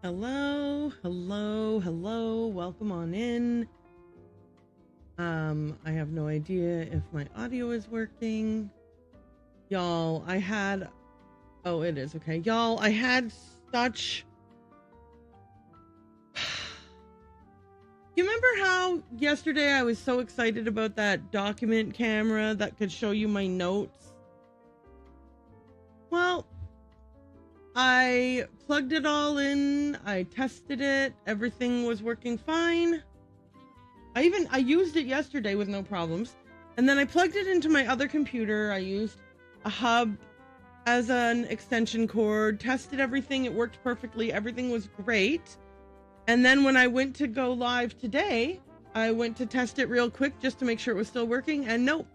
Hello, hello, hello. Welcome on in. I have no idea if my audio is working. Y'all, oh, it is okay. Y'all, I had such You remember how yesterday I was so excited about that document camera that could show you my notes? Well, I plugged it all in, I tested it, everything was working fine. I used it yesterday with no problems. And then I plugged it into my other computer. I used a hub as an extension cord, tested everything, it worked perfectly, everything was great. And then when I went to go live today, I went to test it real quick just to make sure it was still working, and nope.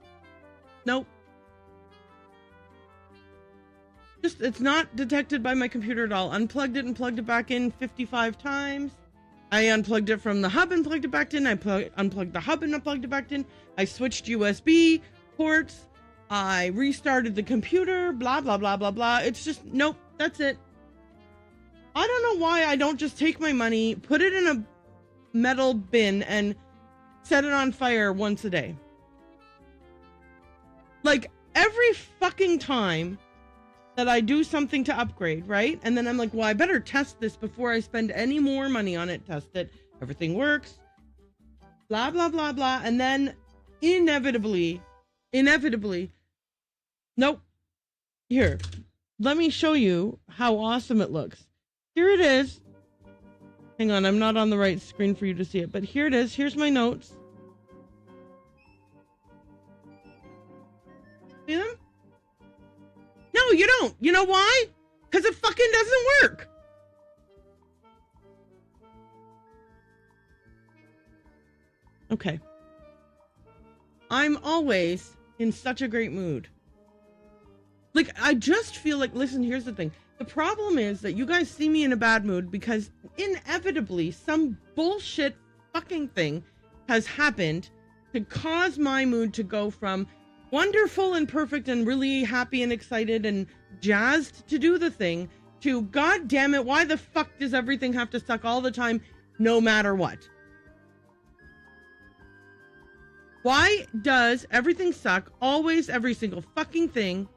It's not detected by my computer at all. Unplugged it and plugged it back in 55 times. I unplugged it from the hub and plugged it back in. I unplugged the hub and unplugged it back in. I switched USB ports. I restarted the computer, blah, blah, blah, blah, blah. It's just, nope, that's it. I don't know why I don't just take my money, put it in a metal bin, and set it on fire once a day. Like, every fucking time that I do something to upgrade, right? And then I'm like, well, I better test this before I spend any more money on it. Test it. Everything works. Blah, blah, blah, blah. And then inevitably, nope. Here, let me show you how awesome it looks. Here it is. Hang on, I'm not on the right screen for you to see it, but here it is. Here's my notes. See them? No, you don't. You know why? Because it fucking doesn't work. Okay. I'm always in such a great mood. Like, I just feel like, listen, here's the thing. The problem is that you guys see me in a bad mood because inevitably some bullshit fucking thing has happened to cause my mood to go from wonderful and perfect and really happy and excited and jazzed to do the thing to, god damn it, why the fuck does everything have to suck all the time no matter what? Why does everything suck always, every single fucking thing?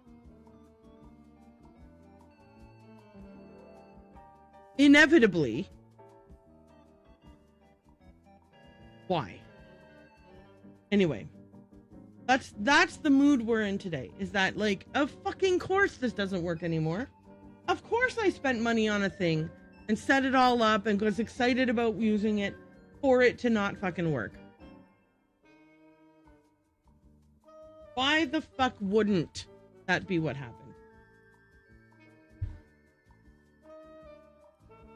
Inevitably. Why? Anyway. That's the mood we're in today. Is that, like, of fucking course this doesn't work anymore. Of course I spent money on a thing and set it all up and was excited about using it for it to not fucking work. Why the fuck wouldn't that be what happened?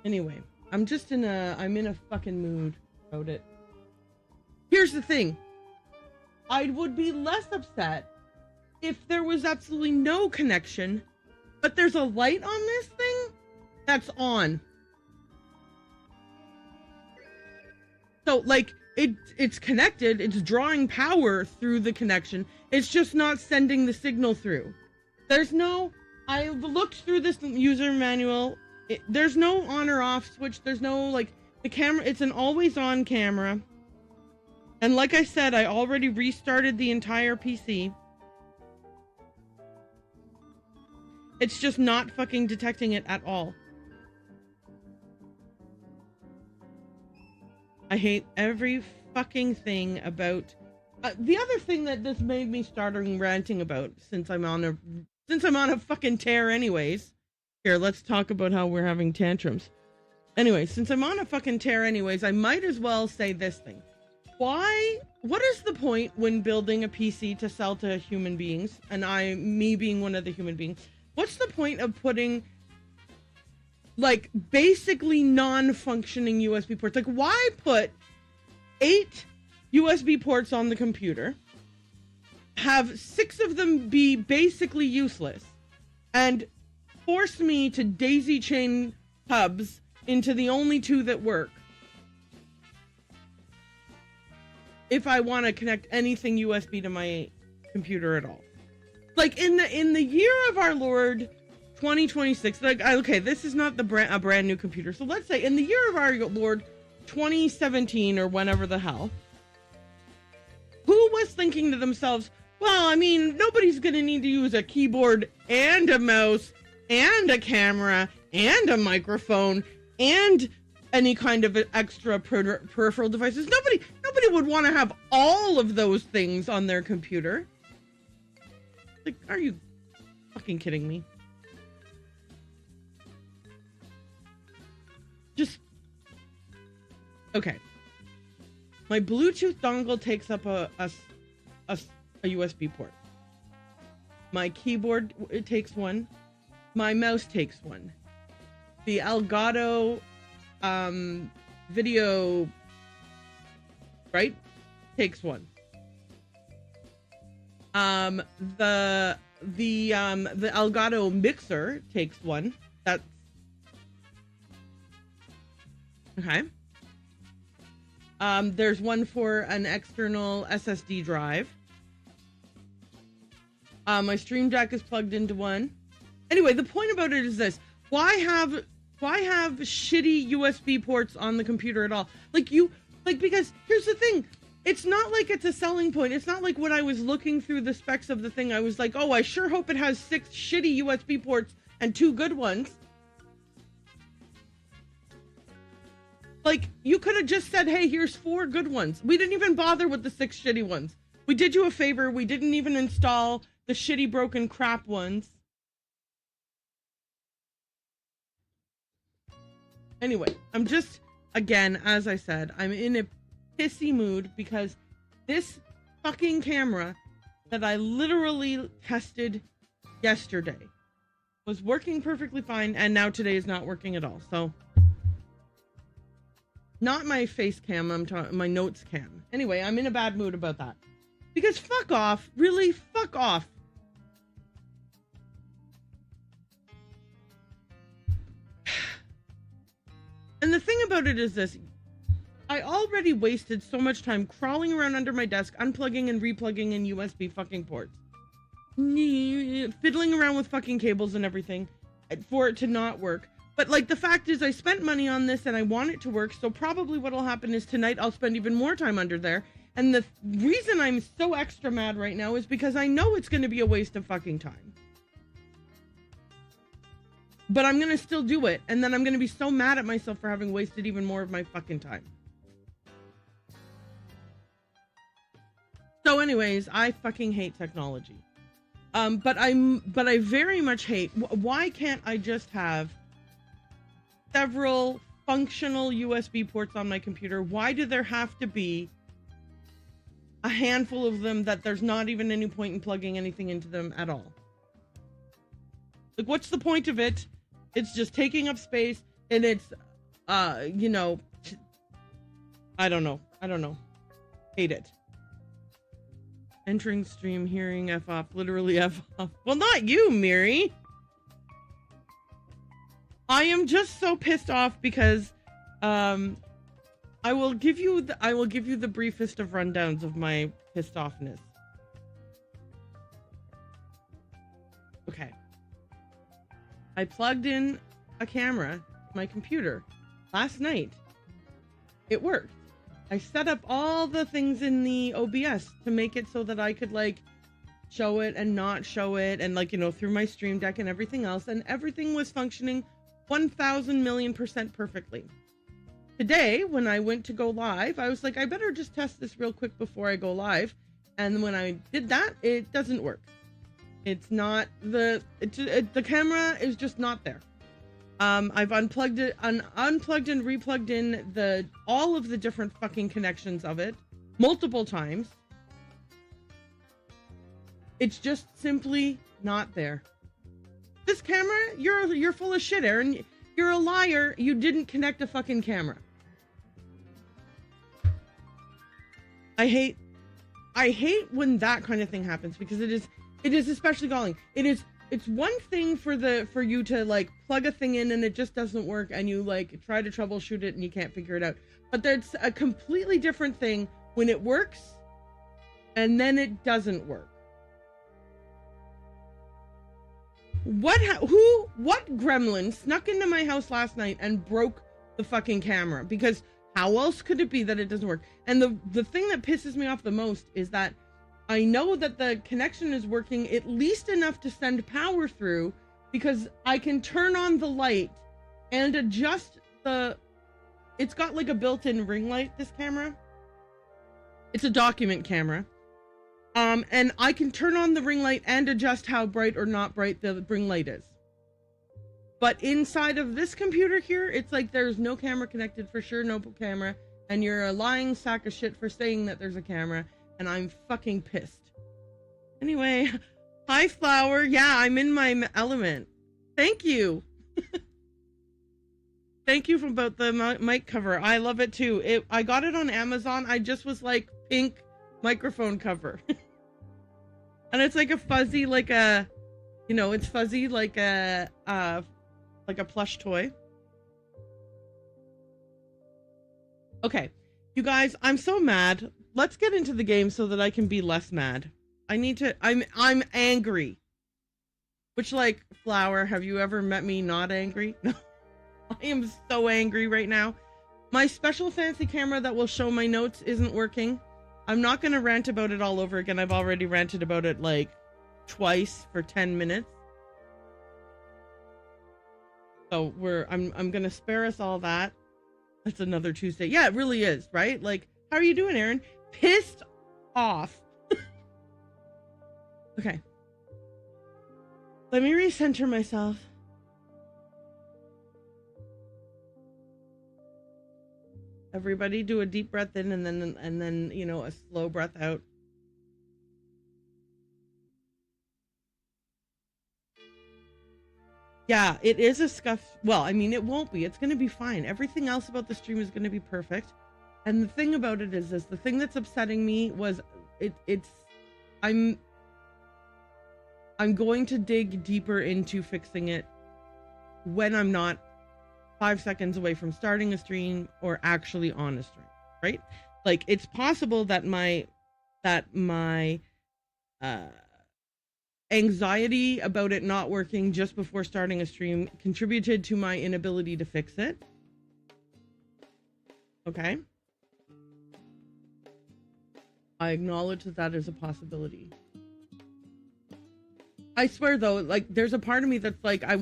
Anyway, I'm in a fucking mood about it. Here's the thing. I would be less upset if there was absolutely no connection, but there's a light on this thing that's on. So, like, it's connected, it's drawing power through the connection, it's just not sending the signal through. I looked through this user manual, there's no on or off switch, there's no, like, the camera, it's an always on camera. And like I said, I already restarted the entire PC. It's just not fucking detecting it at all. I hate every fucking thing about... the other thing that this made me start ranting about, since I'm on a fucking tear anyways. Here, let's talk about how we're having tantrums. Anyway, since I'm on a fucking tear anyways, I might as well say this thing. What is the point when building a PC to sell to human beings, and me being one of the human beings, what's the point of putting, like, basically non-functioning USB ports? Like, why put 8 USB ports on the computer, have 6 of them be basically useless, and force me to daisy chain hubs into the only 2 that work? If I want to connect anything USB to my computer at all. Like, in the year of our Lord 2026. Like, okay, this is not a brand new computer. So let's say in the year of our Lord 2017 or whenever the hell, who was thinking to themselves, well, I mean, nobody's going to need to use a keyboard and a mouse and a camera and a microphone and any kind of extra peripheral devices. Nobody would want to have all of those things on their computer. Like, are you fucking kidding me? Just, okay. My Bluetooth dongle takes up a USB port. My keyboard, it takes one. My mouse takes one. The Elgato video, right, takes one. The Elgato mixer takes one. That's okay. There's one for an external SSD drive. My Stream Deck is plugged into one. Anyway, the point about it is this: why have shitty USB ports on the computer at all? Because here's the thing. It's not like it's a selling point. It's not like when I was looking through the specs of the thing, I was like, oh, I sure hope it has 6 shitty USB ports and 2 good ones. Like, you could have just said, hey, here's 4 good ones. We didn't even bother with the 6 shitty ones. We did you a favor. We didn't even install the shitty, broken crap ones. Anyway, I'm just, again, as I said, I'm in a pissy mood because this fucking camera that I literally tested yesterday was working perfectly fine, and now today is not working at all. So, not my face cam, I'm talking my notes cam. Anyway, I'm in a bad mood about that. Because fuck off. Really, fuck off. And the thing about it is this. I already wasted so much time crawling around under my desk, unplugging and replugging in USB fucking ports. Fiddling around with fucking cables and everything for it to not work. But, like, the fact is I spent money on this and I want it to work, so probably what'll happen is tonight I'll spend even more time under there. And the reason I'm so extra mad right now is because I know it's going to be a waste of fucking time. But I'm going to still do it, and then I'm going to be so mad at myself for having wasted even more of my fucking time. So anyways, I fucking hate technology. But I very much hate, why can't I just have several functional USB ports on my computer? Why do there have to be a handful of them that there's not even any point in plugging anything into them at all? Like, what's the point of it? It's just taking up space, and it's, you know, I don't know. Hate it. Entering stream, hearing F off, literally F off. Well, not you, Miri. I am just so pissed off because, I will give you the briefest of rundowns of my pissed offness. Okay. I plugged in a camera to my computer last night. It worked. I set up all the things in the OBS to make it so that I could, like, show it and not show it, and, like, you know, through my Stream Deck and everything else, and everything was functioning 1,000,000,000% perfectly. Today, when I went to go live, I was like, I better just test this real quick before I go live. And when I did that, it doesn't work. It's not the camera is just not there. I've unplugged it, unplugged and replugged in all of the different fucking connections of it multiple times. It's just simply not there. This camera, you're full of shit, Erin. You're a liar. You didn't connect a fucking camera. I hate when that kind of thing happens, because it is especially galling. It's one thing for you to, like, plug a thing in and it just doesn't work, and you, like, try to troubleshoot it and you can't figure it out. But there's a completely different thing when it works and then it doesn't work. What gremlin snuck into my house last night and broke the fucking camera? Because how else could it be that it doesn't work? And the thing that pisses me off the most is that I know that the connection is working at least enough to send power through, because I can turn on the light and adjust it's got like a built-in ring light, this camera. It's a document camera. And I can turn on the ring light and adjust how bright or not bright the ring light is. But inside of this computer here, it's like there's no camera connected, for sure, no camera. And you're a lying sack of shit for saying that there's a camera. And I'm fucking pissed. Anyway, hi, Flower. Yeah, I'm in my element. Thank you. Thank you about the mic cover. I love it too. I got it on Amazon. I just was like, pink microphone cover. And it's like a fuzzy, like a, it's fuzzy like a plush toy. Okay, you guys, I'm so mad. Let's get into the game so that I can be less mad. I'm angry. Which, like, Flower, have you ever met me not angry? No. I am so angry right now. My special fancy camera that will show my notes isn't working. I'm not going to rant about it all over again. I've already ranted about it like twice for 10 minutes. So I'm going to spare us all that. That's another Tuesday. Yeah, it really is, right? Like, how are you doing, Erin? Pissed off. Okay. Let me recenter myself. Everybody do a deep breath in and then a slow breath out. Yeah, it is a scuff. Well, I mean, it won't be. It's going to be fine. Everything else about the stream is going to be perfect. And the thing about it is this, the thing that's upsetting me was I'm going to dig deeper into fixing it when I'm not 5 seconds away from starting a stream or actually on a stream, right? Like, it's possible that my anxiety about it not working just before starting a stream contributed to my inability to fix it. Okay. I acknowledge that is a possibility. I swear though, like, there's a part of me that's like, I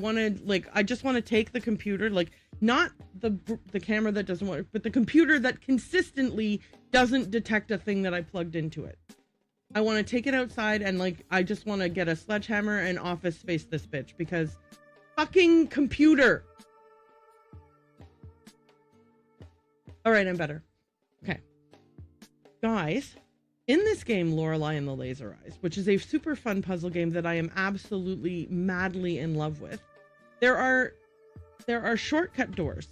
just want to take the computer, like, not the camera that doesn't work, but the computer that consistently doesn't detect a thing that I plugged into it. I want to take it outside and, like, I just want to get a sledgehammer and office space this bitch, because fucking computer. All right, I'm better. Okay. Guys, in this game, Lorelei and the Laser Eyes, which is a super fun puzzle game that I am absolutely madly in love with, there are shortcut doors.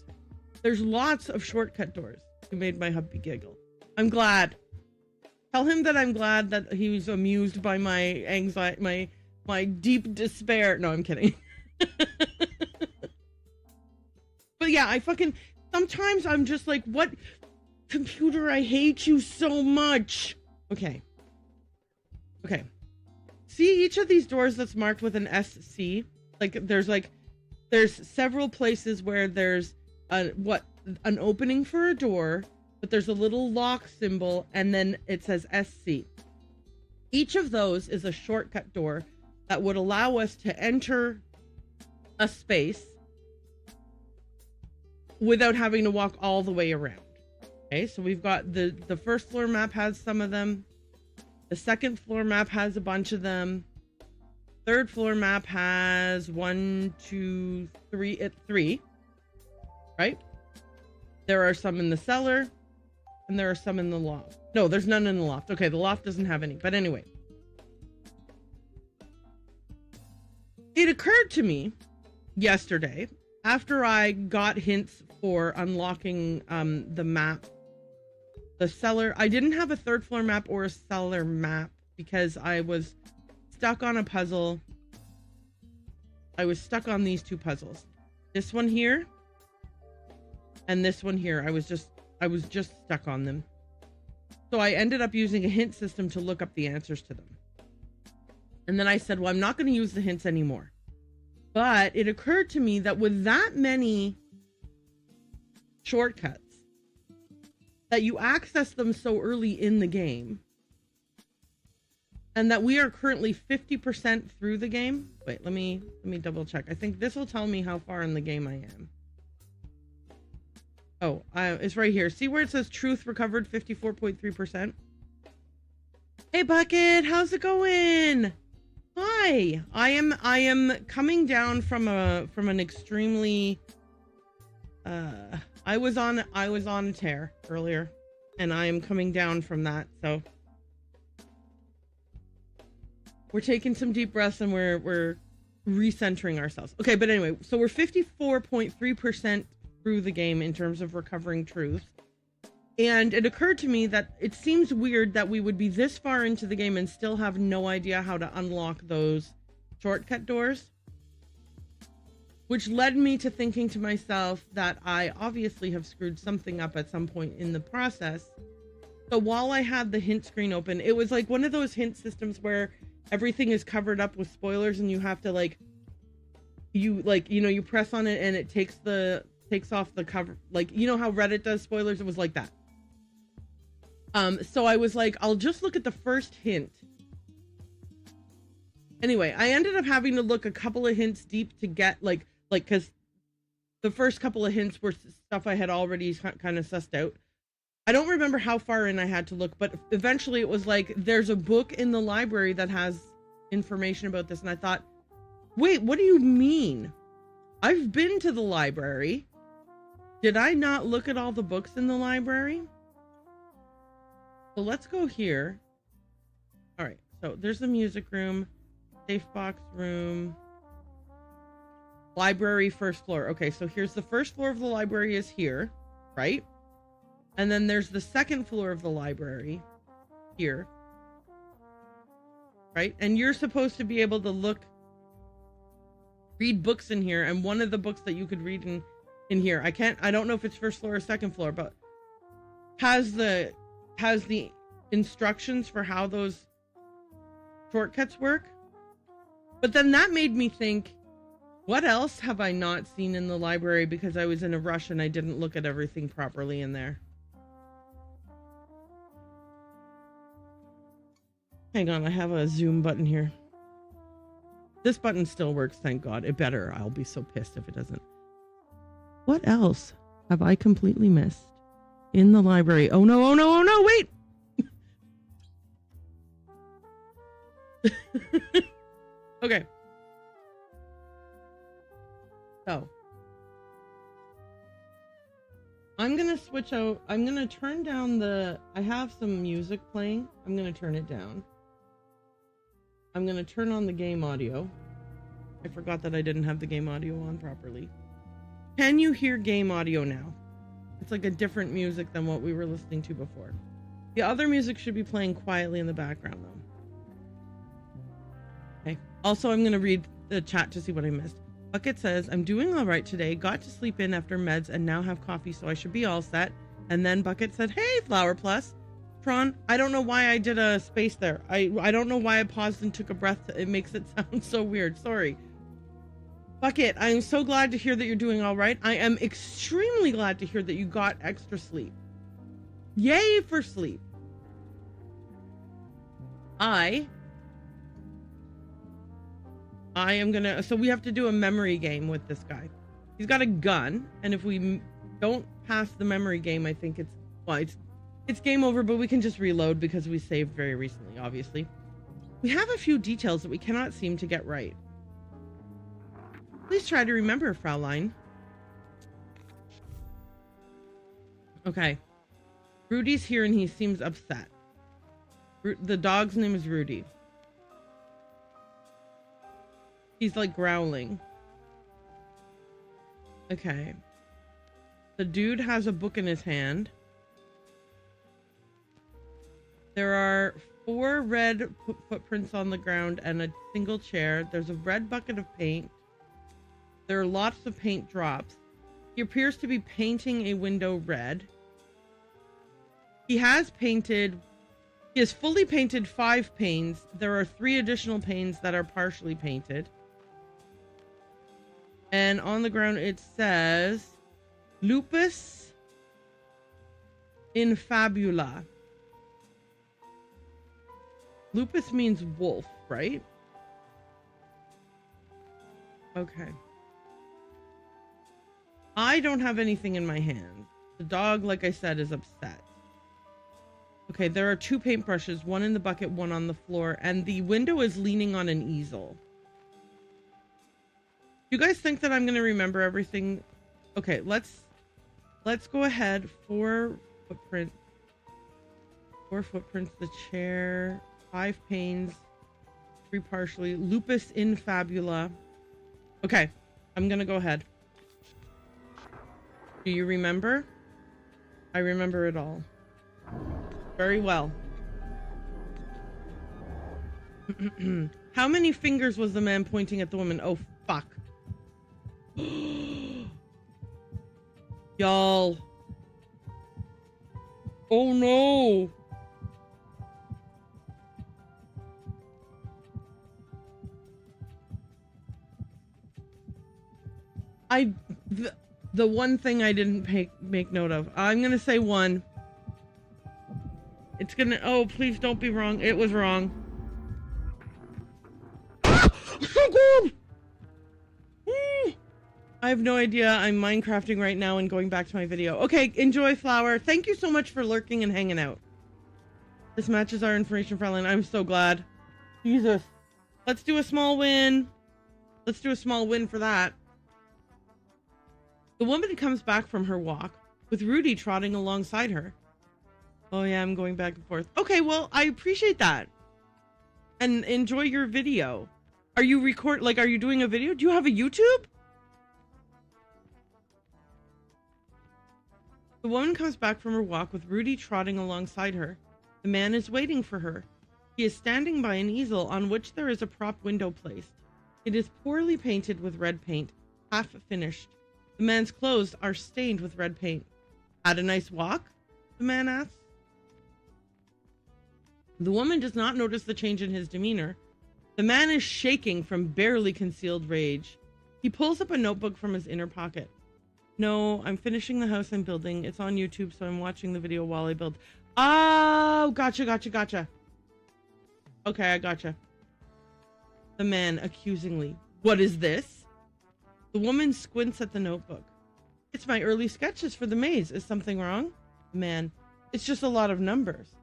There's lots of shortcut doors. You made my hubby giggle. I'm glad. Tell him that I'm glad that he was amused by my anxiety, my deep despair. No, I'm kidding. But yeah, sometimes I'm just like, what? Computer, I hate you so much. Okay. See each of these doors that's marked with an SC? There's several places where there's an opening for a door, but there's a little lock symbol, and then it says SC. Each of those is a shortcut door that would allow us to enter a space without having to walk all the way around. Okay, so we've got the first floor map has some of them. The second floor map has a bunch of them. Third floor map has 1, 2, 3, 3. Right? There are some in the cellar, and there are some in the loft. No, there's none in the loft. Okay, the loft doesn't have any. But anyway. It occurred to me yesterday, after I got hints for unlocking the map, the cellar. I didn't have a third floor map or a cellar map because I was stuck on a puzzle. I was stuck on these two puzzles. This one here and this one here. I was just stuck on them. So I ended up using a hint system to look up the answers to them. And then I said, well, I'm not going to use the hints anymore. But it occurred to me that with that many shortcuts, that you access them so early in the game, and that we are currently 50% through the game. Wait, let me double check. I think this will tell me how far in the game I am. Oh, it's right here. See where it says truth recovered 54.3%? Hey Bucket, how's it going? Hi. I am coming down from an extremely I was on a tear earlier, and I am coming down from that. So we're taking some deep breaths and we're recentering ourselves. Okay, but anyway, so we're 54.3% through the game in terms of recovering truth. And it occurred to me that it seems weird that we would be this far into the game and still have no idea how to unlock those shortcut doors. Which led me to thinking to myself that I obviously have screwed something up at some point in the process. So while I had the hint screen open, it was like one of those hint systems where everything is covered up with spoilers and you have to you press on it and it takes off the cover. Like, you know how Reddit does spoilers? It was like that. So I was like, I'll just look at the first hint. Anyway, I ended up having to look a couple of hints deep to get because the first couple of hints were stuff I had already kind of sussed out. I don't remember how far in I had to look, but eventually it was like, there's a book in the library that has information about this. And I thought, wait, what do you mean? I've been to the library. Did I not look at all the books in the library? So let's go here. All right, so there's the music room, safe box room, library first floor. Okay, so here's the first floor of the library is here, right? And then there's the second floor of the library here, right? And you're supposed to be able to read books in here. And one of the books that you could read in here, I don't know if it's first floor or second floor, but has the instructions for how those shortcuts work. But then that made me think, what else have I not seen in the library because I was in a rush and I didn't look at everything properly in there? Hang on, I have a zoom button here. This button still works, thank God. It better. I'll be so pissed if it doesn't. What else have I completely missed in the library? Oh no, wait! Okay. So I'm gonna switch out. I'm gonna turn down I have some music playing. I'm gonna turn it down. I'm gonna turn on the game audio. I forgot that I didn't have the game audio on properly. Can you hear game audio now? It's like a different music than what we were listening to before. The other music should be playing quietly in the background though. Okay. Also, I'm gonna read the chat to see what I missed. Bucket says, I'm doing all right today. Got to sleep in after meds and now have coffee, so I should be all set. And then Bucket said, hey, Flower Plus. Tron, I don't know why I did a space there. I don't know why I paused and took a breath. It makes it sound so weird. Sorry. Bucket, I'm so glad to hear that you're doing all right. I am extremely glad to hear that you got extra sleep. Yay for sleep. I am gonna, so we have to do a memory game with this guy. He's got a gun, and if we don't pass the memory game, I think it's game over, but we can just reload because we saved very recently, obviously. We have a few details that we cannot seem to get right. Please try to remember, Fraulein. Okay. Rudy's here and he seems upset. The dog's name is Rudy. He's like growling. Okay. The dude has a book in his hand. There are 4 red footprints on the ground and a single chair. There's a red bucket of paint. There are lots of paint drops. He appears to be painting a window red. He has fully painted 5 panes. There are 3 additional panes that are partially painted. And on the ground it says lupus infabula. Lupus means wolf, right? Okay. I don't have anything in my hand. The dog, like I said, is upset. Okay, there are 2 paintbrushes, one in the bucket, one on the floor, and the window is leaning on an easel. You guys think that I'm going to remember everything? Okay, let's go ahead. 4 footprints. 4 footprints, the chair, 5 panes, 3 partially, lupus infabula. Okay, I'm going to go ahead. Do you remember? I remember it all. Very well. How many fingers was the man pointing at the woman? Oh, fuck. Y'all. Oh, no. The one thing I didn't make note of. I'm going to say 1. It's going to... Oh, please don't be wrong. It was wrong. So good! I have no idea. I'm Minecrafting right now and going back to my video. Okay, enjoy, Flower. Thank you so much for lurking and hanging out. This matches our information for Ellen. I'm so glad. Jesus. Let's do a small win. Let's do a small win for that. The woman comes back from her walk with Rudy trotting alongside her. Oh yeah, I'm going back and forth. Okay, well, I appreciate that. And enjoy your video. Are you are you doing a video? Do you have a YouTube? The woman comes back from her walk with Rudy trotting alongside her. The man is waiting for her. He is standing by an easel on which there is a prop window placed. It is poorly painted with red paint, half finished. The man's clothes are stained with red paint. Had a nice walk? The man asks. The woman does not notice the change in his demeanor. The man is shaking from barely concealed rage. He pulls up a notebook from his inner pocket. No, I'm finishing the house I'm building. It's on YouTube, so I'm watching the video while I build. Oh, gotcha. Okay, I gotcha. The man accusingly. What is this? The woman squints at the notebook. It's my early sketches for the maze. Is something wrong? The man. It's just a lot of numbers.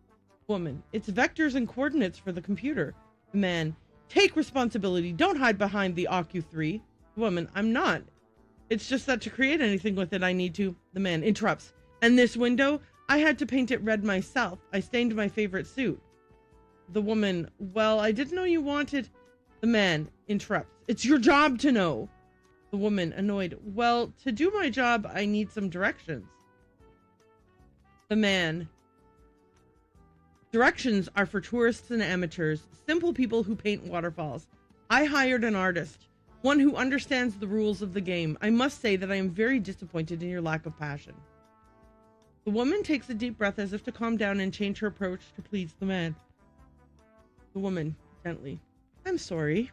Woman. It's vectors and coordinates for the computer. The man. Take responsibility. Don't hide behind the OCU3. Woman. I'm not. It's just that to create anything with it, I need to. The man interrupts. And this window? I had to paint it red myself. I stained my favorite suit. The woman. Well, I didn't know you wanted... The man interrupts. It's your job to know. The woman, annoyed. Well, to do my job, I need some directions. The man. Directions are for tourists and amateurs, simple people who paint waterfalls. I hired an artist, one who understands the rules of the game. I must say that I am very disappointed in your lack of passion. The woman takes a deep breath as if to calm down and change her approach to please the man. The woman, gently. I'm sorry.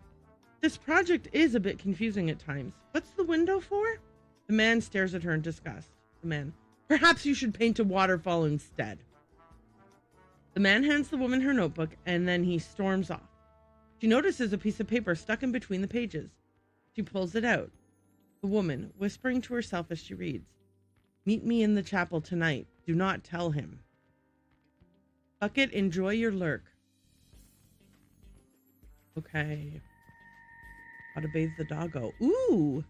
This project is a bit confusing at times. What's the window for? The man stares at her in disgust. The man. Perhaps you should paint a waterfall instead. The man hands the woman her notebook and then he storms off. She notices a piece of paper stuck in between the pages. She pulls it out. The woman, whispering to herself as she reads. Meet me in the chapel tonight. Do not tell him. Bucket, enjoy your lurk. Okay. How to bathe the doggo. Ooh.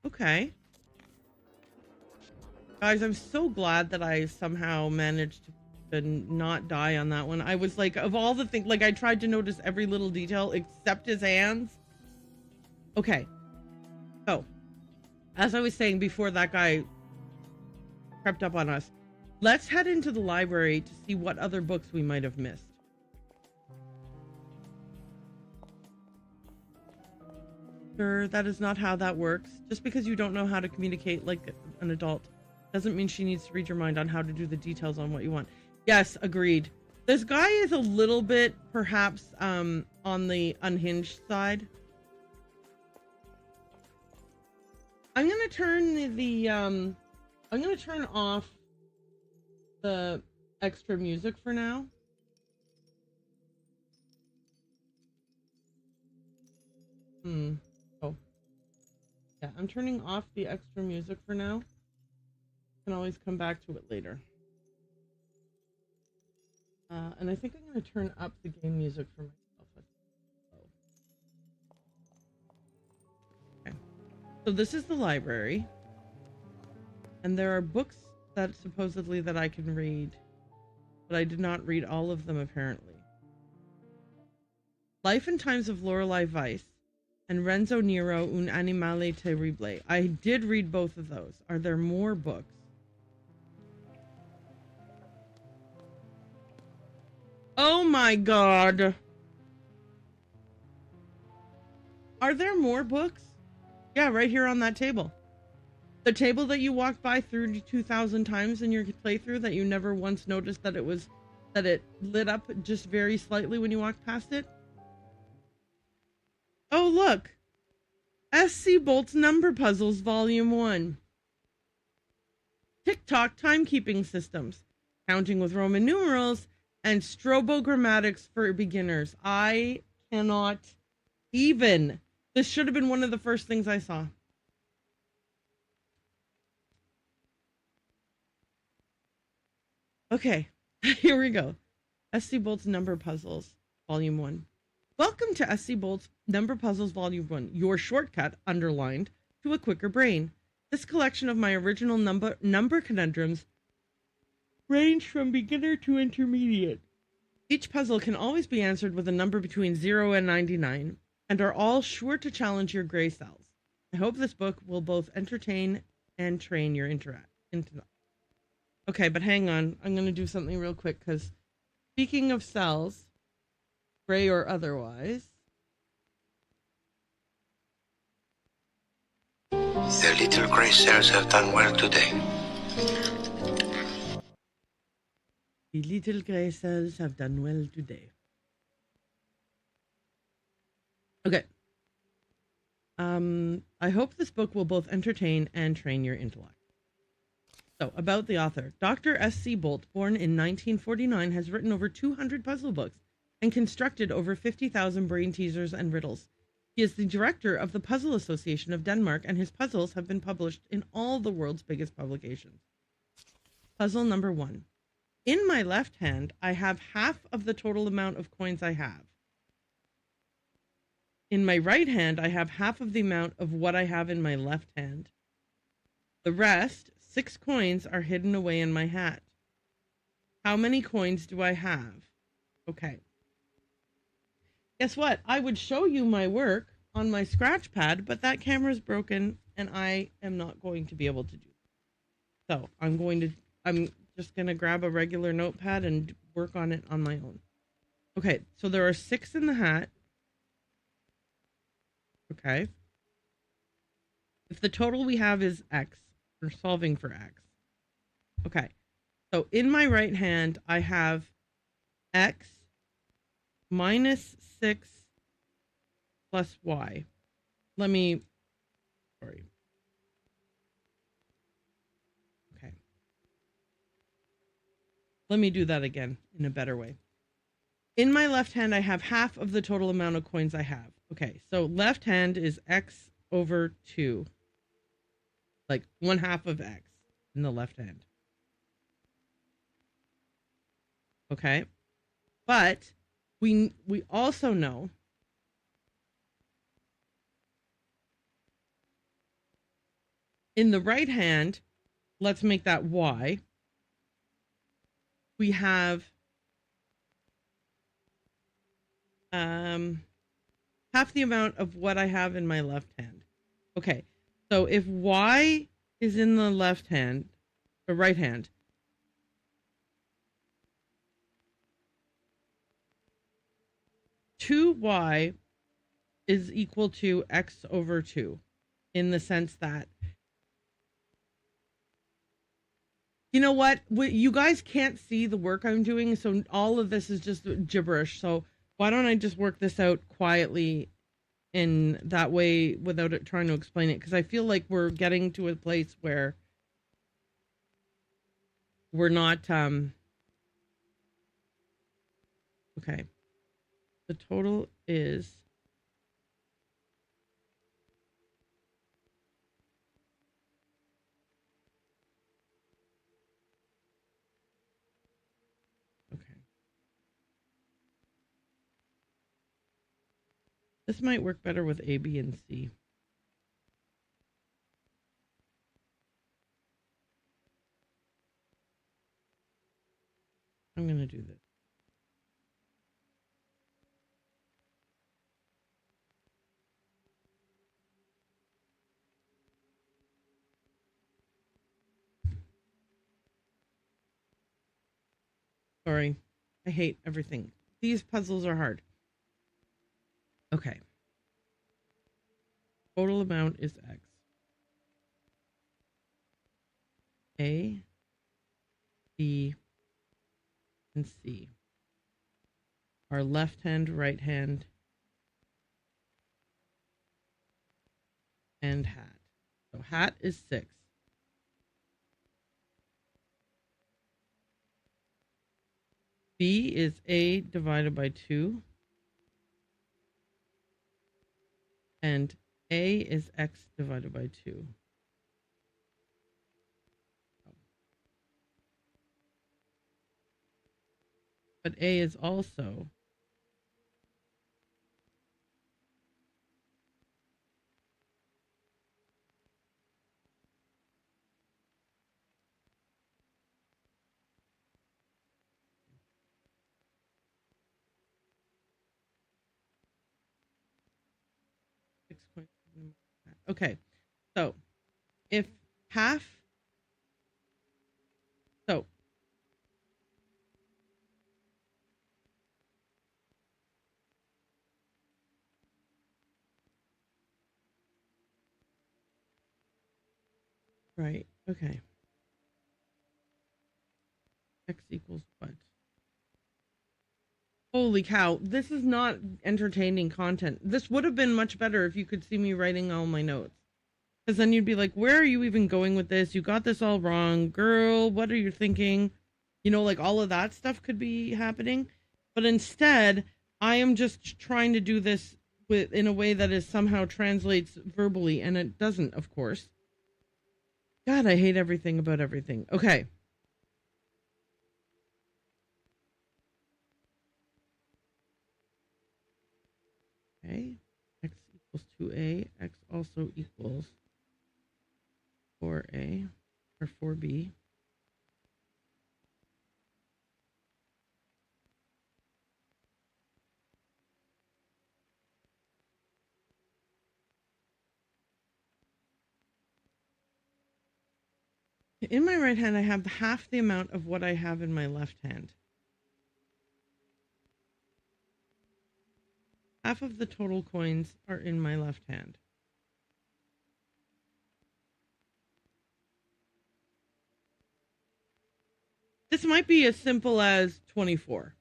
Okay. Guys, I'm so glad that I somehow managed to not die on that one. I was like, of all the things, like I tried to notice every little detail except his hands. Okay. So, as I was saying before that guy crept up on us, let's head into the library to see what other books we might have missed. Sir, that is not how that works. Just because you don't know how to communicate like an adult doesn't mean she needs to read your mind on how to do the details on what you want. Yes, agreed. This guy is a little bit, perhaps, on the unhinged side. I'm gonna turn I'm gonna turn off the extra music for now. Oh. Yeah, I'm turning off the extra music for now. Can always come back to it later. And I think I'm going to turn up the game music for myself. Okay. So this is the library. And there are books that supposedly that I can read. But I did not read all of them, apparently. Life and Times of Lorelei Weiss and Renzo Nero, Un Animale Terrible. I did read both of those. Are there more books? Oh my god. Are there more books? Yeah, right here on that table. The table that you walked by 32,000 times in your playthrough that you never once noticed that it lit up just very slightly when you walked past it. Oh, look. S.C. Bolt's Number Puzzles Volume 1. TikTok timekeeping systems, counting with Roman numerals, and strobogrammatics for beginners. I cannot even. This should have been one of the first things I saw. Okay, here we go. S.C. Bolt's Number Puzzles, Volume 1. Welcome to S.C. Bolt's Number Puzzles, Volume 1, your shortcut, underlined, to a quicker brain. This collection of my original number conundrums range from beginner to intermediate. Each puzzle can always be answered with a number between 0 and 99, and are all sure to challenge your gray cells. I hope this book will both entertain and train your intellect. Okay, but hang on. I'm going to do something real quick, because speaking of cells, gray or otherwise... The little gray cells have done well today. The little gray cells have done well today. Okay. I hope this book will both entertain and train your intellect. So, about the author. Dr. S.C. Bolt, born in 1949, has written over 200 puzzle books and constructed over 50,000 brain teasers and riddles. He is the director of the Puzzle Association of Denmark, and his puzzles have been published in all the world's biggest publications. Puzzle number 1. In my left hand, I have half of the total amount of coins I have. In my right hand, I have half of the amount of what I have in my left hand. The rest, 6 coins, are hidden away in my hat. How many coins do I have? Okay. Guess what? I would show you my work on my scratch pad, but that camera's broken and I am not going to be able to do it. So I'm just going to grab a regular notepad and work on it on my own. Okay, so there are 6 in the hat. Okay. If the total we have is X, we're solving for X. Okay. So in my right hand, I have X minus 6 plus Y. Okay. Let me do that again in a better way. In my left hand, I have half of the total amount of coins I have. Okay, so left hand is X over 2. Like 1/2 of X in the left hand. Okay, but we also know in the right hand, let's make that Y. We have half the amount of what I have in my left hand. Okay, so if Y is in the left hand, the right hand, y is equal to X over 2, in the sense that, you know what, you guys can't see the work I'm doing, so all of this is just gibberish. So why don't I just work this out quietly in that way without it trying to explain it, because I feel like we're getting to a place where we're not okay. The total is okay. This might work better with A, B, and C. I'm gonna do this. Sorry. I hate everything. These puzzles are hard. Okay. Total amount is X. A, B, and C. Our left hand, right hand, and hat. So hat is 6. B is A divided by 2. And A is X divided by 2. But A is also okay. So if half, so right, okay. X equals what? Holy cow, this is not entertaining content. This would have been much better if you could see me writing all my notes. Because then you'd be like, where are you even going with this? You got this all wrong. Girl, what are you thinking? You know, like all of that stuff could be happening. But instead, I am just trying to do this in a way that is somehow translates verbally, and it doesn't, of course. God, I hate everything about everything. Okay. Okay. X equals 2A. X also equals 4A or 4B. In my right hand, I have half the amount of what I have in my left hand. Half of the total coins are in my left hand. This might be as simple as 24.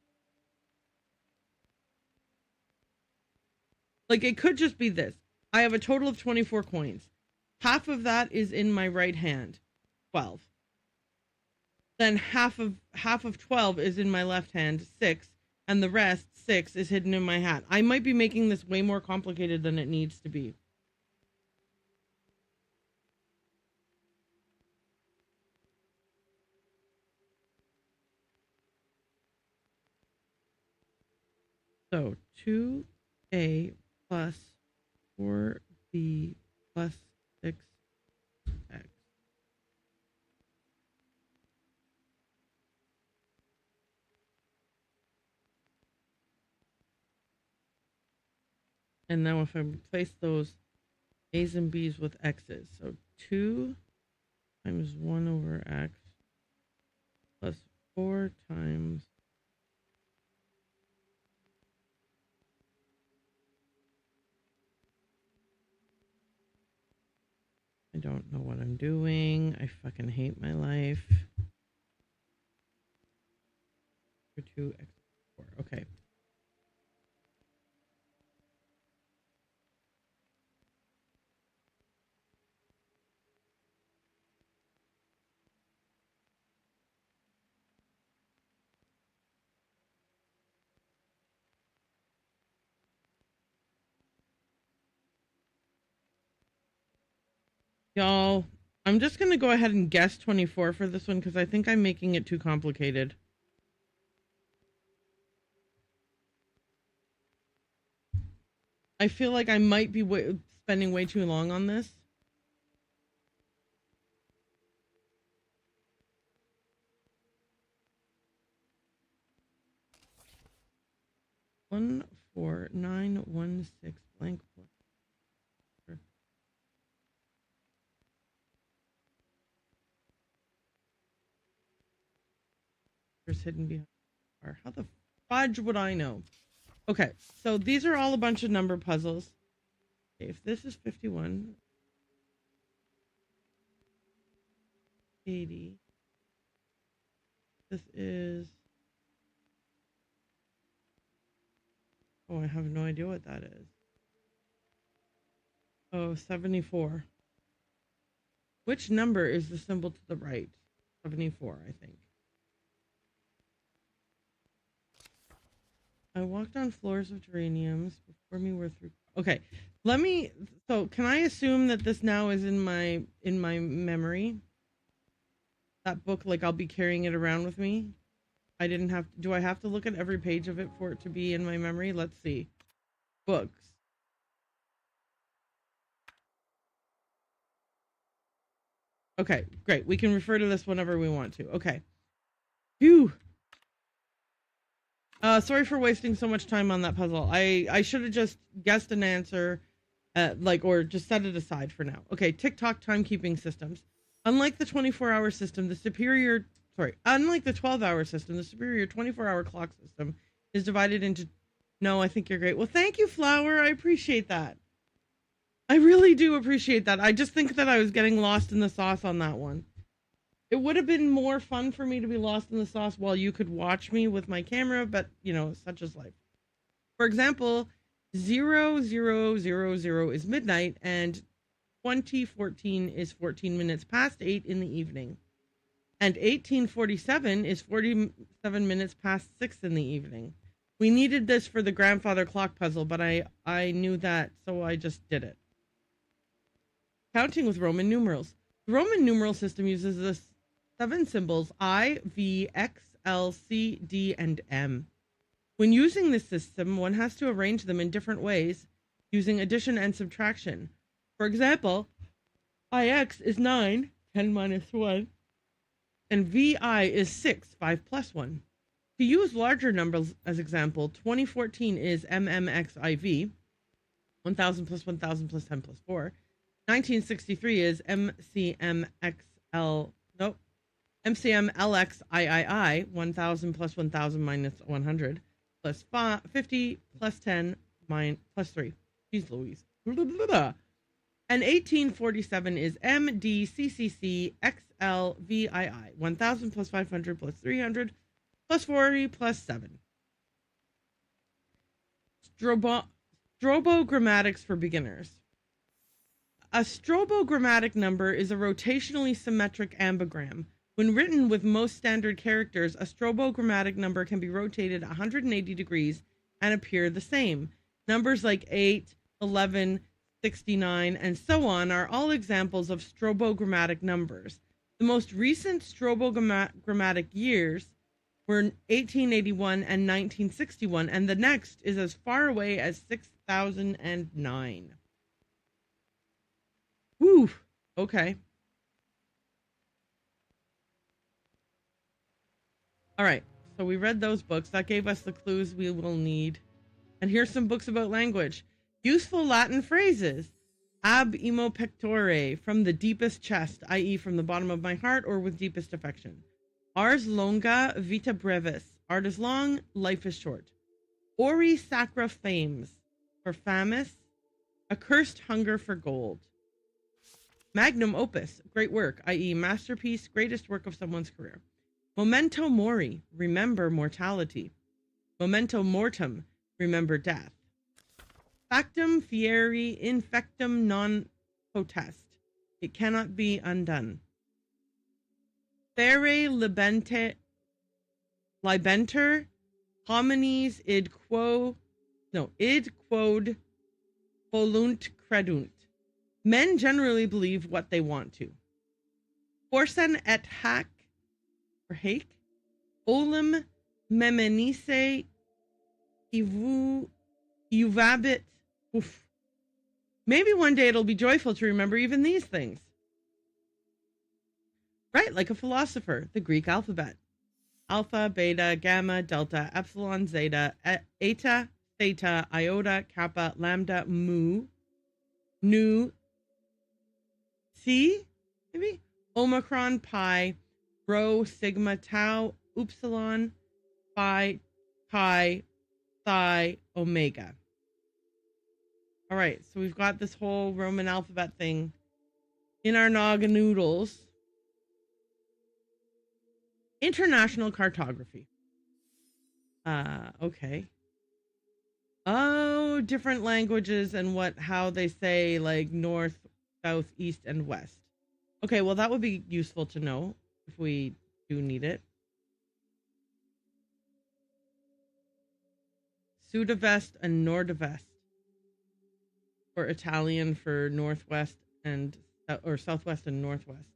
Like, it could just be this. I have a total of 24 coins. Half of that is in my right hand, 12. Then half of 12 is in my left hand, 6, and the rest, 6, is hidden in my hat. I might be making this way more complicated than it needs to be. So 2A plus 4B plus 6X. And now if I replace those A's and B's with X's, so 2 times 1 over X plus 4 times I don't know what I'm doing. I fucking hate my life. For 2x 4. Okay. Y'all, I'm just going to go ahead and guess 24 for this one because I think I'm making it too complicated. I feel like I might be spending way too long on this. One, 4, 9, 1, 6, blank. There's hidden behind. How the fudge would I know? Okay, so these are all a bunch of number puzzles. Okay, if this is 51, 80, this is... Oh, I have no idea what that is. Oh, 74. Which number is the symbol to the right? 74, I think. I walked on floors of geraniums. Before me were through... Okay, let me... So, can I assume that this now is in my memory? That book, like, I'll be carrying it around with me? I didn't have... Do I have to look at every page of it for it to be in my memory? Let's see. Books. Okay, great. We can refer to this whenever we want to. Okay. Phew. Sorry for wasting so much time on that puzzle. I should have just guessed an answer, or just set it aside for now. Okay, tick-tock timekeeping systems. Unlike the 24-hour system, unlike the 12-hour system, the superior 24-hour clock system is divided into... No, I think you're great. Well, thank you, Flower. I appreciate that. I really do appreciate that. I just think that I was getting lost in the sauce on that one. It would have been more fun for me to be lost in the sauce while you could watch me with my camera, but, such is life. For example, 0000 is midnight, and 2014 is 14 minutes past 8 in the evening. And 1847 is 47 minutes past 6 in the evening. We needed this for the grandfather clock puzzle, but I knew that, so I just did it. Counting with Roman numerals. The Roman numeral system uses the 7 symbols I, V, X, L, C, D, and M. When using this system, one has to arrange them in different ways using addition and subtraction. For example, IX is 9, 10 minus 1, and VI is 6, 5 plus 1. To use larger numbers as example, 2014 is MMXIV, 1000 plus 1000 plus 10 plus 4. 1963 is MCMLXIII, 1000 plus 1000 minus 100, plus 50 plus 10 plus 3. Jeez Louise. And 1847 is MDCCCXLVII, 1000 plus 500 plus 300 plus 40 plus 7. Strobogrammatics for beginners. A strobogrammatic number is a rotationally symmetric ambigram. When written with most standard characters, a strobogrammatic number can be rotated 180 degrees and appear the same. Numbers like 8, 11, 69, and so on are all examples of strobogrammatic numbers. The most recent strobogrammatic years were 1881 and 1961, and the next is as far away as 6009. Woo! Okay. All right. So we read those books. That gave us the clues we will need. And here's some books about language. Useful Latin phrases. Ab imo pectore, from the deepest chest, i.e. from the bottom of my heart or with deepest affection. Ars longa, vita brevis. Art is long, life is short. Ori sacra fames, for famis. Accursed hunger for gold. Magnum opus, great work, i.e. masterpiece, greatest work of someone's career. Memento mori, remember mortality. Memento mortem, remember death. Factum fieri infectum non potest, it cannot be undone. Fere libenter homines id quod volunt credunt. Men generally believe what they want to. Forsen et hac, or hake, olim memenise uvabit. Oof. Maybe one day it'll be joyful to remember even these things. Right, like a philosopher, the Greek alphabet. Alpha, beta, gamma, delta, epsilon, zeta, eta, theta, iota, kappa, lambda, mu, nu, psi, maybe? Omicron, pi, rho, sigma, tau, upsilon, phi, chi, psi, omega. All right, so we've got this whole Roman alphabet thing in our noggin noodles. International cartography. Okay. Oh, different languages and how they say like north, south, east, and west. Okay, well that would be useful to know if we do need it. Sudovest and Nordovest, or Italian for northwest or southwest and northwest.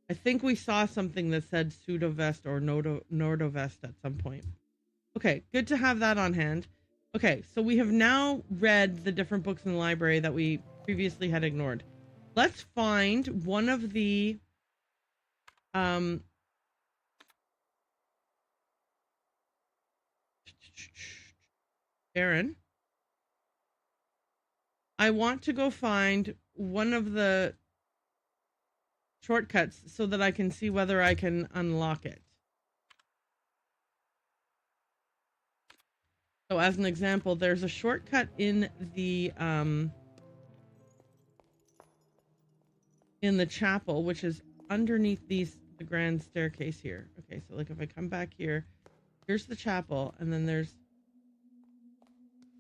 I think we saw something that said Sudovest or Nordovest at some point. Okay, good to have that on hand. Okay, so we have now read the different books in the library that we previously had ignored. Let's find one of the Erin, I want to go find one of the shortcuts so that I can see whether I can unlock it. So as an example, there's a shortcut in the chapel, which is underneath the grand staircase here. Okay, so like if I come back here, here's the chapel, and then there's a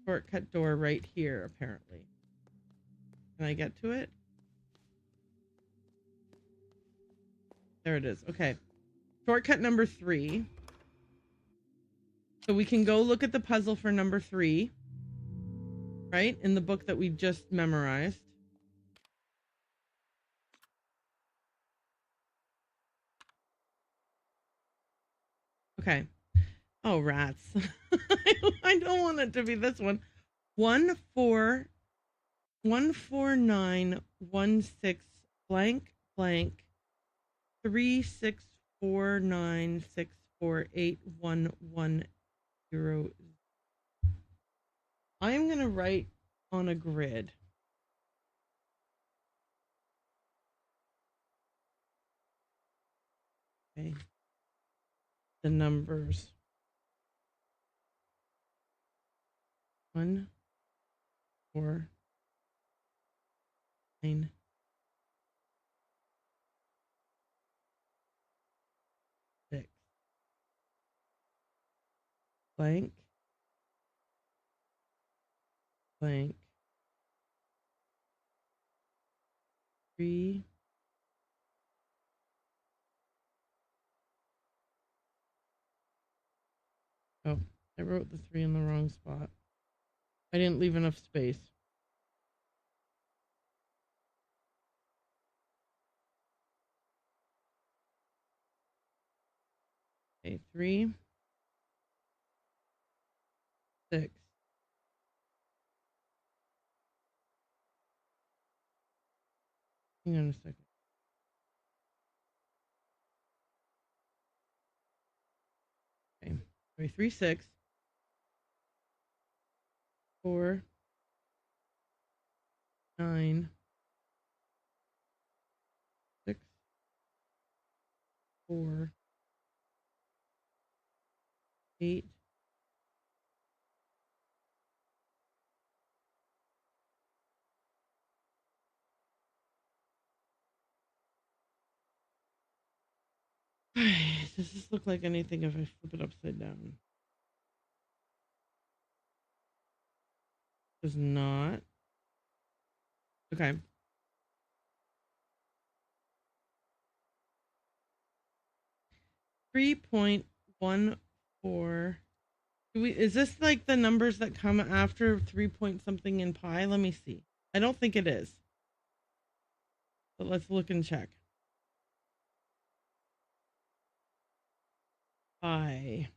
shortcut door right here, apparently. Can I get to it? There it is. Okay. Shortcut number 3. So we can go look at the puzzle for number 3, right? In the book that we just memorized. Okay. Oh, rats. I don't want it to be this one. 14916 blank blank 3649648110. I am going to write on a grid. Okay. The numbers. 1, 4, 9, 6, blank, blank, 3, oh, I wrote the 3 in the wrong spot. I didn't leave enough space. Okay, 3, 6. Hang on a second. Okay, 3, 6, 4, 9, 6, 4, 8, 'Does this look like anything if I flip it upside down? Does not. Okay. .14. Is this like the numbers that come after 3 point something in pi? Let me see. I don't think it is. But let's look and check. Pi.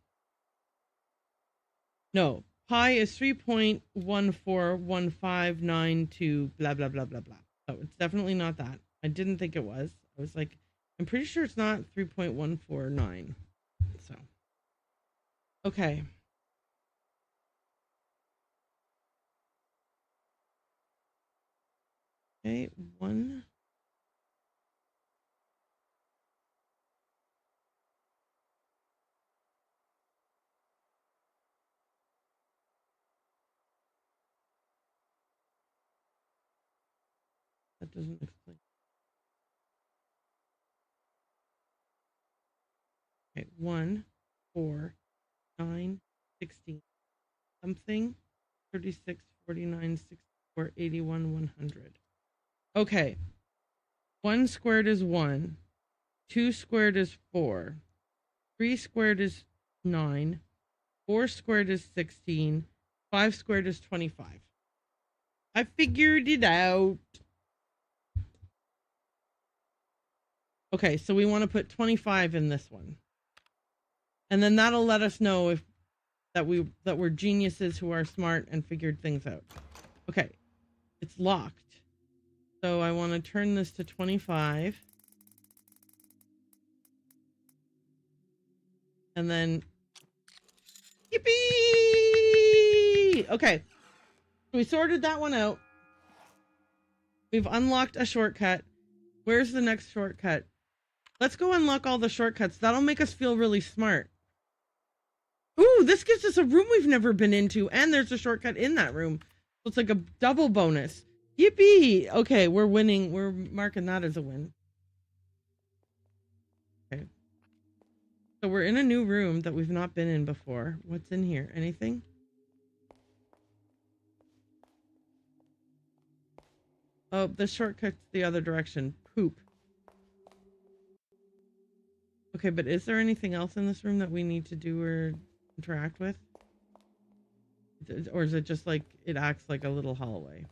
No, pi is 3.141592 blah blah blah blah blah. So it's definitely not that. I didn't think it was. I was like, I'm pretty sure it's not 3.149. So okay. Okay, one. That doesn't explain. Okay, 1, 4, 9, 16, something, 36, 49, 64, 81, 100. Okay, 1 squared is 1, 2 squared is 4, 3 squared is 9, 4 squared is 16, 5 squared is 25. I figured it out. Okay, so we want to put 25 in this one. And then that'll let us know if that we're geniuses who are smart and figured things out. Okay, it's locked. So I want to turn this to 25. And then yippee! Okay. We sorted that one out. We've unlocked a shortcut. Where's the next shortcut? Let's go unlock all the shortcuts. That'll make us feel really smart. Ooh, this gives us a room we've never been into, and there's a shortcut in that room. So it's like a double bonus. Yippee! Okay, we're winning. We're marking that as a win. Okay. So we're in a new room that we've not been in before. What's in here? Anything? Oh, the shortcut's the other direction. Poop. Okay, but is there anything else in this room that we need to do or interact with? Or is it just like it acts like a little hallway?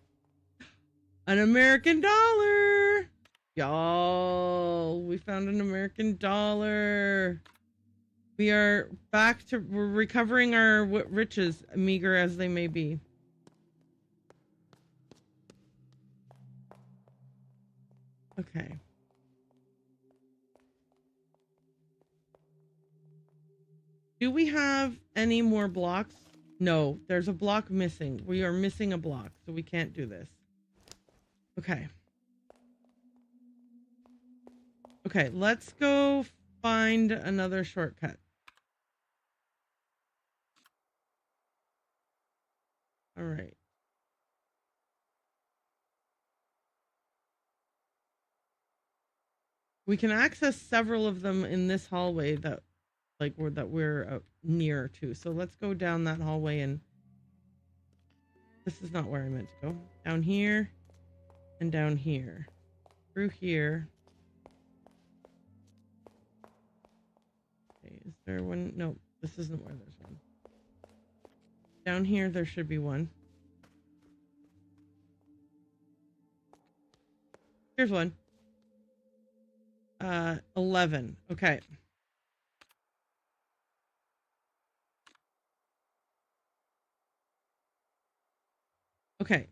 An American dollar! Y'all, we found an American dollar. We are back to, we're recovering our riches, meager as they may be. Okay. Do we have any more blocks? No, there's a block missing. We are missing a block, so we can't do this. Okay. Okay, let's go find another shortcut. All right. We can access several of them in this hallway that we're near to. So let's go down that hallway, and this is not where I meant to go. Down here and down here. Through here. Okay, is there one? No, this isn't where there's one. Down here there should be one. Here's one. 11. Okay. Okay.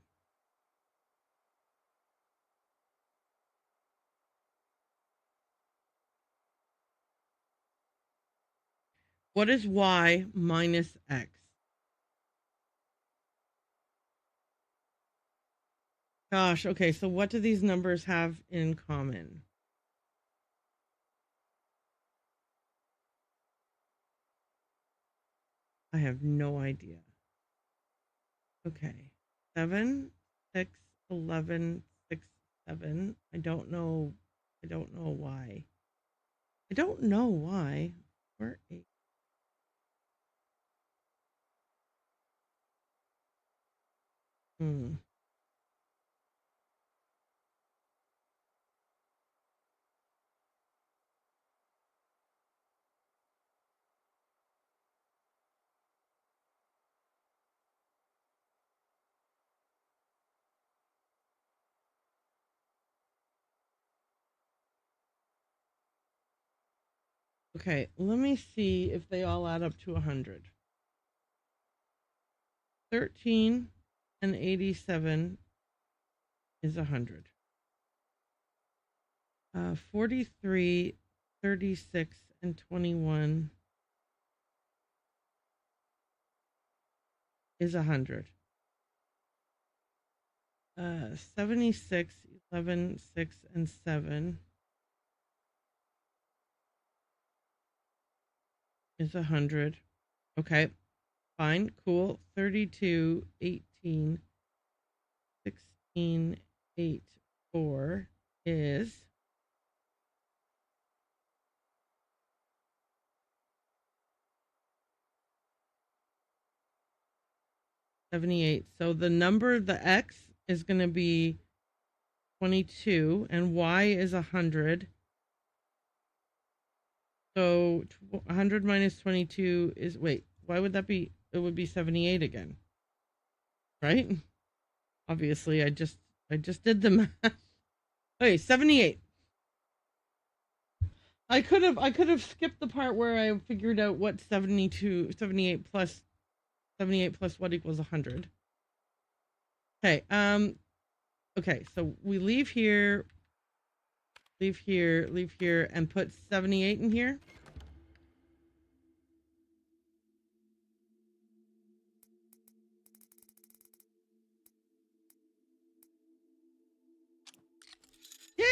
What is y minus x? Gosh, okay, so what do these numbers have in common? I have no idea. Okay. 7, 6, 11, 6, 7. I don't know why. I don't know why. We're 8. Hmm. Okay, let me see if they all add up to 100. 13 and 87 is 100. 43, 36, and 21 is 100. 76, 11, 6, and 7 is 100. Okay, fine, cool. 32, 18, 16, 8, 4 is 78. So the number, the X is going to be 22 and Y is 100. So 100 minus 22 is, wait, why would that be? It would be 78 again, right? Obviously, I just did the math. Okay, 78. I could have skipped the part where I figured out what 78 plus what equals 100. Okay, okay, so we leave here, and put 78 in here. Yay!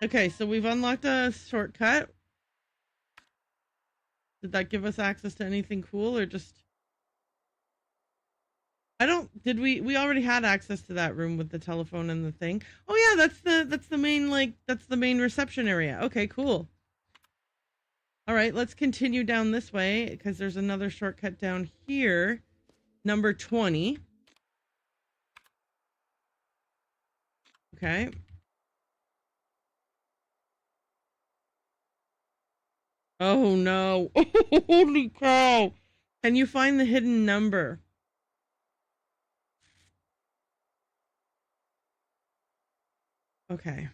Okay, so we've unlocked a shortcut. Did that give us access to anything cool, or just... I don't... Did we already had access to that room with the telephone and the thing? Oh yeah, that's the main, like, that's the main reception area. Okay, cool. All right, let's continue down this way, because there's another shortcut down here. Number 20. Okay. Oh no. Holy cow. Can you find the hidden number? Okay.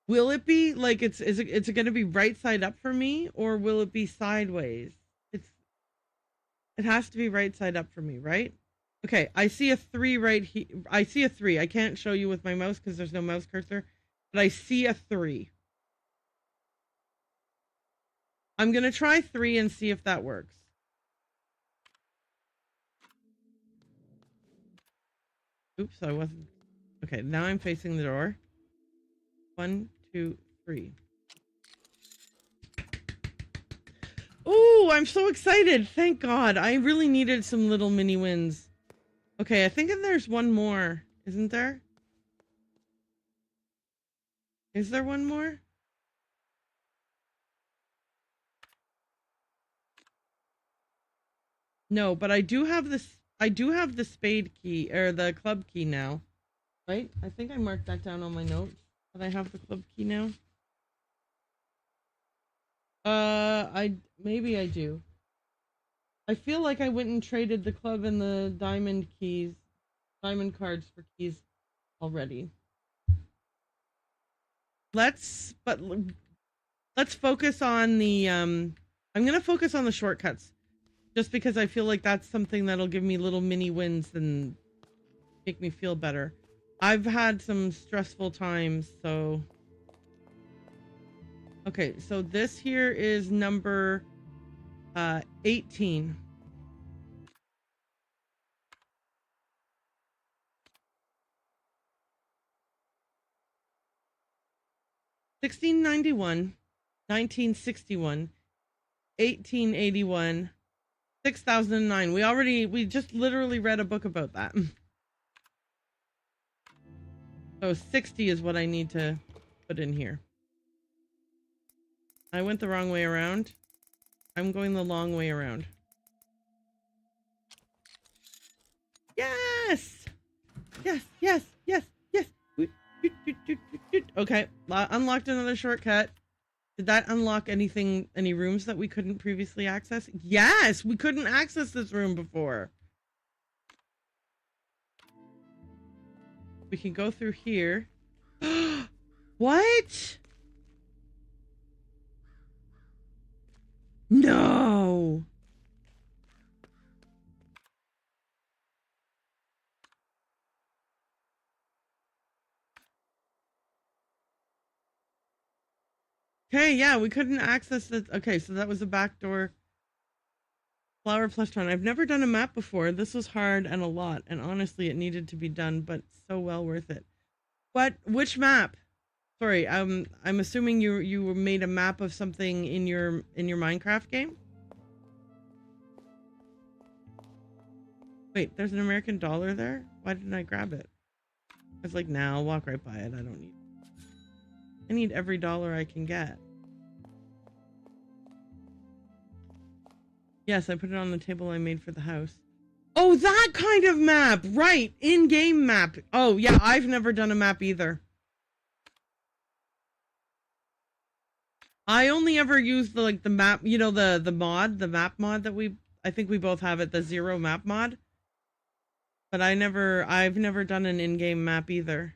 Will it be like is it going to be right side up for me, or will it be sideways? It has to be right side up for me, right? Okay, I see a 3 right here. I see a 3. I can't show you with my mouse because there's no mouse cursor, but I see a 3. I'm going to try 3 and see if that works. Oops, I wasn't. Okay, now I'm facing the door. 1, 2, 3. Ooh, I'm so excited. Thank God. I really needed some little mini wins. Okay, I think there's one more. Isn't there? Is there one more? No, but I do have this. I do have the spade key, or the club key now. Right? I think I marked that down on my notes. But I have the club key now. Maybe I do. I feel like I went and traded the club and the diamond cards for keys already. Let's focus on the I'm gonna focus on the shortcuts, just because I feel like that's something that'll give me little mini wins and make me feel better. I've had some stressful times, so... Okay, so this here is number 18. $1691, 1961, 1881, 6009. We just literally read a book about that. So 60 is what I need to put in here. I went the wrong way around. I'm going the long way around. Yes! Yes, yes, yes, yes! Okay, unlocked another shortcut. Did that unlock anything, any rooms that we couldn't previously access? Yes, we couldn't access this room before. We can go through here. What? No. Okay, yeah, we couldn't access it. Okay, so that was a back door. Flower plush town. I've never done a map before. This was hard and a lot, and honestly, it needed to be done, but so well worth it. What? Which map? Sorry, I'm assuming you made a map of something in your Minecraft game. Wait, there's an American dollar there. Why didn't I grab it? I was like, nah, I'll walk right by it. I don't need. I need every dollar I can get. Yes, I put it on the table I made for the house. Oh, that kind of map, right? In-game map. Oh yeah, I've never done a map either. I only ever used the map, you know, the map mod that I think we both have it, the 0 map mod. But I've never done an in-game map either.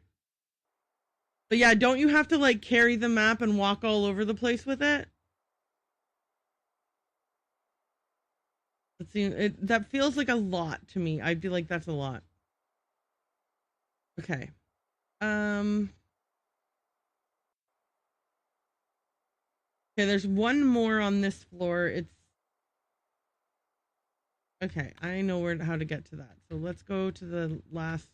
But yeah, don't you have to like carry the map and walk all over the place with it? That feels like a lot to me. I'd be like, that's a lot. Okay. Okay, there's one more on this floor. It's okay. I know how to get to that. So let's go to the last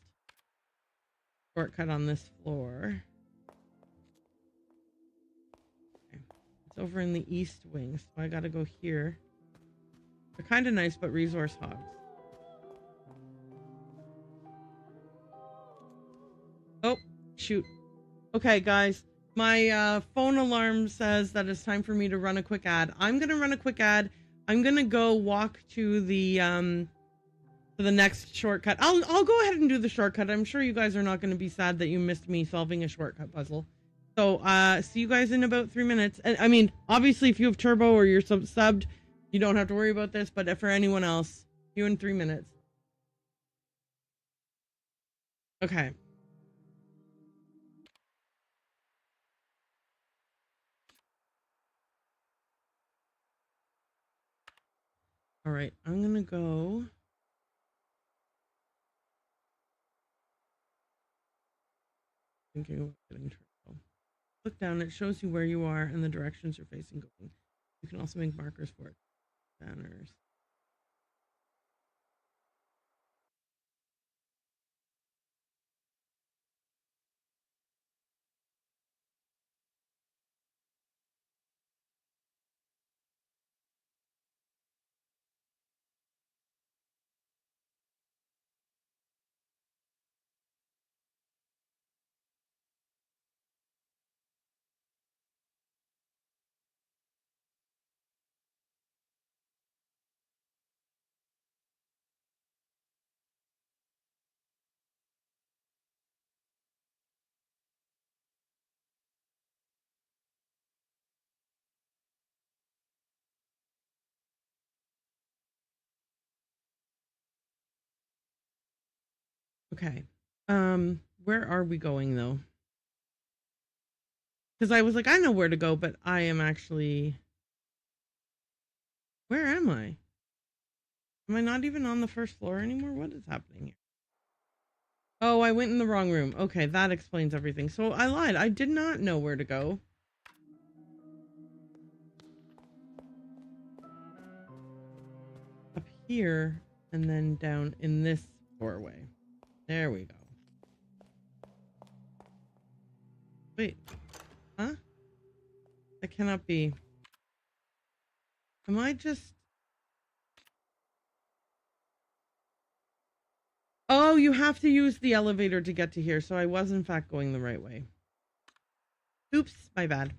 shortcut on this floor. Okay. It's over in the east wing, so I gotta go here. They're kind of nice, but resource hogs. Oh, shoot. Okay, guys. My phone alarm says that it's time for me to run a quick ad. I'm going to run a quick ad. I'm going to go walk to the next shortcut. I'll go ahead and do the shortcut. I'm sure you guys are not going to be sad that you missed me solving a shortcut puzzle. So, see you guys in about 3 minutes. I mean, obviously, if you have turbo or you're subbed, you don't have to worry about this, but for anyone else, you in 3 minutes. Okay. All right, I'm gonna go. Thinking about getting turbo. Look down, it shows you where you are and the directions you're facing going. You can also make markers for it. Banners. Okay. Where are we going though? Because I was like, I know where to go, but I am actually. Where am I? Am I not even on the first floor anymore? What is happening here? Oh, I went in the wrong room. Okay, that explains everything. So I lied. I did not know where to go. Up here and then down in this doorway. There we go. Wait. Huh? That cannot be. Am I just... Oh, you have to use the elevator to get to here, so I was in fact going the right way. Oops, my bad.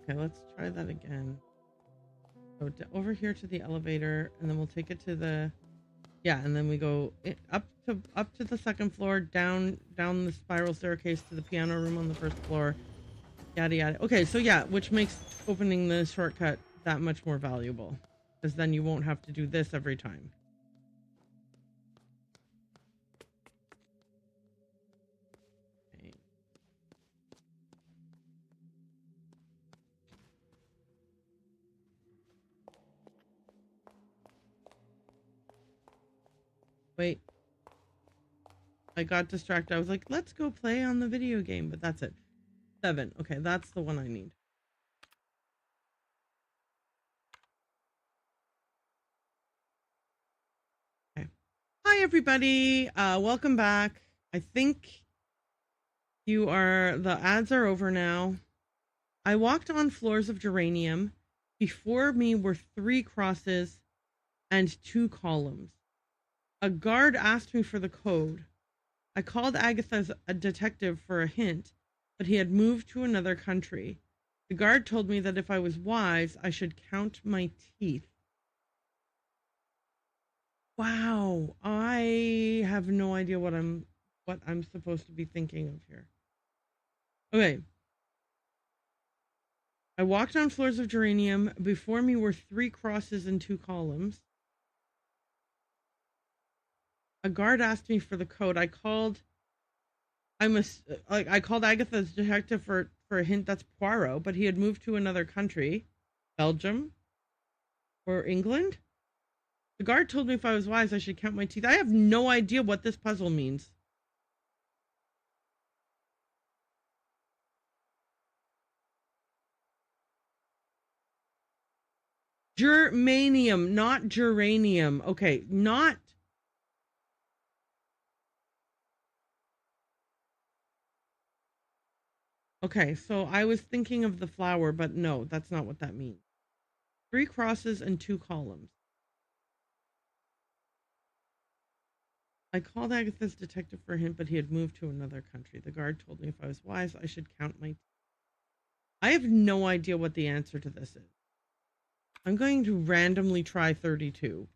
Okay, let's try that again. So over here to the elevator, and then we'll take it to the... Yeah, and then we go up to the second floor, down the spiral staircase to the piano room on the first floor. Yada yada. Okay, so yeah, which makes opening the shortcut that much more valuable, because then you won't have to do this every time. Okay. Wait. I got distracted. I was like, let's go play on the video game, but that's it. 7. Okay, that's the one I need. Okay. Hi, everybody. Welcome back. I think the ads are over now. I walked on floors of geranium. Before me were 3 crosses and 2 columns. A guard asked me for the code. I called Agatha as a detective for a hint, but he had moved to another country. The guard told me that if I was wise, I should count my teeth. Wow, I have no idea what I'm supposed to be thinking of here. Okay. I walked on floors of geranium. Before me were 3 crosses and 2 columns. A guard asked me for the code. I called Agatha's detective for a hint. That's Poirot, but he had moved to another country, Belgium or England. The guard told me if I was wise, I should count my teeth. I have no idea what this puzzle means. Germanium, not geranium. Okay, not. Okay, so I was thinking of the flower, but no, that's not what that means. 3 crosses and 2 columns. I called Agatha's detective for a hint, but he had moved to another country. The guard told me if I was wise, I should count my teeth. I have no idea what the answer to this is. I'm going to randomly try 32.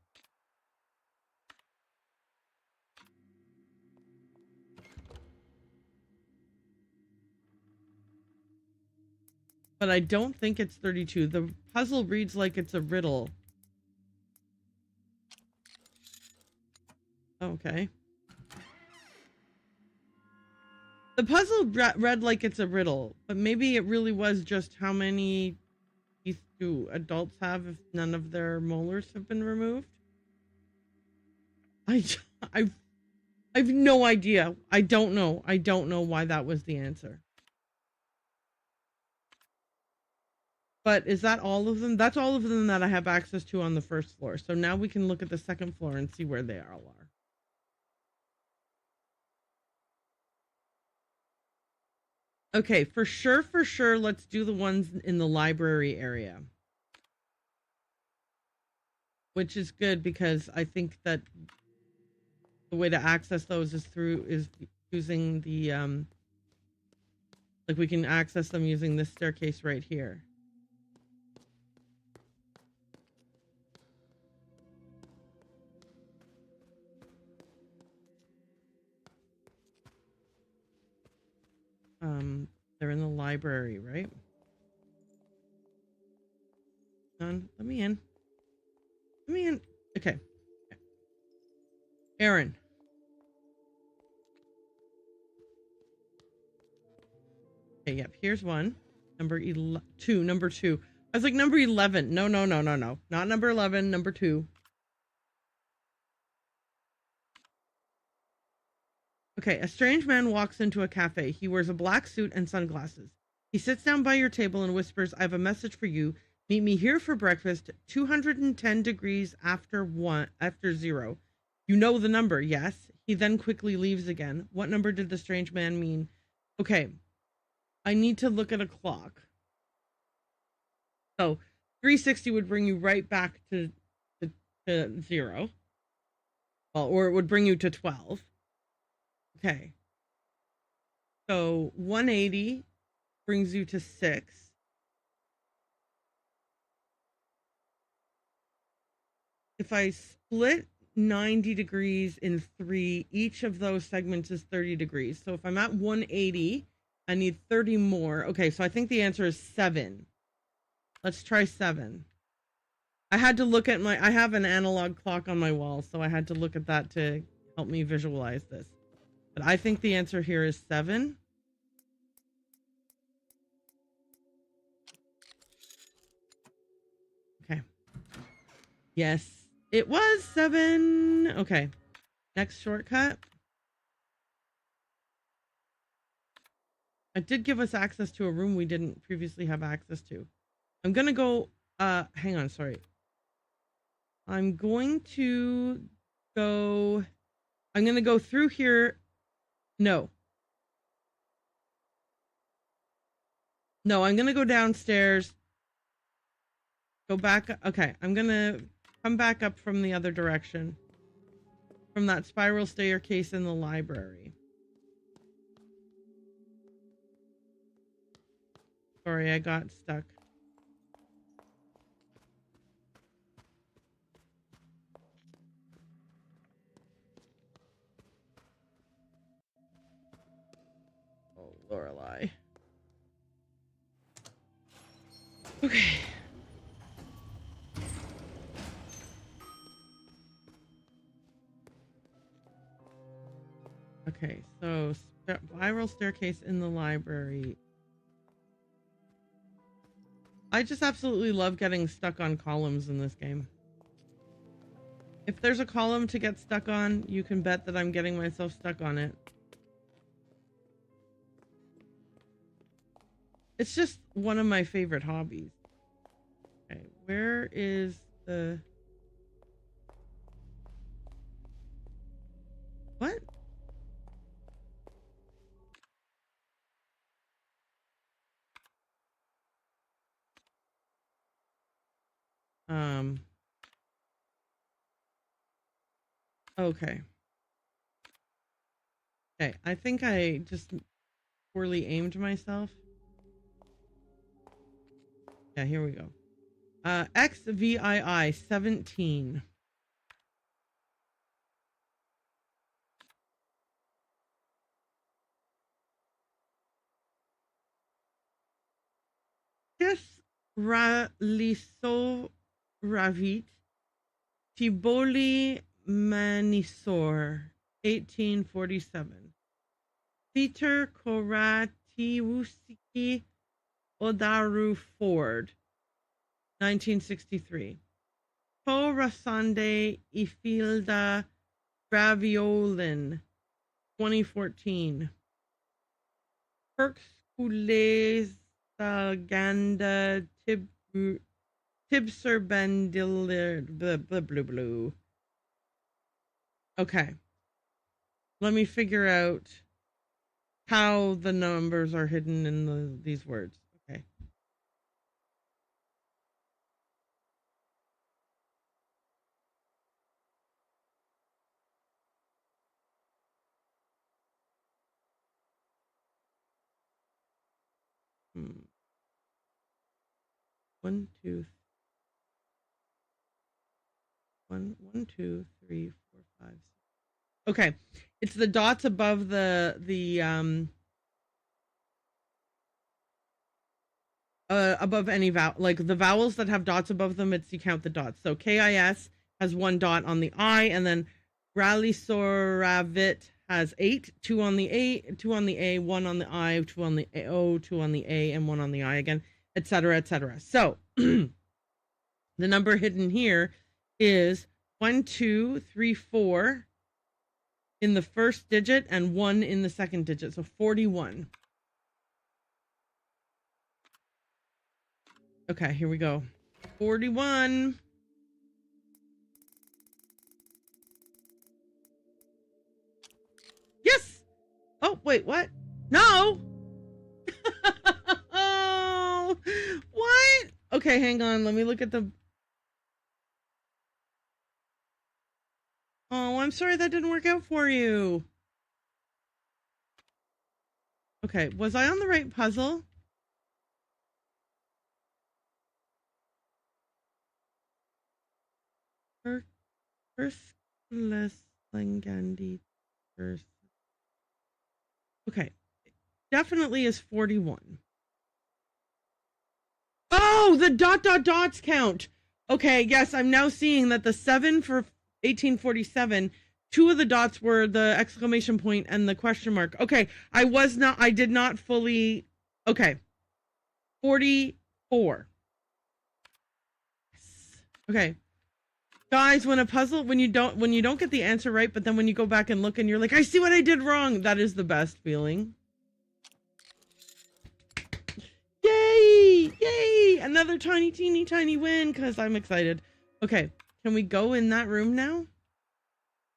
But I don't think it's 32. The puzzle reads like it's a riddle. Okay. The puzzle read like it's a riddle, but maybe it really was just how many teeth do adults have if none of their molars have been removed? I've no idea. I don't know. I don't know why that was the answer. But is that all of them? That's all of them that I have access to on the first floor. So now we can look at the second floor and see where they all are. Okay, for sure, let's do the ones in the library area. Which is good because I think that the way to access those is using the like we can access them using this staircase right here. They're in the library, right? Let me in. Let me in. Okay. Erin. Okay, yep. Here's one. Number 2. Number 2. I was like, number 11. No. Not number 11. Number 2. Okay, a strange man walks into a cafe. He wears a black suit and sunglasses. He sits down by your table and whispers, I have a message for you. Meet me here for breakfast, 210 degrees after 0. You know the number, yes? He then quickly leaves again. What number did the strange man mean? Okay, I need to look at a clock. So 360 would bring you right back to 0. Well, or it would bring you to 12. Okay. So 180 brings you to 6. If I split 90 degrees in 3. Each of those segments is 30 degrees. So if I'm at 180, I need 30 more. Okay, so I think the answer is 7. Let's try 7. I had to look at I have an analog clock on my wall, so I had to look at that to help me visualize this. But I think the answer here is 7. Okay. Yes, it was 7. Okay. Next shortcut. It did give us access to a room we didn't previously have access to. I'm gonna go, hang on, sorry. I'm going to go through here. No, I'm gonna go downstairs. Go back. Okay, I'm gonna come back up from the other direction. From that spiral staircase in the library. Sorry, I got stuck. Oh, Lorelei. Okay. Okay, so spiral staircase in the library. I just absolutely love getting stuck on columns in this game. If there's a column to get stuck on, you can bet that I'm getting myself stuck on it. It's just one of my favorite hobbies. Okay, where is the... What? Okay. Okay, I think I just poorly aimed myself. Yeah, here we go. XVI 17. Yes, Raliso Ravit. Tiboli Manisor, 1847. Peter Koratiwuski Odaru Ford, 1963. Po Rasande Ifilda Raviolin, 2014. Hercule Ganda Tibser Bandiller blah blah blah blah. Okay. Let me figure out how the numbers are hidden in these words. Okay. One, two, 1, 2, 3, 4, 5, 6. Okay, it's the dots above the above any vowel, like the vowels that have dots above them. It's, you count the dots. So KIS has 1 dot on the I, and then Ralisoravit has 8, 2 on the A, 2 on the A, 1 on the I, 2 on the O, 2 on the A, and 1 on the I again, etc., etc. So the number hidden here is 1, 2, 3, 4 in the first digit and 1 in the second digit. So 41. Okay, here we go. 41. Yes! Oh, wait, what? No! Oh, what? Okay, hang on. Let me look at the... Oh, I'm sorry that didn't work out for you. Okay, was I on the right puzzle? Hercule less Langandi person. Okay. Definitely is 41. Oh, the dots count. Okay, yes, I'm now seeing that the 7 for 1847, two of the dots were the exclamation point and the question mark. Okay, I did not fully, okay. 44. Okay. Guys, when you don't get the answer right, but then when you go back and look and you're like, I see what I did wrong, that is the best feeling. Yay! Yay! Another teeny tiny win because I'm excited. Okay, can we go in that room now?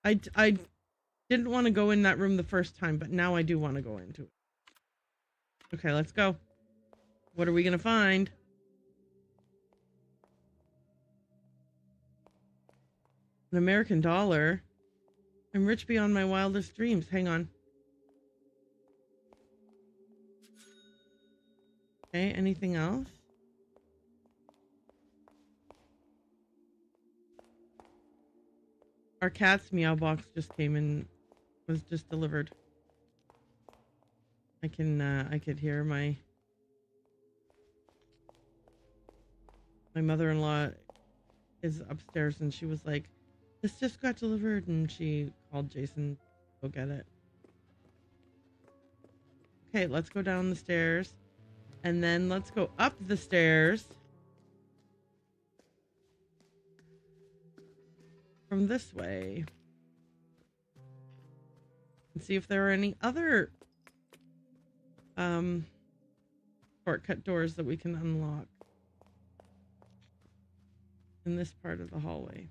I didn't want to go in that room the first time, but now I do want to go into it. Okay, let's go. What are we gonna find? An American dollar. I'm rich beyond my wildest dreams. Hang on. Okay, anything else? Our cat's meow box just came in, was just delivered. I could hear my mother-in-law is upstairs and she was like, this just got delivered, and she called Jason to go get it. Okay, let's go down the stairs and then let's go up the stairs from this way and see if there are any other shortcut doors that we can unlock in this part of the hallway.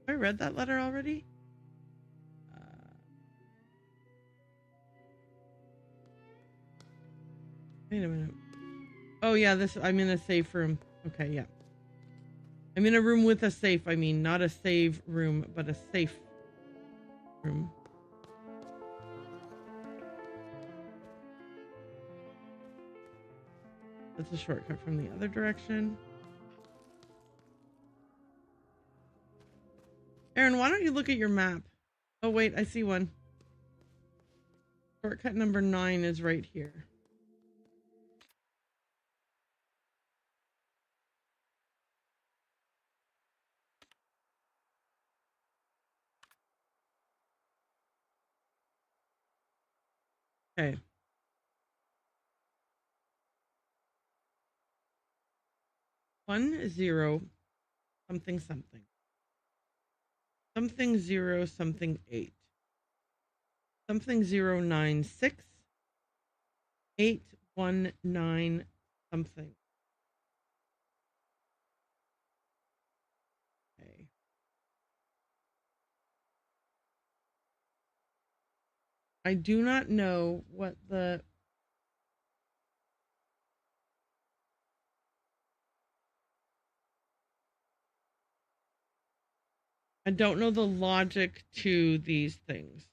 Have I read that letter already? Wait a minute. Oh yeah, I'm in a safe room. Okay, yeah. I'm in a room with a safe. I mean, not a save room, but a safe room. That's a shortcut from the other direction. Erin, why don't you look at your map? Oh wait, I see one. Shortcut number 9 is right here. Okay. One zero something something. Something 0 something 8. Something 096 819 something. Okay. I do not know what the I don't know the logic to these things.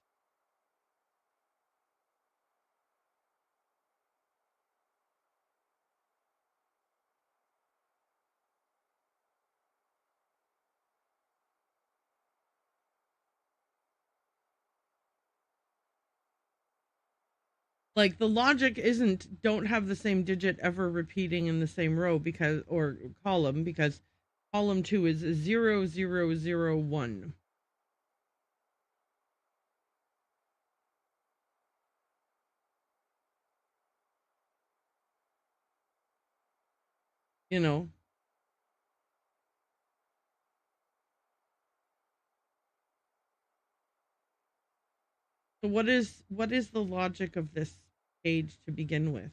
Like the logic isn't don't have the same digit ever repeating in the same row because or column because column 2 is 0001. You know. So what is the logic of this page to begin with?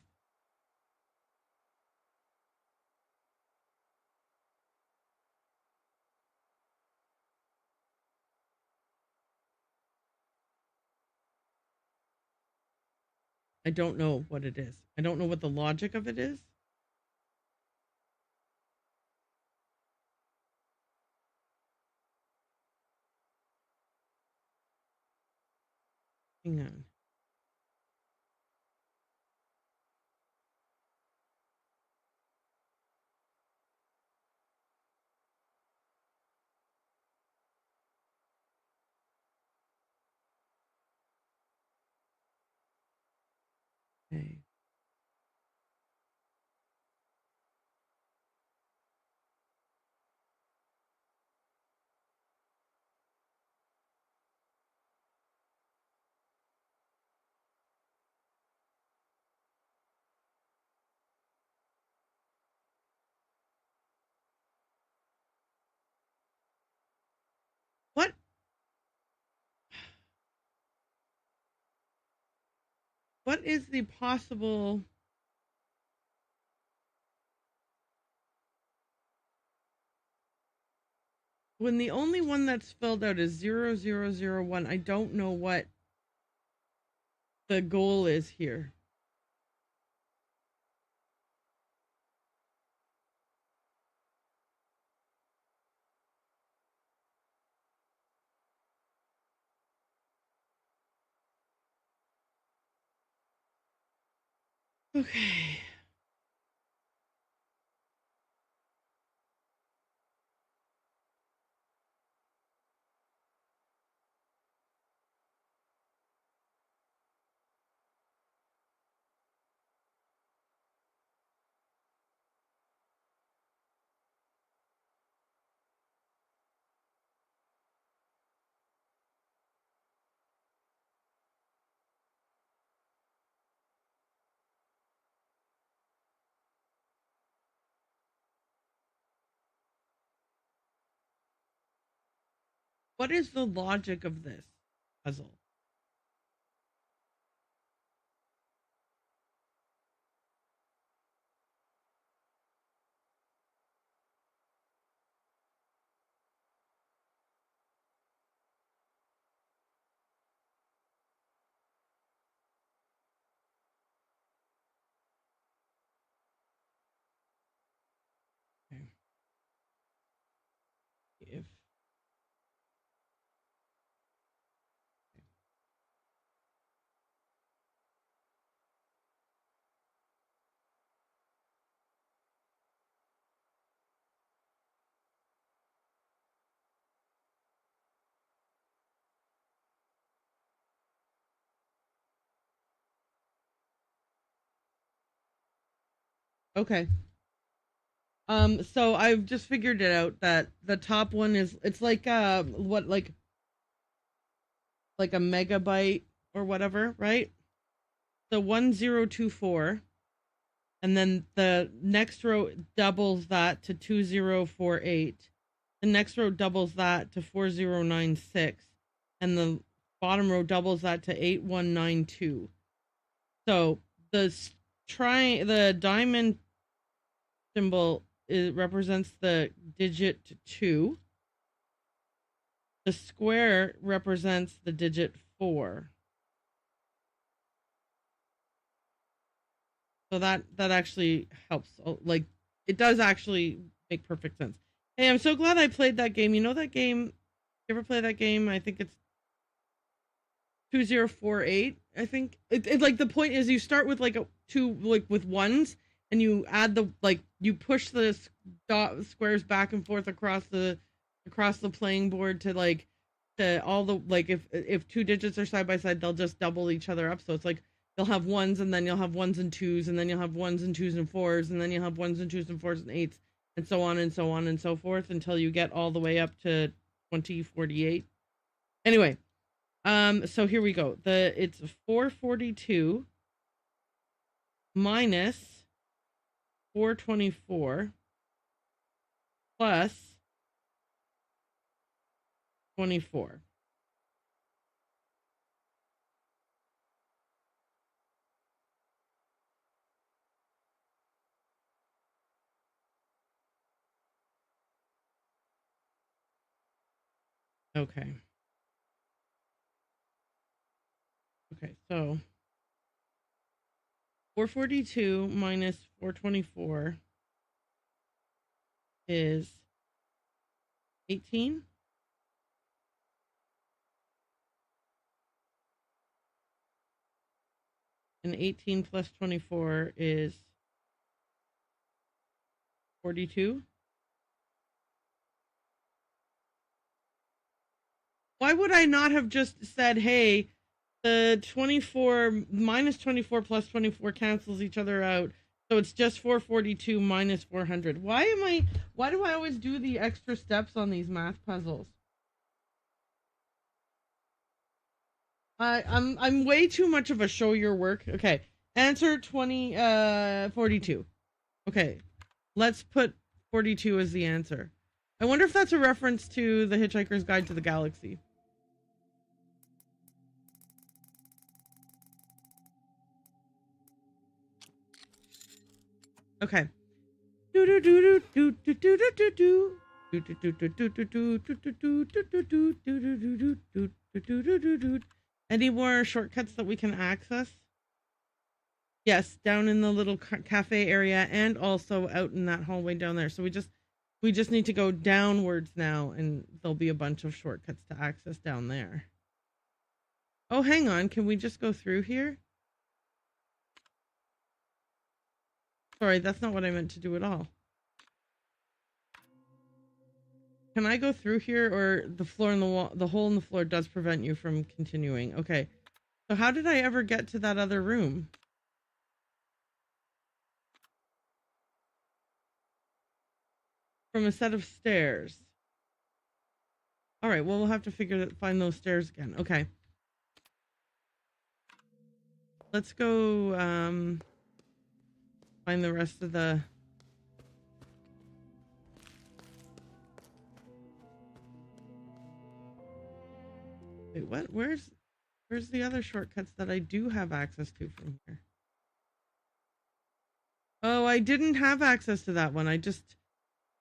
I don't know what it is. I don't know what the logic of it is. Hang on. Okay. What? What is the possible? When the only one that's filled out is 0001, I don't know what the goal is here. Okay. What is the logic of this puzzle? Okay. If okay. So I've just figured it out that the top one is it's like what like a megabyte or whatever, right? The 1024, and then the next row doubles that to 2048. The next row doubles that to 4096, and the bottom row doubles that to 8192. So the diamond symbol represents the digit 2. The square represents the digit 4. So that actually helps. Like, it does actually make perfect sense. Hey, I'm so glad I played that game. You know that game? You ever play that game? I think it's 2048. I think it like the point is you start with like a two like with ones, and you add the like you push the squares back and forth across the playing board to like to all the like if two digits are side by side, they'll just double each other up. So it's like you'll have ones, and then you'll have ones and twos, and then you'll have ones and twos and fours, and then you'll have ones and twos and fours and eights, and so on and so on and so forth until you get all the way up to 2048. Anyway, so here we go. It's 442 minus 424 plus 24. Okay. Okay, so 442 minus 424 is 18. And 18 plus 24 is 42. Why would I not have just said, hey, The 24 minus 24 plus 24 cancels each other out. So it's just 442 minus 400. Why do I always do the extra steps on these math puzzles? I'm way too much of a show your work. Okay. Answer 42. Okay. Let's put 42 as the answer. I wonder if that's a reference to The Hitchhiker's Guide to the Galaxy. Okay. Any more shortcuts that we can access? Yes, down in the little cafe area and also out in that hallway down there. So we just need to go downwards now, and there'll be a bunch of shortcuts to access down there. Oh, hang on. Can we just go through here? Sorry, that's not what I meant to do at all. Can I go through here, or the floor in the wall, the hole in the floor does prevent you from continuing? Okay. So how did I ever get to that other room? From a set of stairs. All right, well, we'll have to find those stairs again. Okay. Let's go find the rest of the... Wait, what? Where's the other shortcuts that I do have access to from here? Oh, I didn't have access to that one.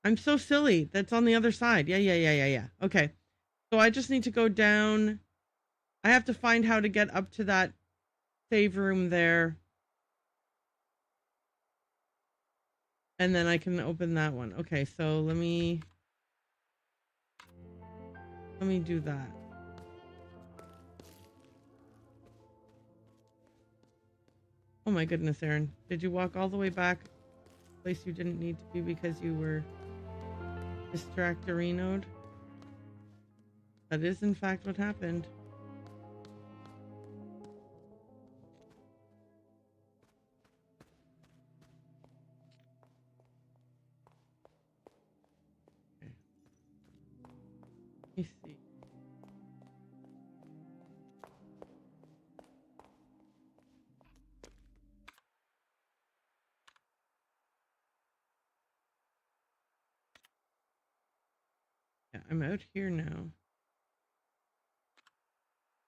I'm so silly. That's on the other side. Yeah. Okay. So I just need to go down. I have to find how to get up to that save room there. And then I can open that one. Okay, so let me do that. Oh my goodness, Erin. Did you walk all the way back to a place you didn't need to be because you were distractorinoed? That is in fact what happened. Okay. Let me see. Yeah, I'm out here now.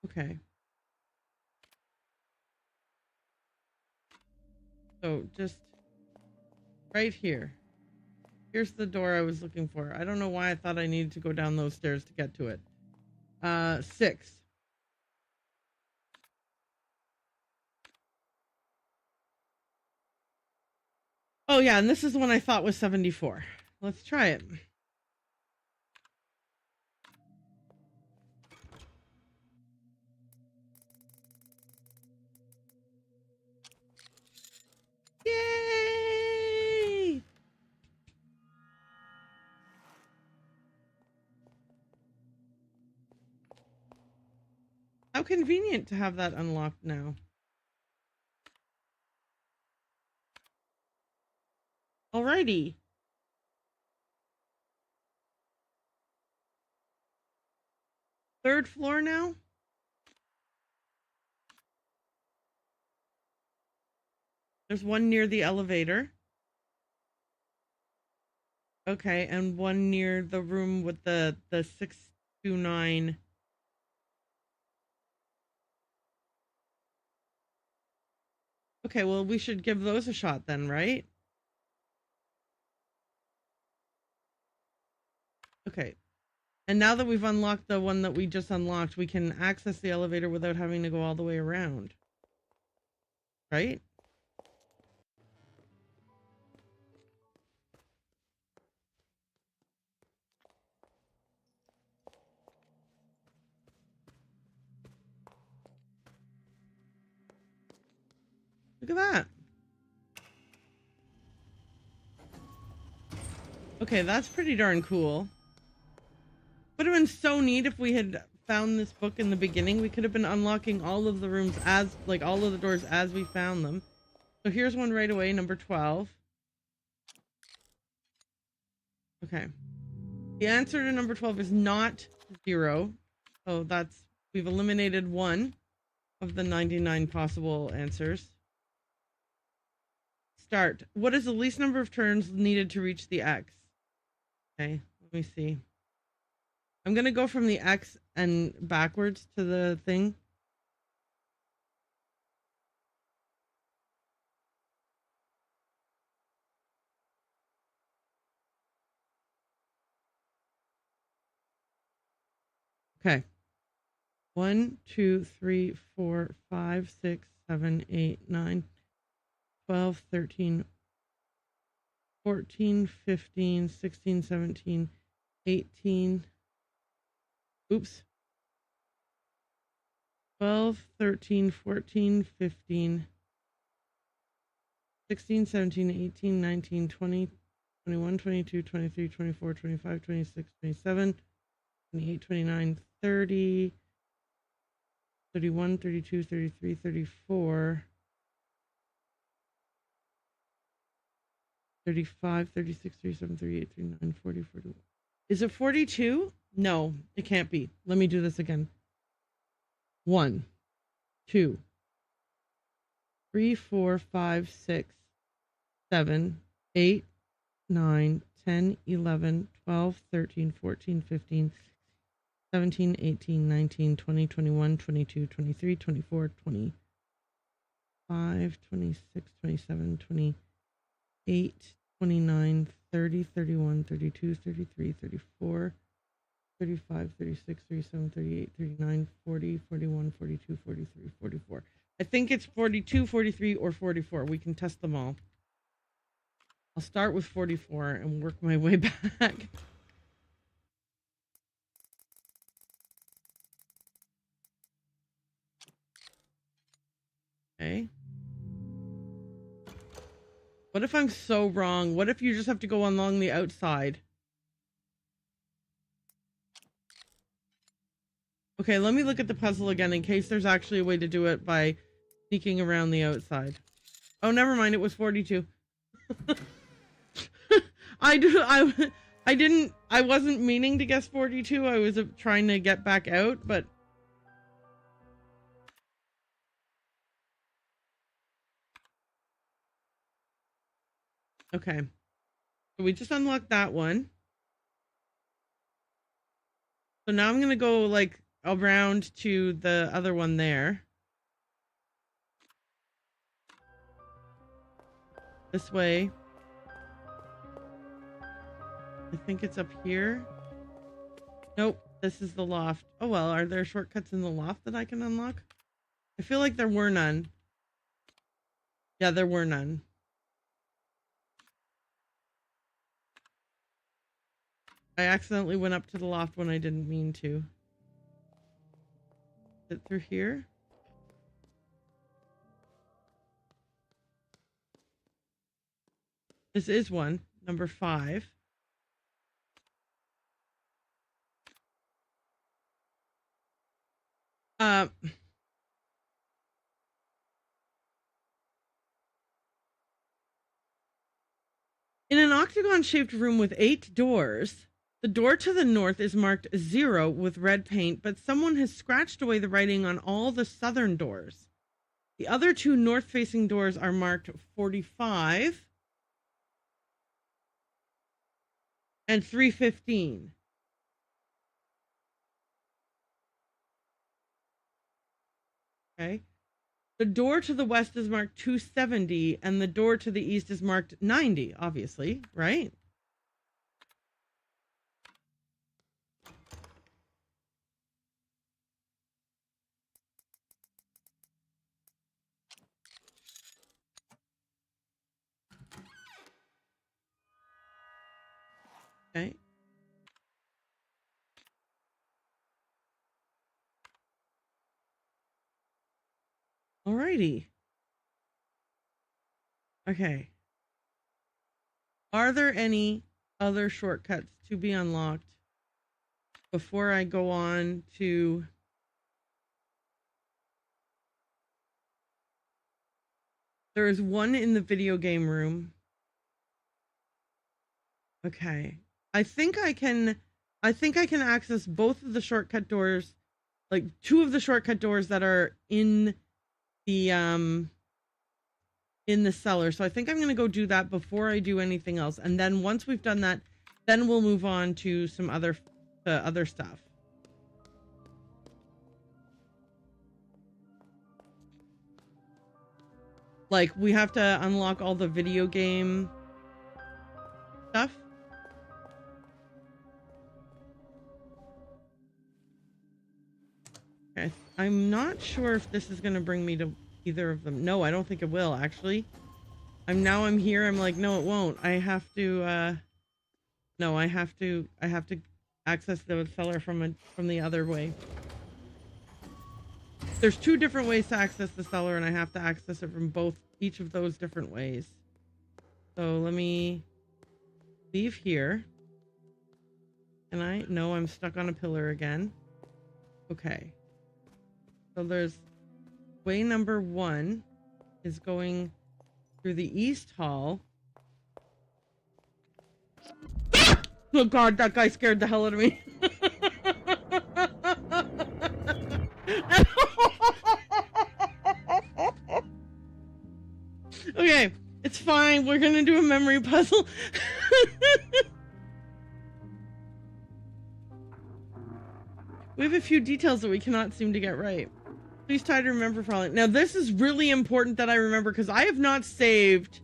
Okay. So just right here. Here's the door I was looking for. I don't know why I thought I needed to go down those stairs to get to it. 6. Oh yeah, and this is the one I thought was 74. Let's try it. Yay! How convenient to have that unlocked now. Alrighty. Third floor now? There's one near the elevator. Okay, and one near the room with the 629. Okay, well, we should give those a shot then, right? Okay. And now that we've unlocked the one that we just unlocked, we can access the elevator without having to go all the way around. Right? Look at that. Okay, that's pretty darn cool. Would have been so neat if we had found this book in the beginning, we could have been unlocking all of the rooms as, like, all of the doors as we found them. So here's one right away, number 12. Okay. The answer to number 12 is not 0. So that's, we've eliminated one of the 99 possible answers. Start. What is the least number of turns needed to reach the X? Okay, let me see. I'm going to go from the X and backwards to the thing. Okay. 1, 2, 3, 4, 5, 6, 7, 8, 9, 12, 13, 14, 15, 16, 17, 18. Oops. 12, 13, 14, 15, 16, 17, 18, 19, 20, 21, 22, 23, 24, 25, 26, 27, 28, 29, 30, 31, 32, 33, 34, 35, 36, 37, 38, 39, 40, 41. Is it 42? No, it can't be. Let me do this again. 1, 2, 3, 4, 5, 6, 7, 8, 9, 10, 11, 12, 13, 14, 15, 17, 18, 19, 20, 21, 22, 23, 24, 25, 26, 27, 28, 29, 30, 31, 32, 33, 34, 35, 36, 37, 38, 39, 40, 41, 42, 43, 44. I think it's 42, 43, or 44. We can test them all. I'll start with 44 and work my way back. Okay. What if I'm so wrong? What if you just have to go along the outside? Okay, let me look at the puzzle again in case there's actually a way to do it by sneaking around the outside. Oh, never mind. It was 42. I wasn't meaning to guess 42. I was trying to get back out, but okay. So we just unlocked that one. So now I'm going to go like around to the other one there. This way. I think it's up here. Nope, this is the loft. Oh well, are there shortcuts in the loft that I can unlock? I feel like there were none. Yeah, there were none. I accidentally went up to the loft when I didn't mean to. Is it through here? This is one, number 5. In an octagon-shaped room with 8 doors, the door to the north is marked 0 with red paint, but someone has scratched away the writing on all the southern doors. The other 2 north-facing doors are marked 45 and 315. Okay. The door to the west is marked 270, and the door to the east is marked 90, obviously, right? Okay. Alrighty. Okay. Are there any other shortcuts to be unlocked before I go on to... There is one in the video game room. Okay. I think I can access both of the shortcut doors, like two of the shortcut doors that are in the cellar. So I think I'm going to go do that before I do anything else. And then once we've done that, then we'll move on to some other stuff. Like, we have to unlock all the video game stuff. Okay, I'm not sure if this is going to bring me to either of them. No, I don't think it will, actually. I'm here. I'm like, no, it won't. I have to, no, I have to access the cellar from the other way. There's two different ways to access the cellar, and I have to access it from each of those different ways. So let me leave here. No, I'm stuck on a pillar again. Okay. So there's way number 1 is going through the East Hall. Oh God, that guy scared the hell out of me. Okay, it's fine. We're gonna do a memory puzzle. We have a few details that we cannot seem to get right. Please try to remember following. Now, this is really important that I remember because I have not saved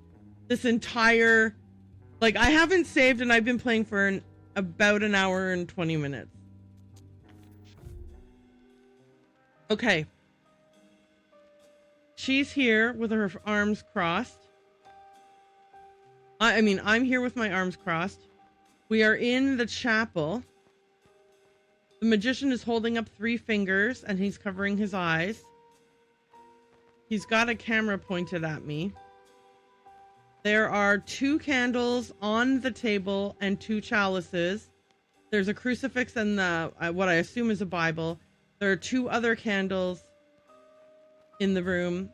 this entire... Like, I haven't saved and I've been playing for about an hour and 20 minutes. Okay. She's here with her arms crossed. I mean, I'm here with my arms crossed. We are in the chapel. The magician is holding up 3 fingers and he's covering his eyes. He's got a camera pointed at me. There are 2 candles on the table and 2 chalices. There's a crucifix and what I assume is a Bible. There are 2 other candles in the room.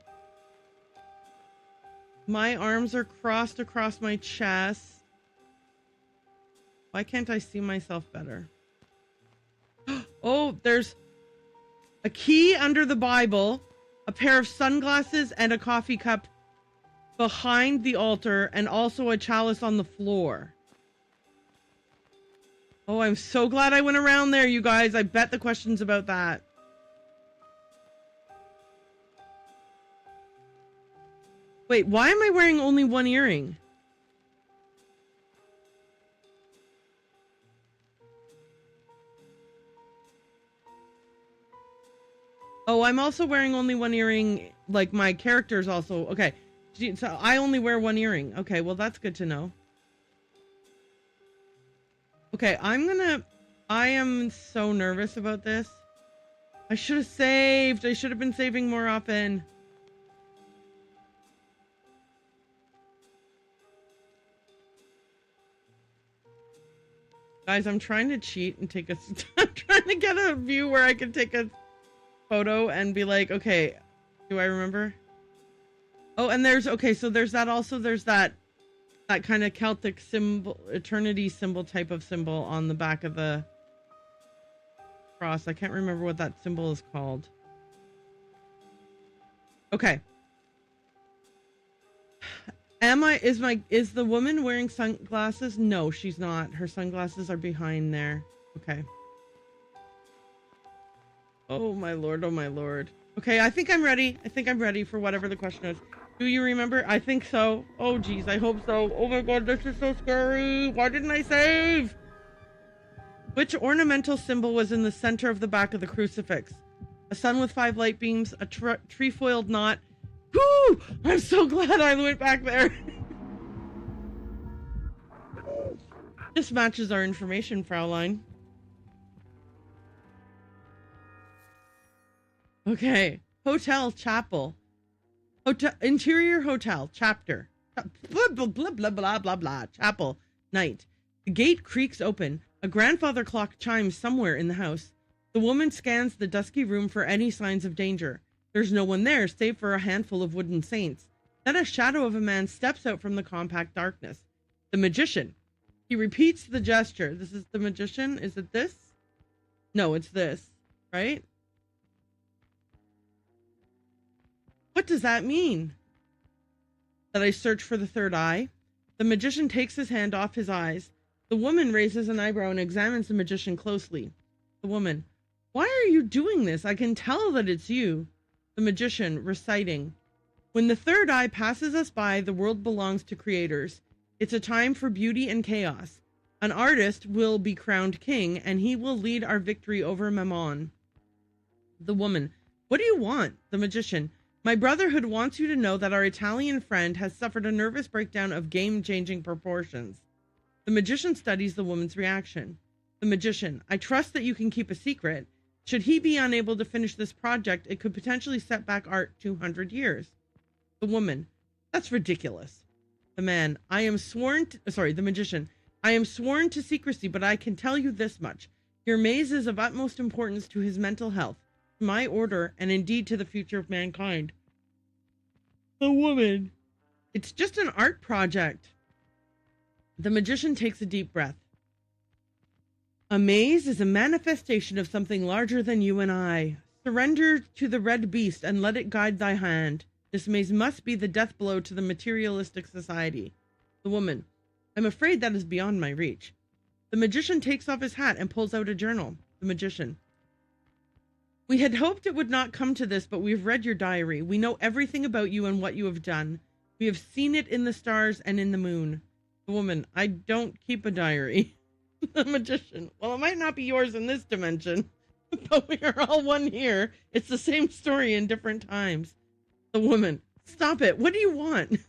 My arms are crossed across my chest. Why can't I see myself better? Oh, there's a key under the Bible, a pair of sunglasses, and a coffee cup behind the altar, and also a chalice on the floor. Oh, I'm so glad I went around there, you guys. I bet the question's about that. Wait, why am I wearing only 1 earring? Oh, I'm also wearing only 1 earring, like my character's also... Okay, so I only wear 1 earring. Okay, well, that's good to know. Okay, I am so nervous about this. I should have saved. I should have been saving more often. Guys, I'm trying to cheat and take a... I'm trying to get a view where I can take a photo and be like, okay, do I remember? Oh, and there's... Okay, so there's that also. There's that kind of Celtic symbol, eternity symbol type of symbol on the back of the cross. I can't remember what that symbol is called. Okay. Is the woman wearing sunglasses? No, she's not. Her sunglasses are behind there. Okay. Oh my lord, oh my lord. Okay, I think I'm ready. I think I'm ready for whatever the question is. Do you remember? I think so. Oh geez, I hope so. Oh my god, this is so scary. Why didn't I save? Which ornamental symbol was in the center of the back of the crucifix? A sun with 5 light beams, a trefoiled knot. Whoo! I'm so glad I went back there. This matches our information, Fraulein. Okay. Hotel, chapel. Hotel, interior hotel, chapter. Blah, blah, blah, blah, blah, blah, blah. Chapel, night. The gate creaks open. A grandfather clock chimes somewhere in the house. The woman scans the dusky room for any signs of danger. There's no one there save for a handful of wooden saints. Then a shadow of a man steps out from the compact darkness. The magician. He repeats the gesture. This is the magician? Is it this? No, it's this, right? What does that mean? That I search for the third eye? The magician takes his hand off his eyes. The woman raises an eyebrow and examines the magician closely. The woman. Why are you doing this? I can tell that it's you. The magician, reciting. When the third eye passes us by, the world belongs to creators. It's a time for beauty and chaos. An artist will be crowned king, and he will lead our victory over Mammon. The woman. What do you want? The magician. My brotherhood wants you to know that our Italian friend has suffered a nervous breakdown of game-changing proportions. The magician studies the woman's reaction. The magician. I trust that you can keep a secret. Should he be unable to finish this project, it could potentially set back art 200 years. The woman. That's ridiculous. The man. The magician. I am sworn to secrecy, but I can tell you this much. Your maze is of utmost importance to his mental health, to my order, and indeed to the future of mankind. The woman. It's just an art project. The magician takes a deep breath. A maze is a manifestation of something larger than you and I. Surrender to the red beast and let it guide thy hand. This maze must be the death blow to the materialistic society. The woman. I'm afraid that is beyond my reach. The magician takes off his hat and pulls out a journal. The magician. We had hoped it would not come to this, but we've read your diary. We know everything about you and what you have done. We have seen it in the stars and in the moon. The woman. I don't keep a diary. The magician. Well, it might not be yours in this dimension, but we are all one here. It's the same story in different times. The woman. Stop it. What do you want?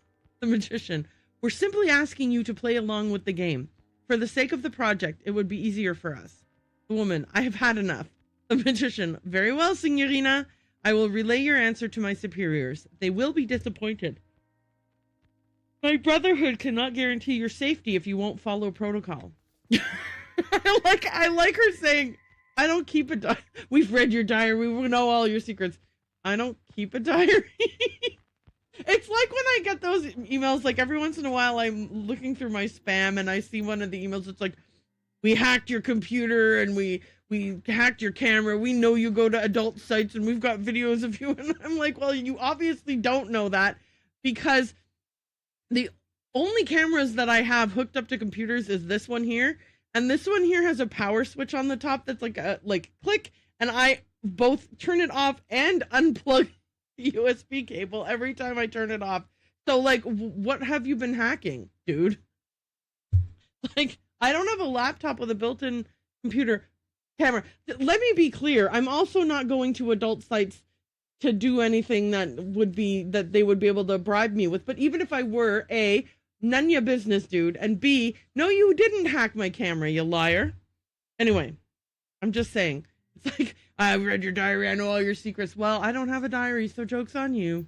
The magician. We're simply asking you to play along with the game. For the sake of the project, it would be easier for us. The woman. I have had enough. The magician. Very well, signorina. I will relay your answer to my superiors. They will be disappointed. My brotherhood cannot guarantee your safety if you won't follow protocol. I like her saying, I don't keep a diary. We've read your diary. We know all your secrets. I don't keep a diary. It's like when I get those emails, like every once in a while I'm looking through my spam and I see one of the emails. It's like, we hacked your computer and we hacked your camera. We know you go to adult sites and we've got videos of you. And I'm like, well, you obviously don't know that, because the only cameras that I have hooked up to computers is this one here. And this one here has a power switch on the top that's like a click. And I both turn it off and unplug the USB cable every time I turn it off. So like, what have you been hacking, dude? Like, I don't have a laptop with a built-in computer camera. Let me be clear. I'm also not going to adult sites to do anything that they would be able to bribe me with. But even if I were, A, none your business, dude. And B, no, you didn't hack my camera, you liar. Anyway, I'm just saying. It's like, I've read your diary. I know all your secrets. Well, I don't have a diary, so joke's on you.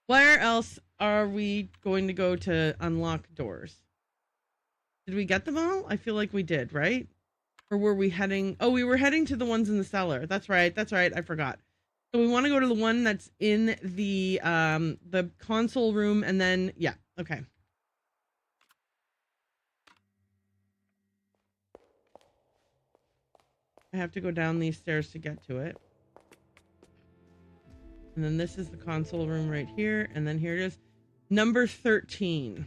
Where else are we going to go to unlock doors? Did we get them all? I feel like we did, right? Or were we heading? Oh, we were heading to the ones in the cellar. That's right. I forgot. So we want to go to the one that's in the console room, and then, yeah, okay. I have to go down these stairs to get to it. And then this is the console room right here, and then here it is. Number 13.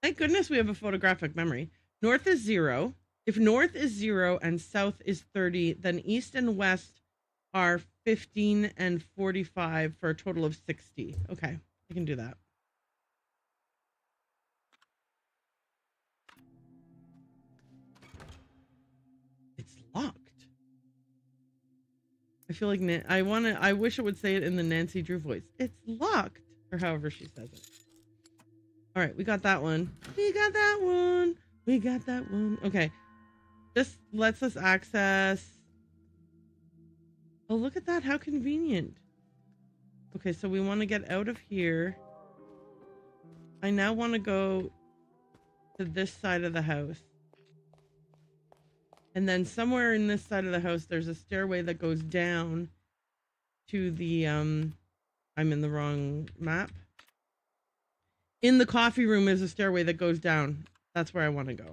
Thank goodness we have a photographic memory. North is 0. If north is 0 and south is 30, then east and west are 15 and 45 for a total of 60. Okay, I can do that. It's locked. I feel like I wish it would say it in the Nancy Drew voice. It's locked, or however she says it. All right, we got that one. We got that one. Okay. This lets us access. Oh, look at that. How convenient. Okay, so we want to get out of here. I now want to go to this side of the house. And then somewhere in this side of the house, there's a stairway that goes down to the, I'm in the wrong map. In the coffee room is a stairway that goes down. That's where I want to go.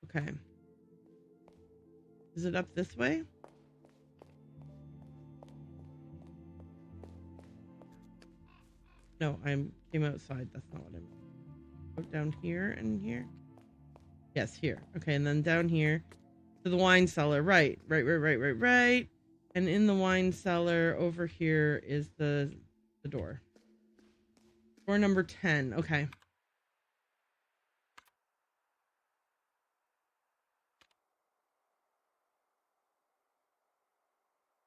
Okay. Is it up this way? No, I came outside. That's not what I meant. Go down here and here. Yes, here. Okay, and then down here to the wine cellar. Right. And in the wine cellar over here is the door. Door number 10. Okay.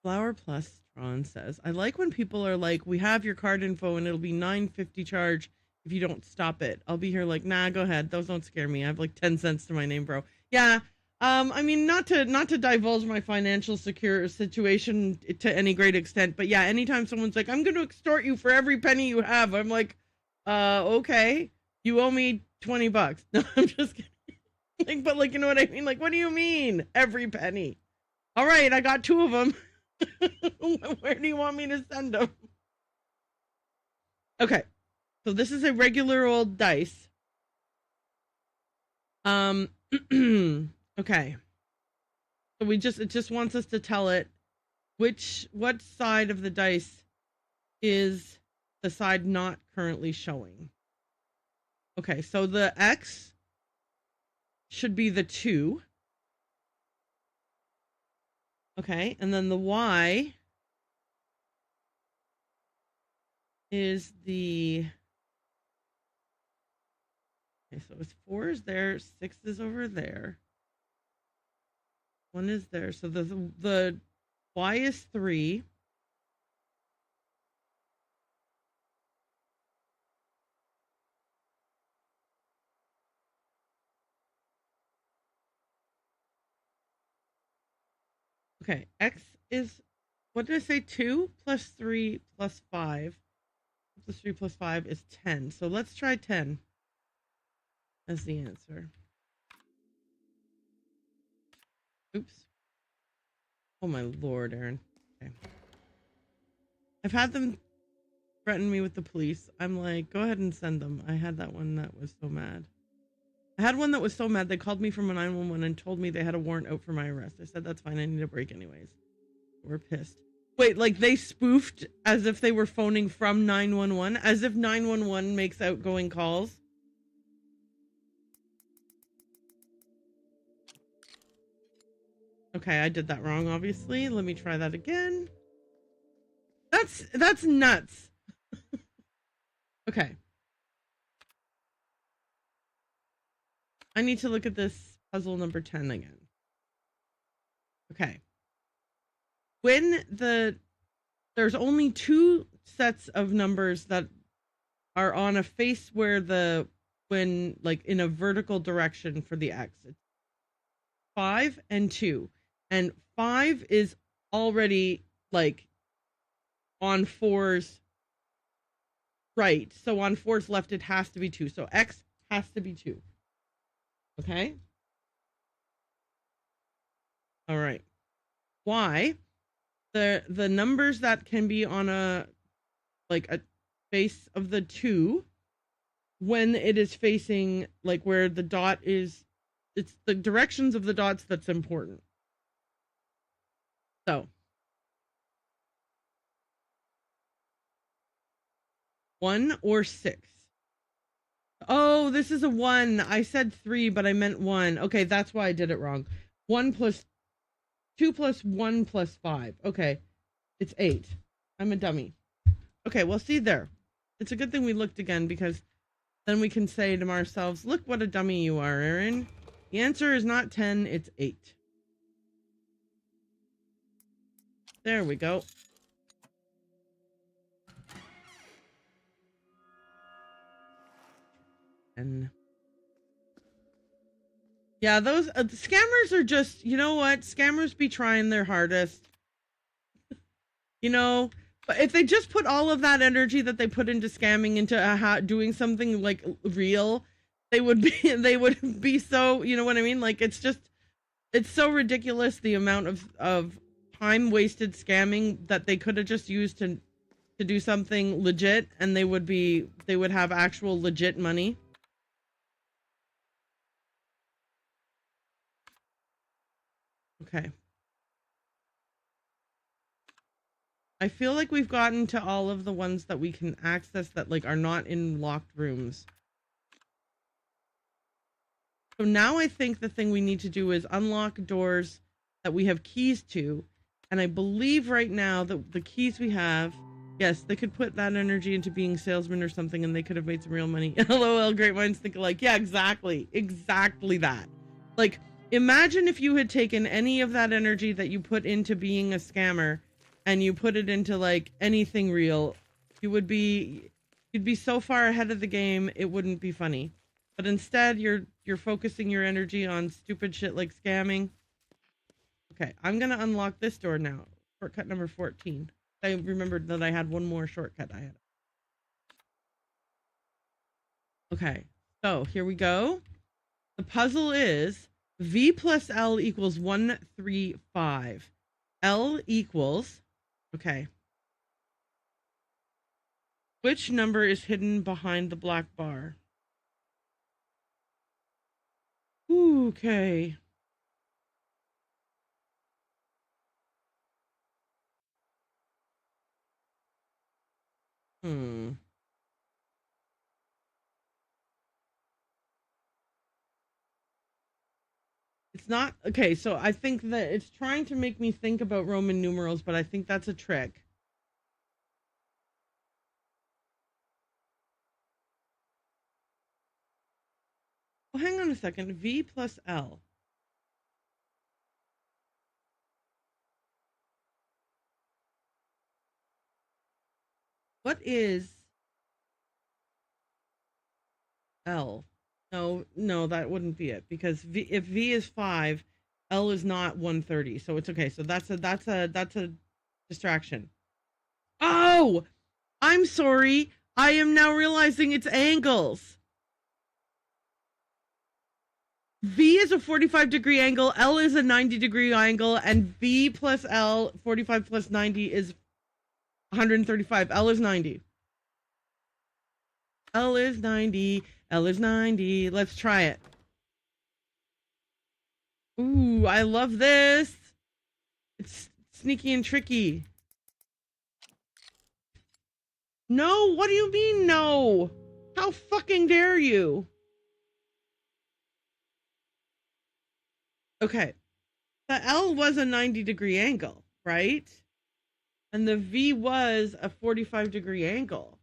Flower Plus Tron says, I like when people are like, we have your card info and it'll be $9.50 charge if you don't stop it. I'll be here like, nah, go ahead. Those don't scare me. I have like 10 cents to my name, bro. Yeah. I mean, not to divulge my financial secure situation to any great extent, but yeah, anytime someone's like, I'm going to extort you for every penny you have, I'm like, okay, you owe me $20. No, I'm just kidding. Like, but like, you know what I mean? Like, what do you mean? Every penny. All right, I got 2 of them. Where do you want me to send them? Okay. So this is a regular old dice. Okay. So it just wants us to tell it what side of the dice is the side not currently showing. Okay, so the X should be the 2. Okay, and then the Y is the... Okay, so it's 4 is there, 6 is over there. 1 is there. So the Y is 3. Okay, X is, what did I say? 2 plus 3 plus 5. Plus 3 plus 5 is 10. So let's try 10 as the answer. Oops. Oh my lord, Erin. Okay. I've had them threaten me with the police. I'm like, go ahead and send them. I had that one that was so mad. I had one that was so mad they called me from a 911 and told me they had a warrant out for my arrest. I said, that's fine. I need a break anyways. We're pissed. Wait, like they spoofed as if they were phoning from 911? As if 911 makes outgoing calls? Okay, I did that wrong, obviously. Let me try that again. That's nuts. Okay. I need to look at this puzzle number 10 again. Okay. When there's only 2 sets of numbers that are on a face where when like in a vertical direction for the X. It's 5 and 2. And 5 is already like on 4's right. So on 4's left, it has to be 2. So X has to be 2. Okay. All right. Y, the numbers that can be on a face of the 2 when it is facing like where the dot is, it's the directions of the dots that's important. So 1 or 6. Oh, this is a 1. I said 3, but I meant 1. Okay, that's why I did it wrong. 1 plus 2 plus 1 plus 5. Okay, it's 8. I'm a dummy. Okay, well, see there. It's a good thing we looked again because then we can say to ourselves, look what a dummy you are, Erin. The answer is not 10, it's 8. There we go. And yeah, those scammers are just, you know what? Scammers be trying their hardest. You know, But if they just put all of that energy that they put into scamming into doing something like real, they would be so, you know what I mean? Like, it's so ridiculous the amount of time wasted scamming that they could have just used to do something legit, and they would have actual legit money. Okay. I feel like we've gotten to all of the ones that we can access that like are not in locked rooms. So now I think the thing we need to do is unlock doors that we have keys to. And I believe right now that the keys we have, yes, they could put that energy into being salesmen or something, and they could have made some real money. LOL, great minds think alike. Yeah, exactly. Exactly that. Like, imagine if you had taken any of that energy that you put into being a scammer and you put it into like anything real. You'd be so far ahead of the game, it wouldn't be funny. But instead, you're focusing your energy on stupid shit like scamming. Okay, I'm gonna unlock this door now. Shortcut number 14. I remembered that I had one more shortcut I had. Okay, so here we go. The puzzle is V plus L equals 135. L equals, okay. Which number is hidden behind the black bar? Okay. It's not, okay, so I think that it's trying to make me think about Roman numerals, but I think that's a trick. Oh, hang on a second. V plus L. What is L? No, that wouldn't be it, because if V is 5, L is not 130, so it's okay. So that's a distraction. Oh, I'm sorry. I am now realizing it's angles. V is a 45-degree angle, L is a 90-degree angle, and V plus L, 45 plus 90 is 135. L is 90. L is 90. L is 90. Let's try it. Ooh, I love this. It's sneaky and tricky. No, what do you mean no? How fucking dare you? Okay. The L was a 90-degree angle, right? And the V was a 45-degree angle.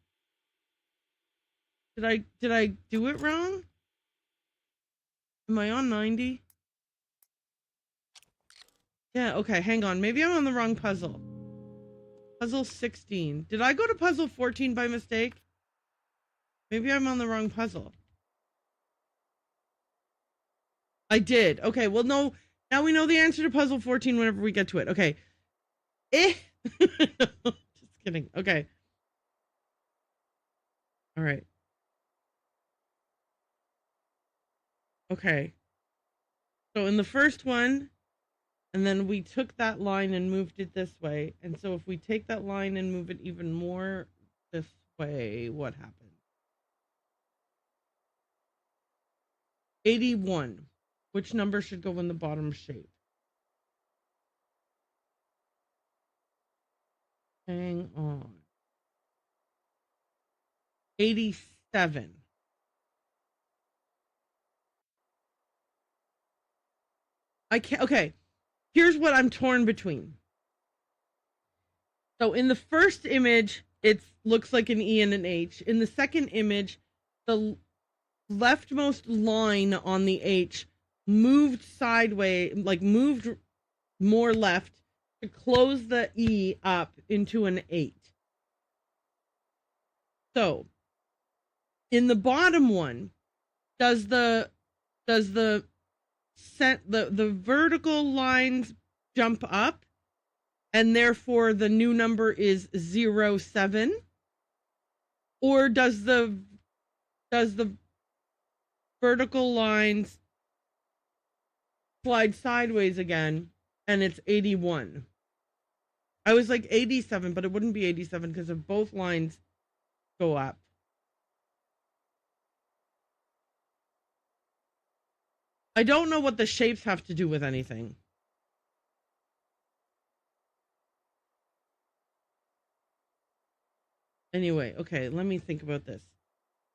Did I do it wrong? Am I on 90? Yeah, okay, hang on. Maybe I'm on the wrong puzzle. Puzzle 16. Did I go to puzzle 14 by mistake? Maybe I'm on the wrong puzzle. I did. Okay, well, no. Now we know the answer to puzzle 14 whenever we get to it. Okay. Just kidding. Okay. All right. Okay. So in the first one, and then we took that line and moved it this way. And so if we take that line and move it even more this way, what happens? 81. Which number should go in the bottom shape? Hang on. 87. I can't, okay. Here's what I'm torn between. So in the first image, it looks like an E and an H. In the second image, the leftmost line on the H moved sideways, like moved more left to close the E up into an 8. So in the bottom one, does the vertical lines jump up and therefore the new number is 07? Or does the vertical lines slide sideways again and it's 81? I was like 87, but it wouldn't be 87 because if both lines go up. I don't know what the shapes have to do with anything. Anyway, okay, let me think about this.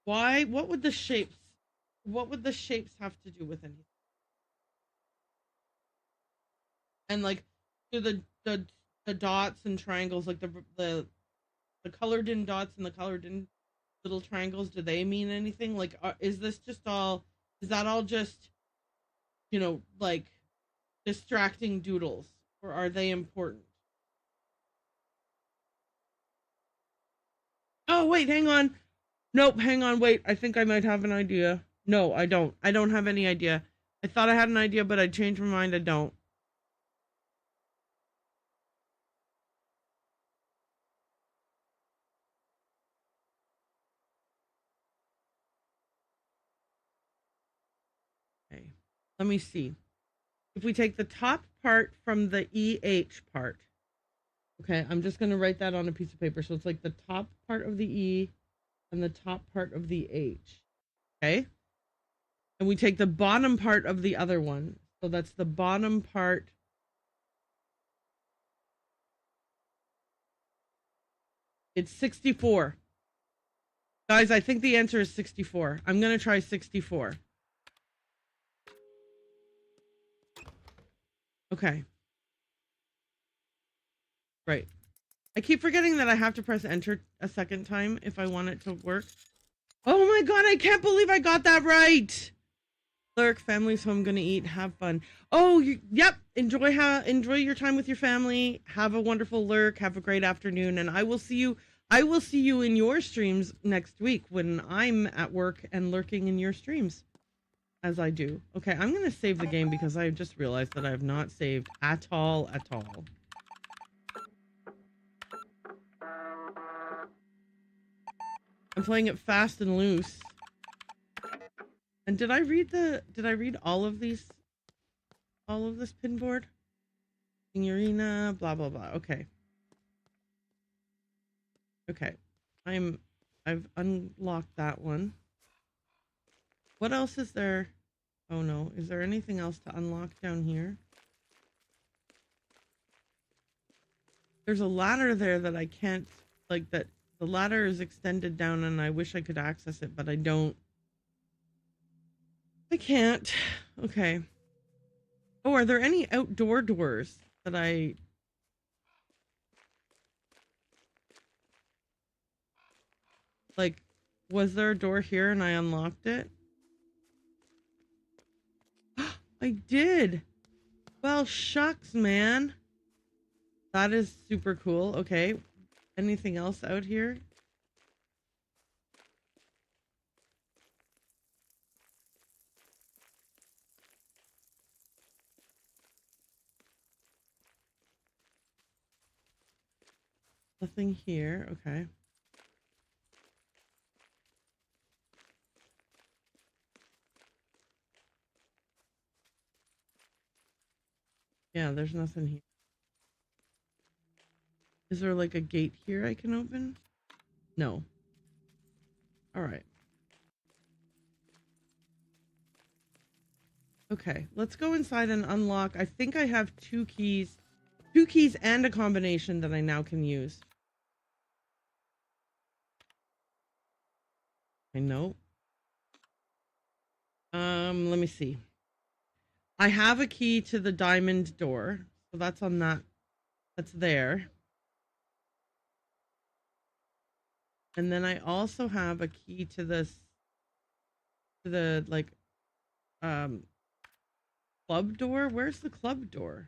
What would the shapes have to do with anything? And like, do the dots and triangles, like the colored in dots and the colored in little triangles, do they mean anything? Like, is that all just, like distracting doodles, or are they important? Oh, wait, hang on. Nope, hang on, wait. I think I might have an idea. No, I don't. I don't have any idea. I thought I had an idea, but I changed my mind. I don't. Okay, let me see. If we take the top part from the EH part, okay, I'm just going to write that on a piece of paper. So it's like the top part of the E and the top part of the H, okay? And we take the bottom part of the other one. So that's the bottom part. It's 64. Guys, I think the answer is 64. I'm going to try 64. Okay. Right. I keep forgetting that I have to press enter a second time if I want it to work. Oh my god, I can't believe I got that right! Lurk, family's home, gonna eat, have fun. Oh, yep, enjoy your time with your family. Have a wonderful lurk, have a great afternoon, and I will see you in your streams next week when I'm at work and lurking in your streams. As I do. Okay, I'm gonna save the game because I just realized that I have not saved at all. I'm playing it fast and loose. And did I read all of this pinboard? Signorina, blah blah blah. Okay. Okay. I've unlocked that one. What else is there? Oh no, is there anything else to unlock down here? There's a ladder there that I can't, like, that the ladder is extended down and I wish I could access it, but I don't. I can't. Okay. Oh, are there any outdoor doors that I... Like, was there a door here and I unlocked it? I did. Well, shucks, man. That is super cool. Okay. Anything else out here? Nothing here. Okay. Yeah, there's nothing here. Is there like a gate here I can open? No. All right. Okay, let's go inside and unlock. I think I have two keys and a combination that I now can use. I know. Let me see. I have a key to the diamond door, so that's on that. That's there. And then I also have a key to this, to the, like, club door. Where's the club door?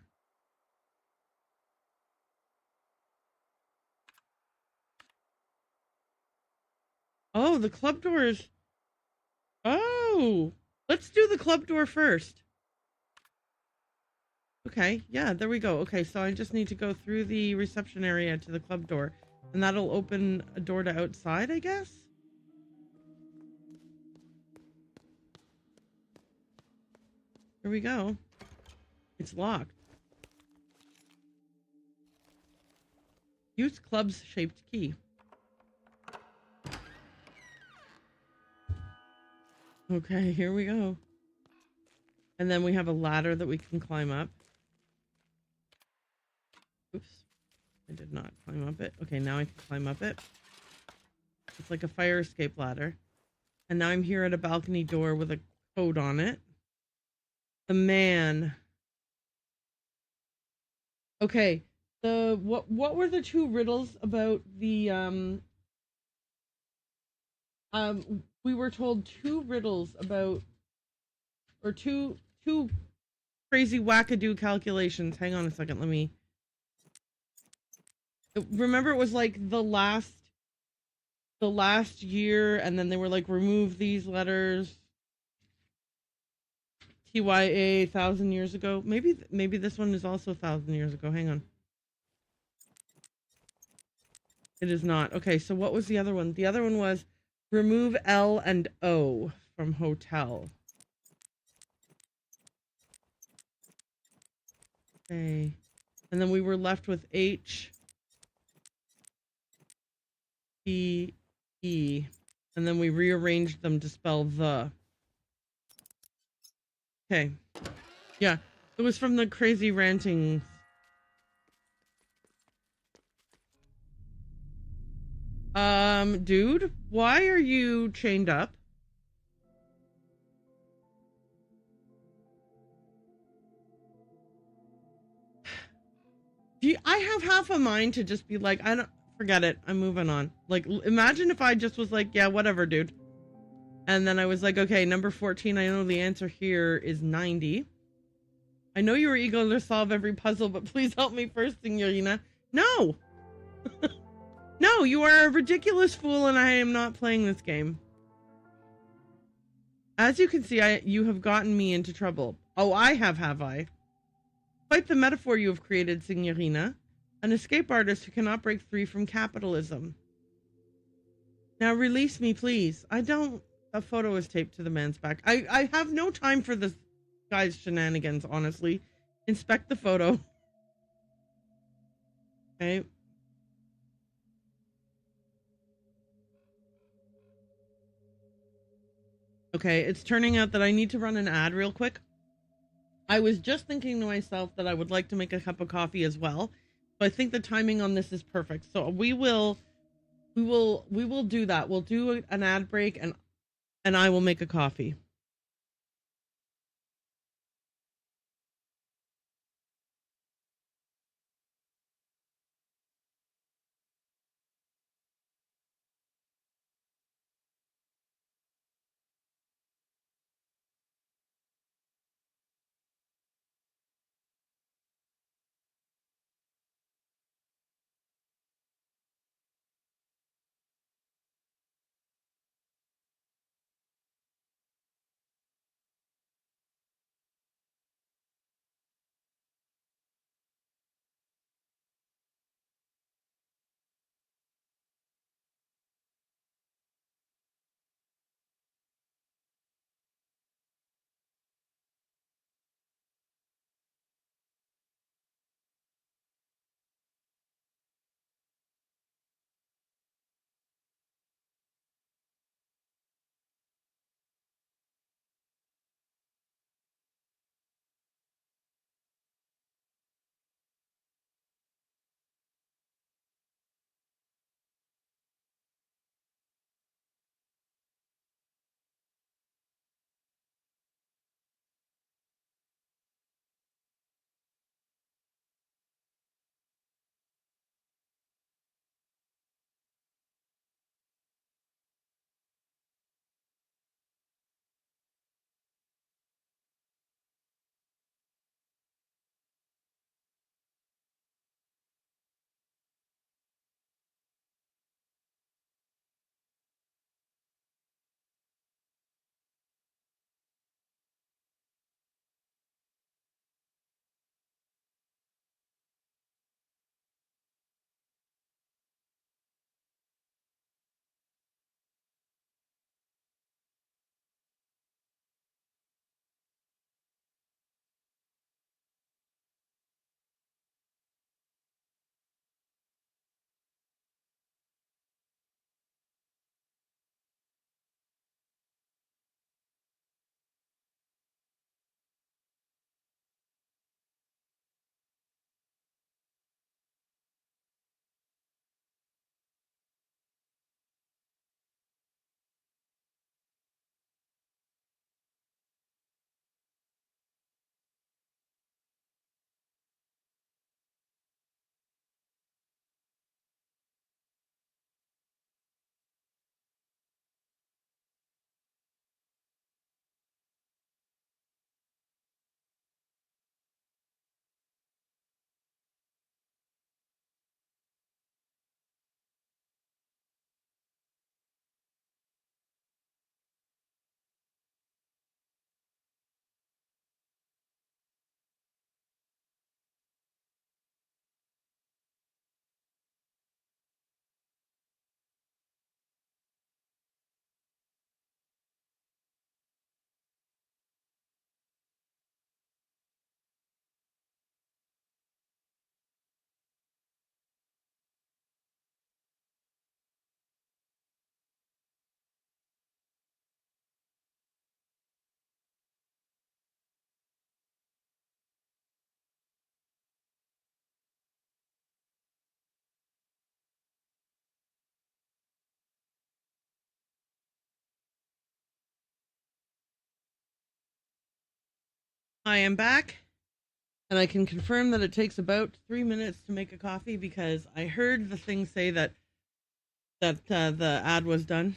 Oh, the club door is... Oh! Let's do the club door first. Okay, yeah, there we go. Okay, so I just need to go through the reception area to the club door, and that'll open a door to outside, I guess? Here we go. It's locked. Use club's shaped key. Okay, here we go. And then we have a ladder that we can climb up. Oops. I did not climb up it. Okay, now I can climb up it. It's like a fire escape ladder. And now I'm here at a balcony door with a code on it. The man. Okay. What were the two riddles about the we were told two riddles about, or two crazy wackadoo calculations. Hang on a second, let me remember. It was like the last year, and then they were like, remove these letters. TYA 1,000 years ago. Maybe this one is also 1,000 years ago. Hang on. It is not. Okay, so what was the other one? The other one was remove L and O from hotel. Okay. And then we were left with H, T, E. And then we rearranged them to spell the. Okay. Yeah. It was from the crazy ranting. Dude, why are you chained up? I have half a mind to just be like, I don't, forget it. I'm moving on. Like, imagine if I just was like, yeah, whatever, dude. And then I was like, okay, number 14, I know the answer here is 90. I know you were eager to solve every puzzle, but please help me first, Signorina. No! No, you are a ridiculous fool, and I am not playing this game. As you can see, you have gotten me into trouble. Oh, I have I? Quite the metaphor you have created, Signorina. An escape artist who cannot break free from capitalism. Now release me, please. I don't... A photo is taped to the man's back. I have no time for this guy's shenanigans, honestly. Inspect the photo. Okay. Okay, it's turning out that I need to run an ad real quick. I was just thinking to myself that I would like to make a cup of coffee as well. So I think the timing on this is perfect. So we will do that. We'll do an ad break, and I will make a coffee. I am back, and I can confirm that it takes about 3 minutes to make a coffee because I heard the thing say that the ad was done.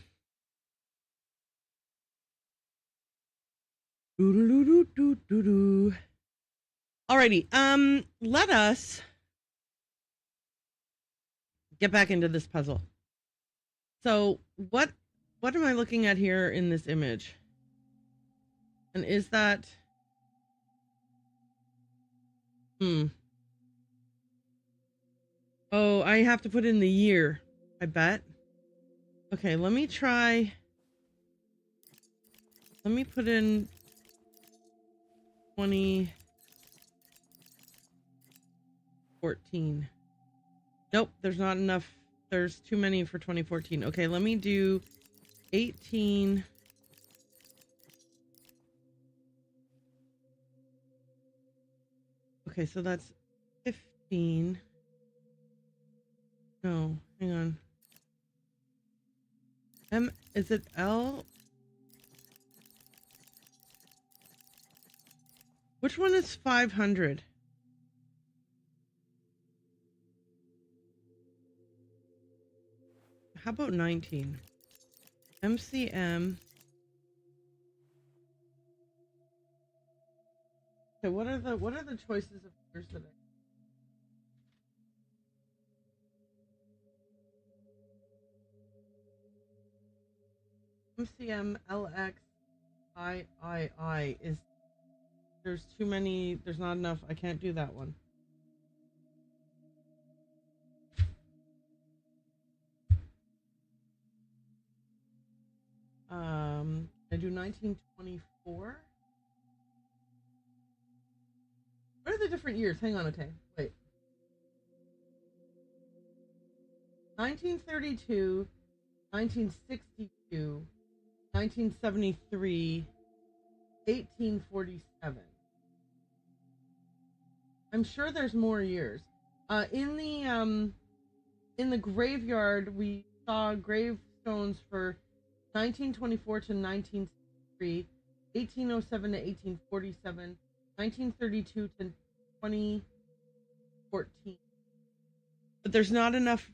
Alrighty, let us get back into this puzzle. So what am I looking at here in this image? And is that oh, I have to put in the year, I bet. Okay, let me put in 2014. Nope, there's not enough. There's too many for 2014. Okay, let me do 18. Okay, so that's 15. No, hang on. Is it L? Which one is 500? How about 19? MCM. Okay, what are the choices of colors that MCM LXIII is, there's too many, there's not enough. I can't do that one. I do 1924. What are the different years? Hang on, okay. Wait. 1932, 1962, 1973, 1847. I'm sure there's more years. In the graveyard, we saw gravestones for 1924 to 1963, 1807 to 1847, 1932 to 2014. But there's not enough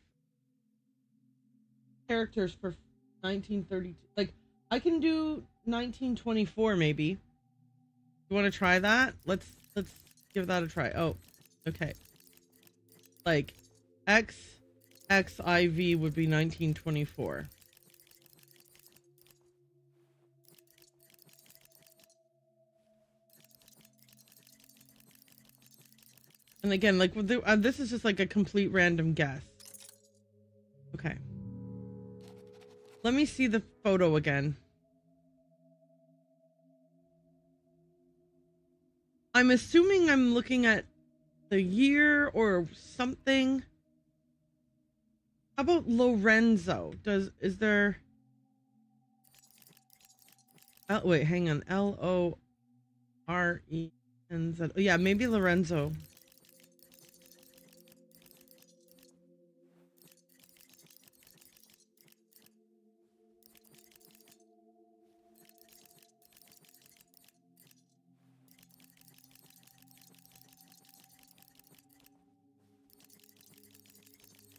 characters for 1932. Like, I can do 1924 maybe. You want to try that? Let's give that a try. Oh, okay. Like, XXIV would be 1924. And again, like, this is just like a complete random guess. Okay. Let me see the photo again. I'm assuming I'm looking at the year or something. How about Lorenzo? Is there... Oh, wait, hang on. Lorenz. Oh, yeah, maybe Lorenzo.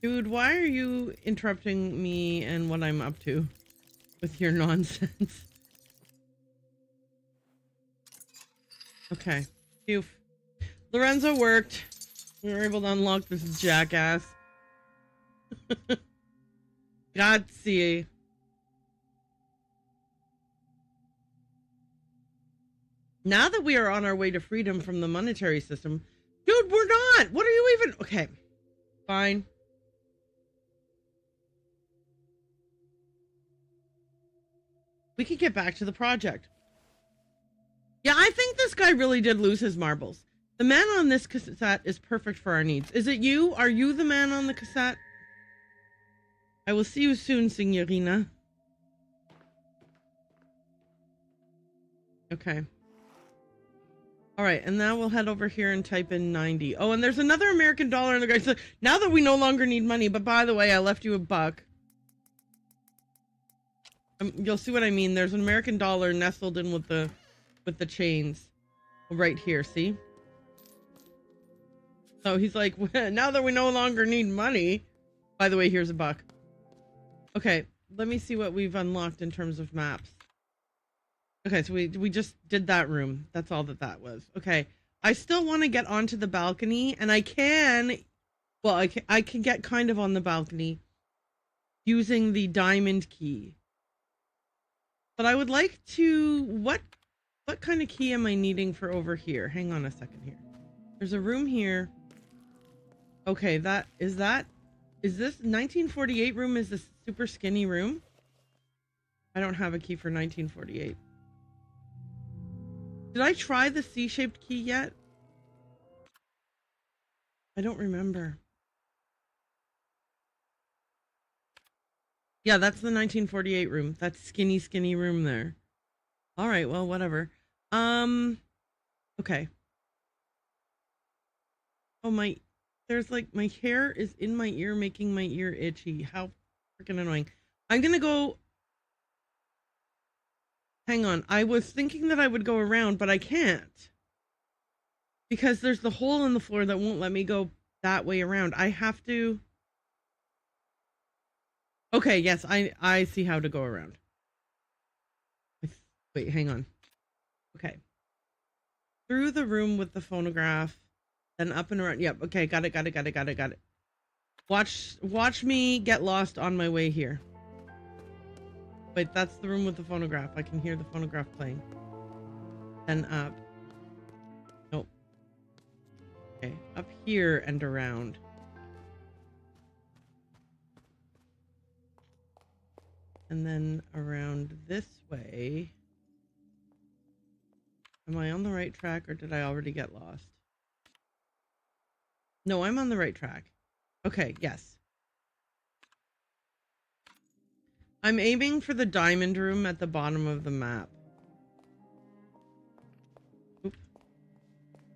Dude, why are you interrupting me and what I'm up to with your nonsense? Okay. Phew. Lorenzo worked. We were able to unlock this jackass. Grazie. Now that we are on our way to freedom from the monetary system... Dude, we're not! What are you even... Okay. Fine. We could get back to the project. Yeah, I think this guy really did lose his marbles. The man on this cassette is perfect for our needs. Is it you? Are you the man on the cassette? I will see you soon, Signorina. Okay. Alright, and now we'll head over here and type in 90. Oh, and there's another American dollar, and the guy said, now that we no longer need money, but by the way, I left you $1. You'll see what I mean. There's an American dollar nestled in with the chains. Right here, see? So he's like, now that we no longer need money. By the way, here's a buck. Okay, let me see what we've unlocked in terms of maps. Okay, so we just did that room. That's all that was. Okay, I still want to get onto the balcony, and I can... Well, I can get kind of on the balcony using the diamond key. But I would like to... What kind of key am I needing for over here? Hang on a second here. There's a room here. Okay, is this 1948 room is this super skinny room? I don't have a key for 1948. Did I try the C-shaped key yet? I don't remember. Yeah, that's the 1948 room. That skinny room there. All right, well, whatever. Okay. Oh, there's like, my hair is in my ear, making my ear itchy. How freaking annoying. I'm gonna go... Hang on. I was thinking that I would go around, but I can't. Because there's the hole in the floor that won't let me go that way around. I have to... Okay, yes, I see how to go around. Wait, hang on. Okay. Through the room with the phonograph, then up and around. Yep, okay, got it. Watch me get lost on my way here. Wait, that's the room with the phonograph. I can hear the phonograph playing. Then up. Nope. Okay, up here and around. And then around this way. Am I on the right track or did I already get lost? No, I'm on the right track. Okay, yes. I'm aiming for the diamond room at the bottom of the map. Oop.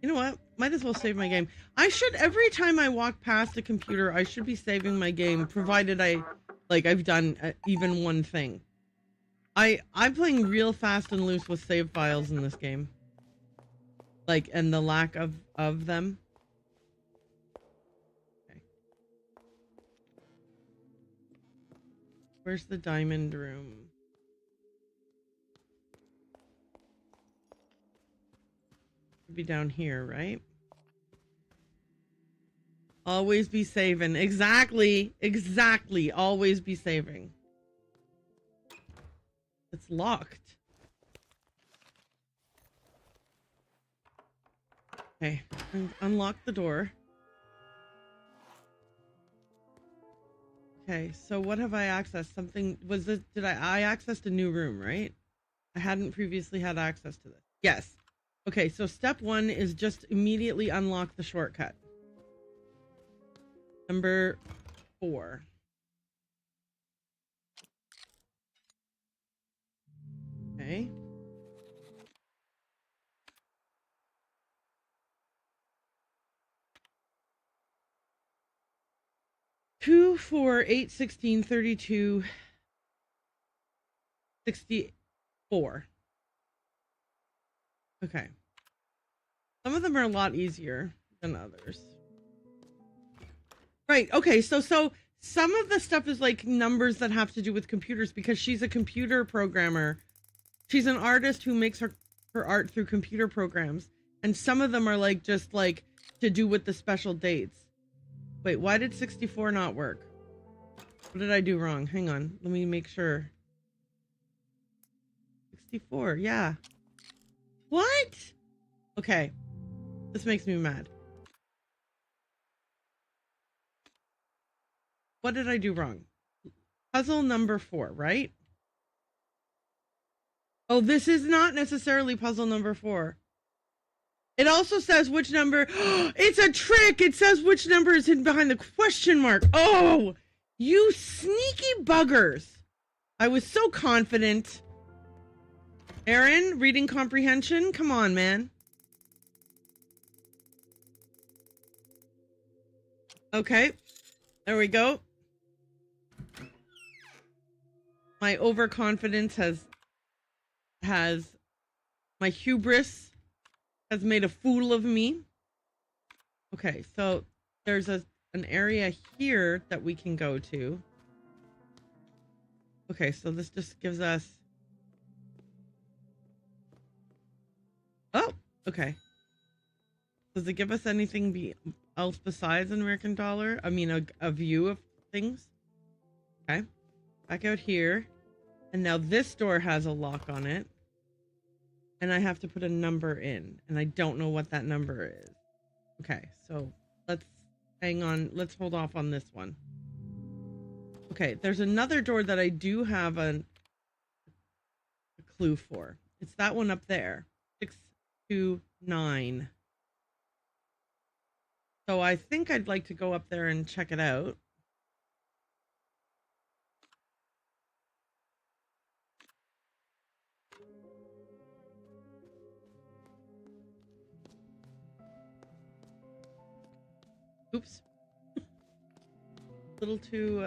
You know what? Might as well save my game. I should, every time I walk past a computer, I should be saving my game, provided I've done even one thing. I'm playing real fast and loose with save files in this game. Like, and the lack of them. Okay. Where's the diamond room? Should be down here, right? Always be saving. Exactly. Always be saving. It's locked. Okay, unlock the door. Okay, so what have I accessed? Something was this? I accessed a new room, right? I hadn't previously had access to this. Yes. Okay, so step 1 is just immediately unlock the shortcut. Number 4. Okay. Two, 4, 8, 16, 32, 64. Okay. Some of them are a lot easier than others. Right. Okay. So some of the stuff is like numbers that have to do with computers because she's a computer programmer. She's an artist who makes her art through computer programs. And some of them are like just like to do with the special dates. Wait, why did 64 not work? What did I do wrong? Hang on. Let me make sure. 64. Yeah. What? Okay. This makes me mad. What did I do wrong? Puzzle number 4, right? Oh, this is not necessarily puzzle number 4. It also says which number. It's a trick. It says which number is hidden behind the question mark. Oh, you sneaky buggers. I was so confident. Erin, reading comprehension? Come on, man. Okay. There we go. My overconfidence has my hubris has made a fool of me. Okay, so there's an area here that we can go to. Okay, so this just gives us... Oh, okay. Does it give us anything else besides an American dollar? I mean, a view of things? Okay. Back out here. And now this door has a lock on it. And I have to put a number in. And I don't know what that number is. Okay, so let's hang on. Let's hold off on this one. Okay, there's another door that I do have a clue for. It's that one up there. 629. So I think I'd like to go up there and check it out. Oops. A little too,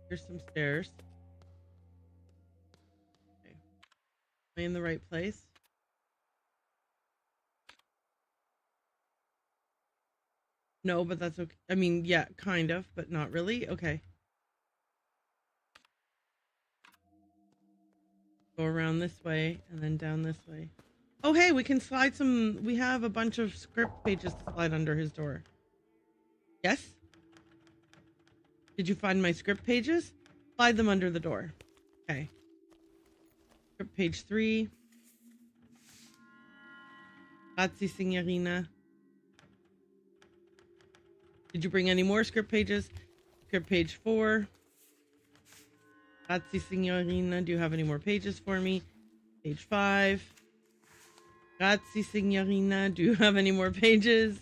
Here's some stairs. Okay. Am I in the right place? No, but that's okay. I mean, yeah, kind of, but not really. Okay. Go around this way and then down this way. Oh, hey, we can slide some... We have a bunch of script pages to slide under his door. Yes? Did you find my script pages? Slide them under the door. Okay. Script page 3. Grazie, signorina. Did you bring any more script pages? Script page 4. Grazie, signorina. Do you have any more pages for me? Page 5. Grazie, signorina. Do you have any more pages?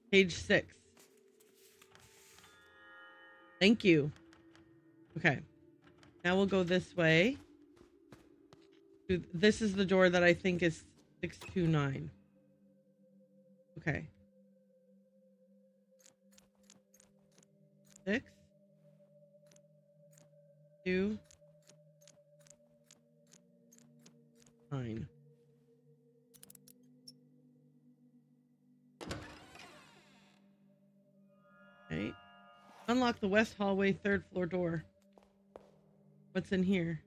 Page 6. Thank you. Okay. Now we'll go this way. This is the door that I think is 629. Okay. 6, 2, 9. Okay. Unlock the west hallway, 3rd floor door. What's in here?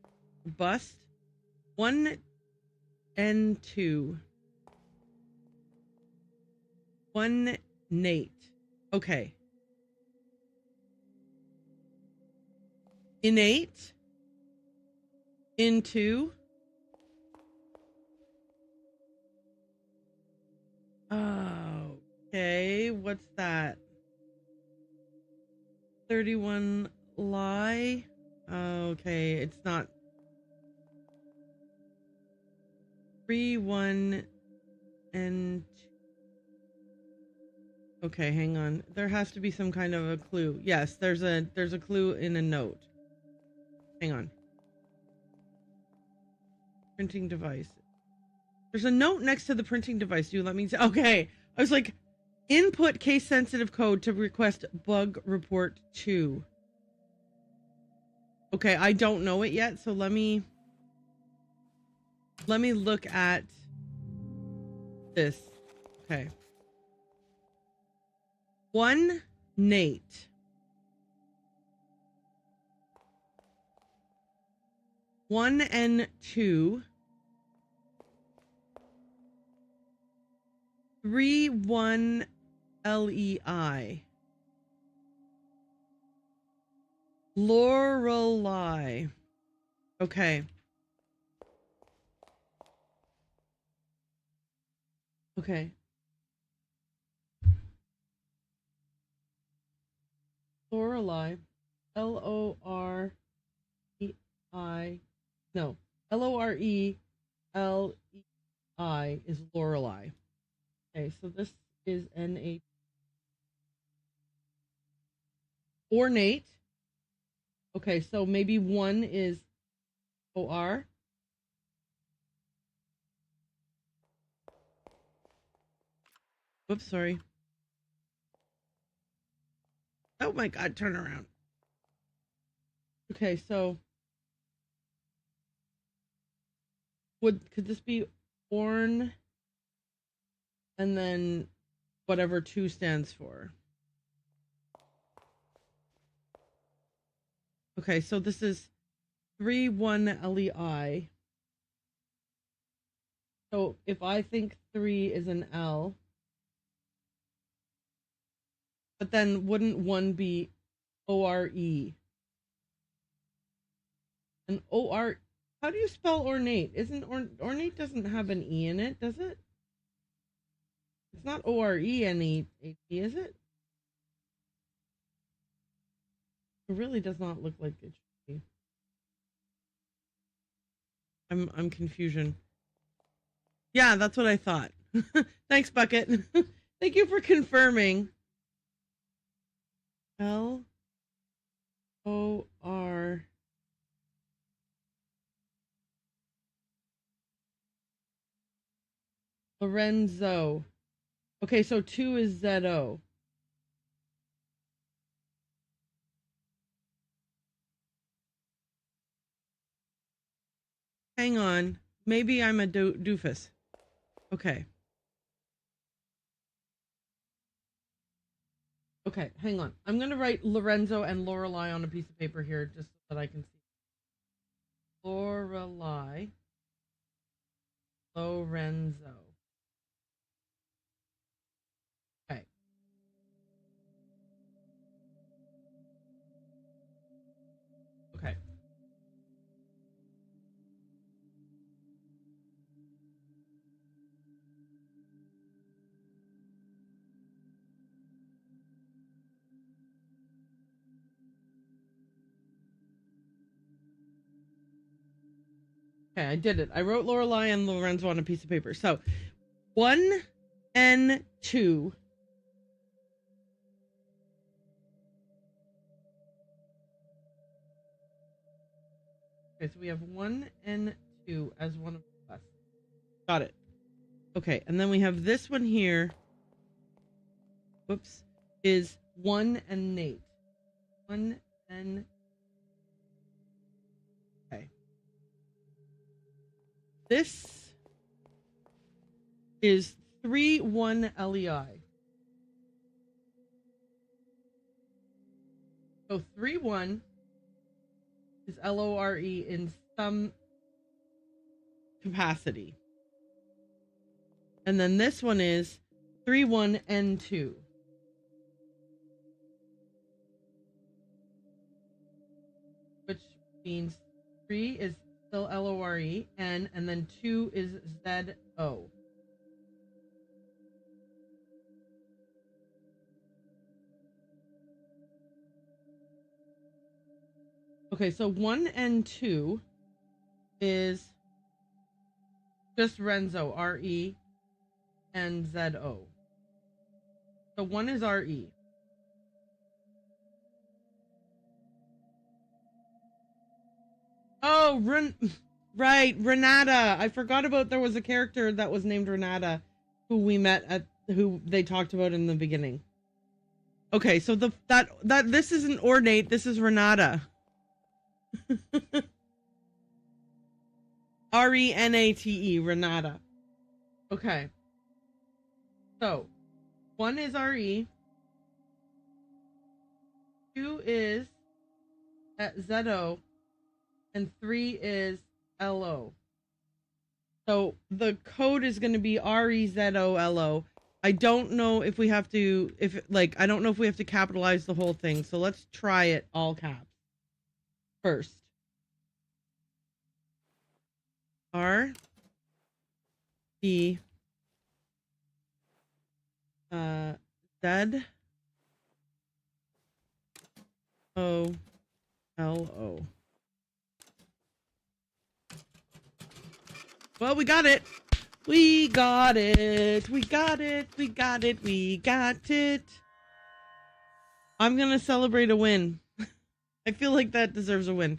Bust. 1 and 2. 1 Nate. Okay. Innate. Into. Okay, what's that? 31 lie. Okay, it's not. 3, 1, and 2. Okay, hang on. There has to be some kind of a clue. Yes, there's a clue in a note. Hang on. Printing device. There's a note next to the printing device. You let me see. Okay. I was like, input case sensitive code to request bug report 2. Okay, I don't know it yet, so let me look at this. Okay. 1 Nate. 1 and 2. 3, 1 LEI. Lorelei. Okay. Okay. Lorelei. L-O-R-E-I. No. L-O-R-E-L-E-I is Lorelei. Okay, so this is N-A. Ornate. Okay, so maybe 1 is O-R. Whoops, sorry. Oh my God, turn around. Okay, so could this be Orn and then whatever 2 stands for? Okay, so this is 3-1 LEI. So if I think 3 is an L, but then wouldn't 1 be ORE? And OR, how do you spell ornate? Isn't ornate doesn't have an E in it, does it? It's not ORENAT, is it? It really does not look like it should be. I'm confusion. Yeah, that's what I thought. Thanks, Bucket. Thank you for confirming. LOR Lorenzo. Okay, so 2 is ZO. Hang on. Maybe I'm a doofus. Okay. Okay, hang on. I'm going to write Lorenzo and Lorelei on a piece of paper here just so that I can see. Lorelei. Lorenzo. Okay. Okay. Okay, I did it. I wrote Lorelei and Lorenzo on a piece of paper. So, 1 and 2. Okay, so we have 1 and 2 as one of us. Got it. Okay, and then we have this one here. Whoops. Is 1 and Nate. 1 and... Okay. This is 3-1 LEI. So 3-1 is LORE in some capacity. And then this one is 3-1 N2. Which means 3 is still LORE, N, and then 2 is ZO. Okay, so 1 and 2 is just Renzo, RE, and ZO. So 1 is RE. Oh, right, Renata. I forgot about there was a character that was named Renata who we met at, who they talked about in the beginning. Okay, so that this isn't ornate, this is Renata. RENATE, Renata. Okay. So 1 is RE. 2 is at ZO. And 3 is LO. So the code is going to be REZOLO. I don't know if we have to, I don't know if we have to capitalize the whole thing. So let's try it all caps first. R E Z O L O. Well, we got it. We got it. We got it. We got it. We got it. I'm going to celebrate a win. I feel like that deserves a win.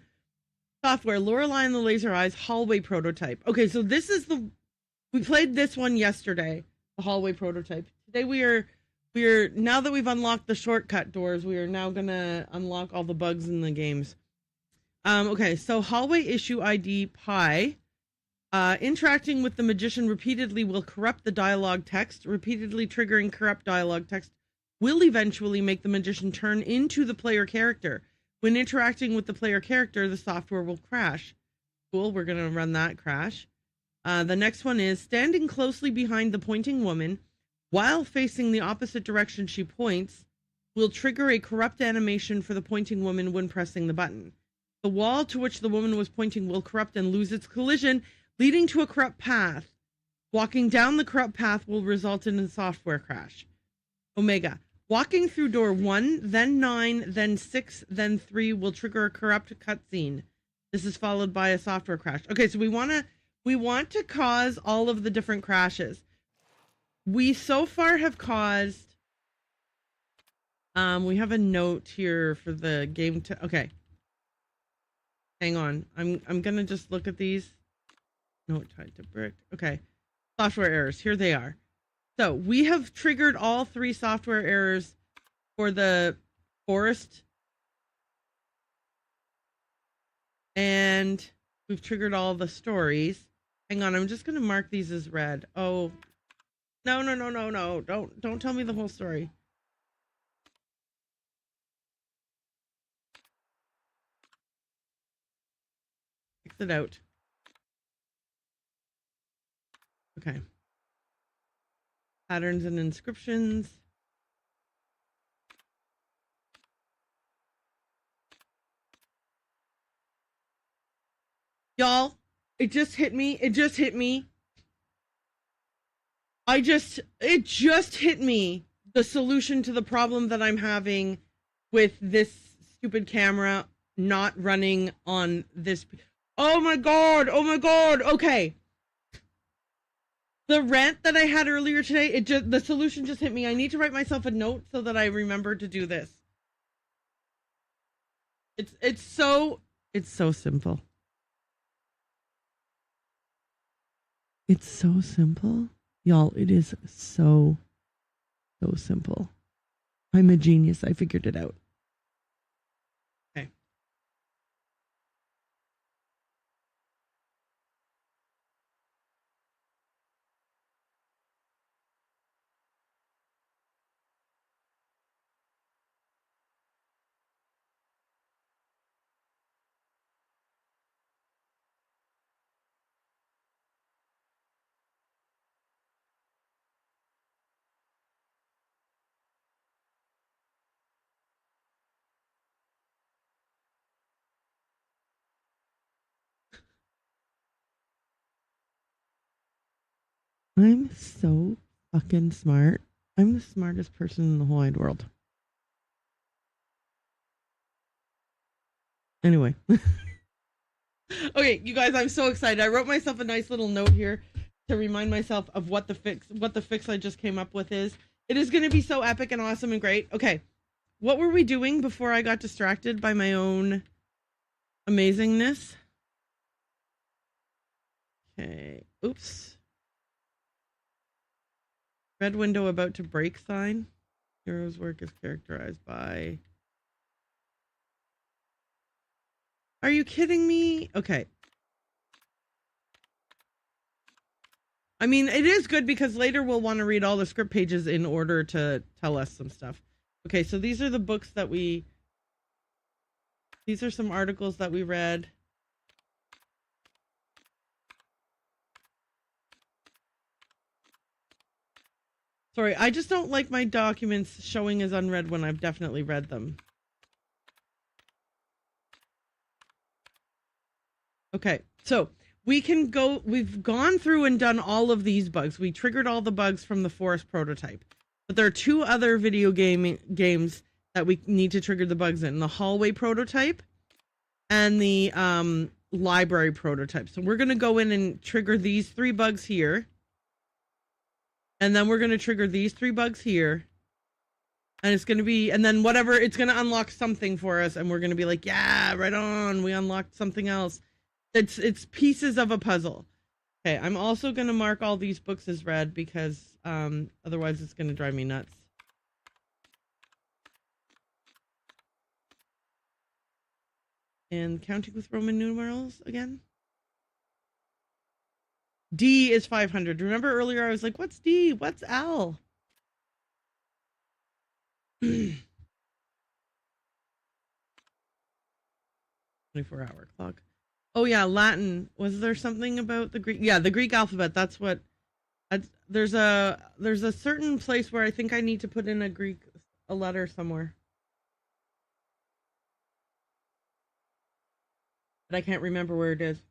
Software, Lorelei and the Laser Eyes hallway prototype. Okay, so this is we played this one yesterday, the hallway prototype. Today we are now that we've unlocked the shortcut doors, we are now going to unlock all the bugs in the games. Okay, so hallway issue ID pi. Interacting with the magician repeatedly will corrupt the dialogue text. Repeatedly triggering corrupt dialogue text will eventually make the magician turn into the player character. When interacting with the player character, the software will crash. Cool, we're going to run that crash. The next one is standing closely behind the pointing woman while facing the opposite direction she points will trigger a corrupt animation for the pointing woman when pressing the button. The wall to which the woman was pointing will corrupt and lose its collision, leading to a corrupt path. Walking down the corrupt path will result in a software crash. Omega. Walking through door 1, then 9, then 6, then 3 will trigger a corrupt cutscene. This is followed by a software crash. Okay, so we want to cause all of the different crashes. We so far have caused we have a note here for the game to okay. Hang on. I'm going to just look at these. Note tied to brick. Okay. Software errors. Here they are. So we have triggered all 3 software errors for the forest. And we've triggered all the stories. Hang on, I'm just going to mark these as red. Oh, no. Don't tell me the whole story. Fix it out. Okay. Patterns and inscriptions. Y'all, it just hit me. It just hit me. It just hit me. The solution to the problem that I'm having with this stupid camera not running on this. Oh my God. Okay. The rant that I had earlier today, the solution just hit me. I need to write myself a note so that I remember to do this. It's so simple. It's so simple. Y'all, it is so simple. I'm a genius. I figured it out. Okay. I'm so fucking smart. I'm the smartest person in the whole wide world. Anyway. Okay, you guys, I'm so excited. I wrote myself a nice little note here to remind myself of what the fix I just came up with is. It is going to be so epic and awesome and great. Okay. What were we doing before I got distracted by my own amazingness? Okay. Oops. Red window about to break sign. Hero's work is characterized by... Are you kidding me? Okay. I mean, it is good because later we'll want to read all the script pages in order to tell us some stuff. Okay, so these are the books that these are some articles that we read. Sorry, I just don't like my documents showing as unread when I've definitely read them. Okay, so we've gone through and done all of these bugs. We triggered all the bugs from the forest prototype. But there are 2 other video games that we need to trigger the bugs in. The hallway prototype and the library prototype. So we're going to go in and trigger these 3 bugs here. And then we're going to trigger these 3 bugs here. And it's going to be, and then whatever, it's going to unlock something for us. And we're going to be like, yeah, right on. We unlocked something else. It's pieces of a puzzle. Okay, I'm also going to mark all these books as red because otherwise it's going to drive me nuts. And counting with Roman numerals again. D is 500. Remember earlier I was like, what's D? What's L? 24-hour clock. Oh yeah, Latin. Was there something about the Greek? Yeah, the Greek alphabet. That's what. There's a certain place where I think I need to put in a letter somewhere, but I can't remember where it is.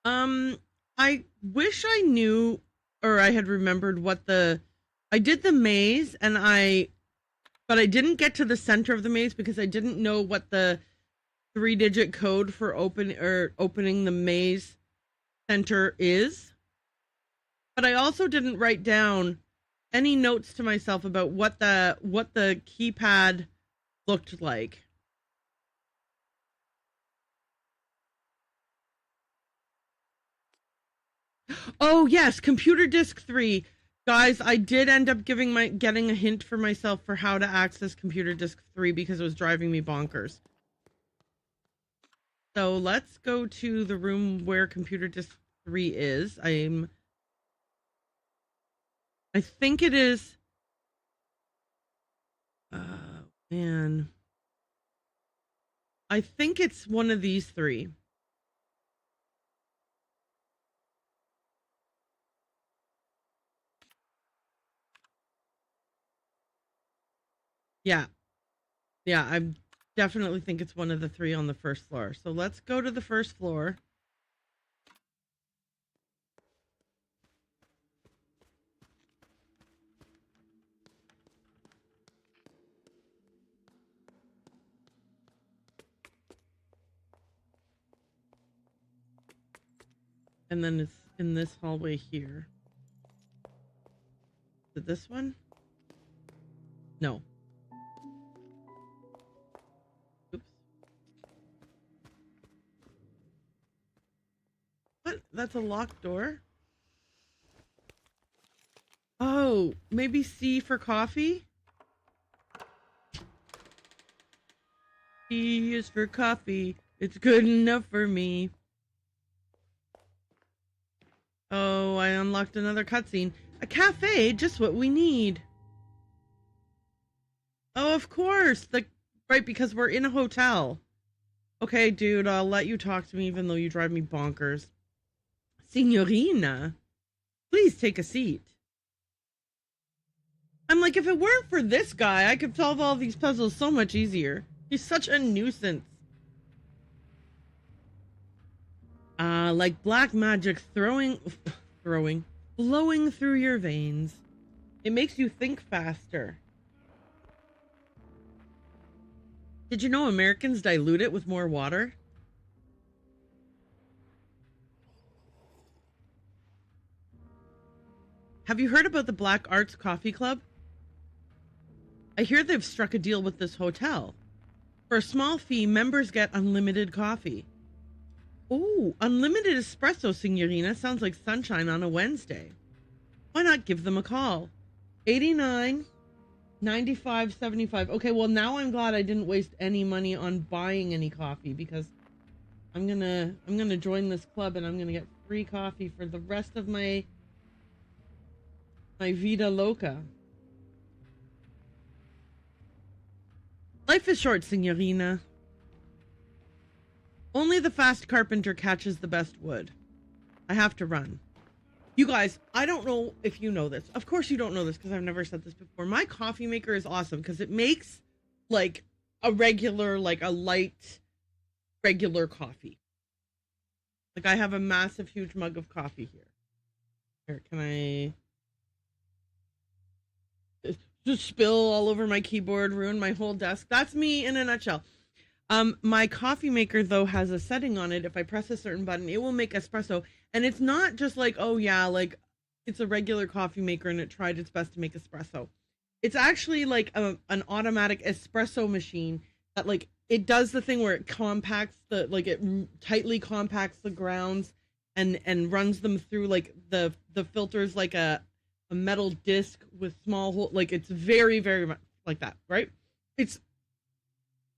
Um, I wish I knew or I had remembered I did the maze but I didn't get to the center of the maze because I didn't know what the 3-digit code for opening the maze center is. But I also didn't write down any notes to myself about what the keypad looked like. Oh yes, computer disk 3. Guys, I did end up getting a hint for myself for how to access computer disk 3 because it was driving me bonkers. So let's go to the room where computer disk 3 is. I think it is. Man. I think it's one of these 3. Yeah. Yeah, I definitely think it's one of the 3 on the first floor. So let's go to the first floor. And then it's in this hallway here. Is it this one? No. Oops. What? That's a locked door? Oh, maybe C for coffee? C is for coffee. It's good enough for me. Oh, I unlocked another cutscene. A cafe, just what we need. Oh, of course. Right, because we're in a hotel. Okay, dude, I'll let you talk to me even though you drive me bonkers. Signorina, please take a seat. I'm like, if it weren't for this guy, I could solve all these puzzles so much easier. He's such a nuisance. Like black magic flowing through your veins. It makes you think faster. Did you know Americans dilute it with more water? Have you heard about the Black Arts Coffee Club? I hear they've struck a deal with this hotel. For a small fee, members get unlimited coffee. Oh, unlimited espresso, signorina. Sounds like sunshine on a Wednesday. Why not give them a call? 89 95 75. Okay, well now I'm glad I didn't waste any money on buying any coffee because I'm gonna join this club and I'm gonna get free coffee for the rest of my vida loca. Life is short, signorina. Only the fast carpenter catches the best wood. I have to run. You guys, I don't know if you know this. Of course you don't know this because I've never said this before. My coffee maker is awesome because it makes like a regular, like a light, regular coffee. Like I have a massive, huge mug of coffee here. Here, can I just spill all over my keyboard, ruin my whole desk? That's me in a nutshell. My coffee maker, though, has a setting on it. If I press a certain button, it will make espresso. And it's not just like, oh, yeah, like it's a regular coffee maker and it tried its best to make espresso. It's actually like an automatic espresso machine that like it does the thing where it compacts it tightly compacts the grounds and runs them through like the filters like a metal disc with small hole. Like it's very, very much like that, right? It's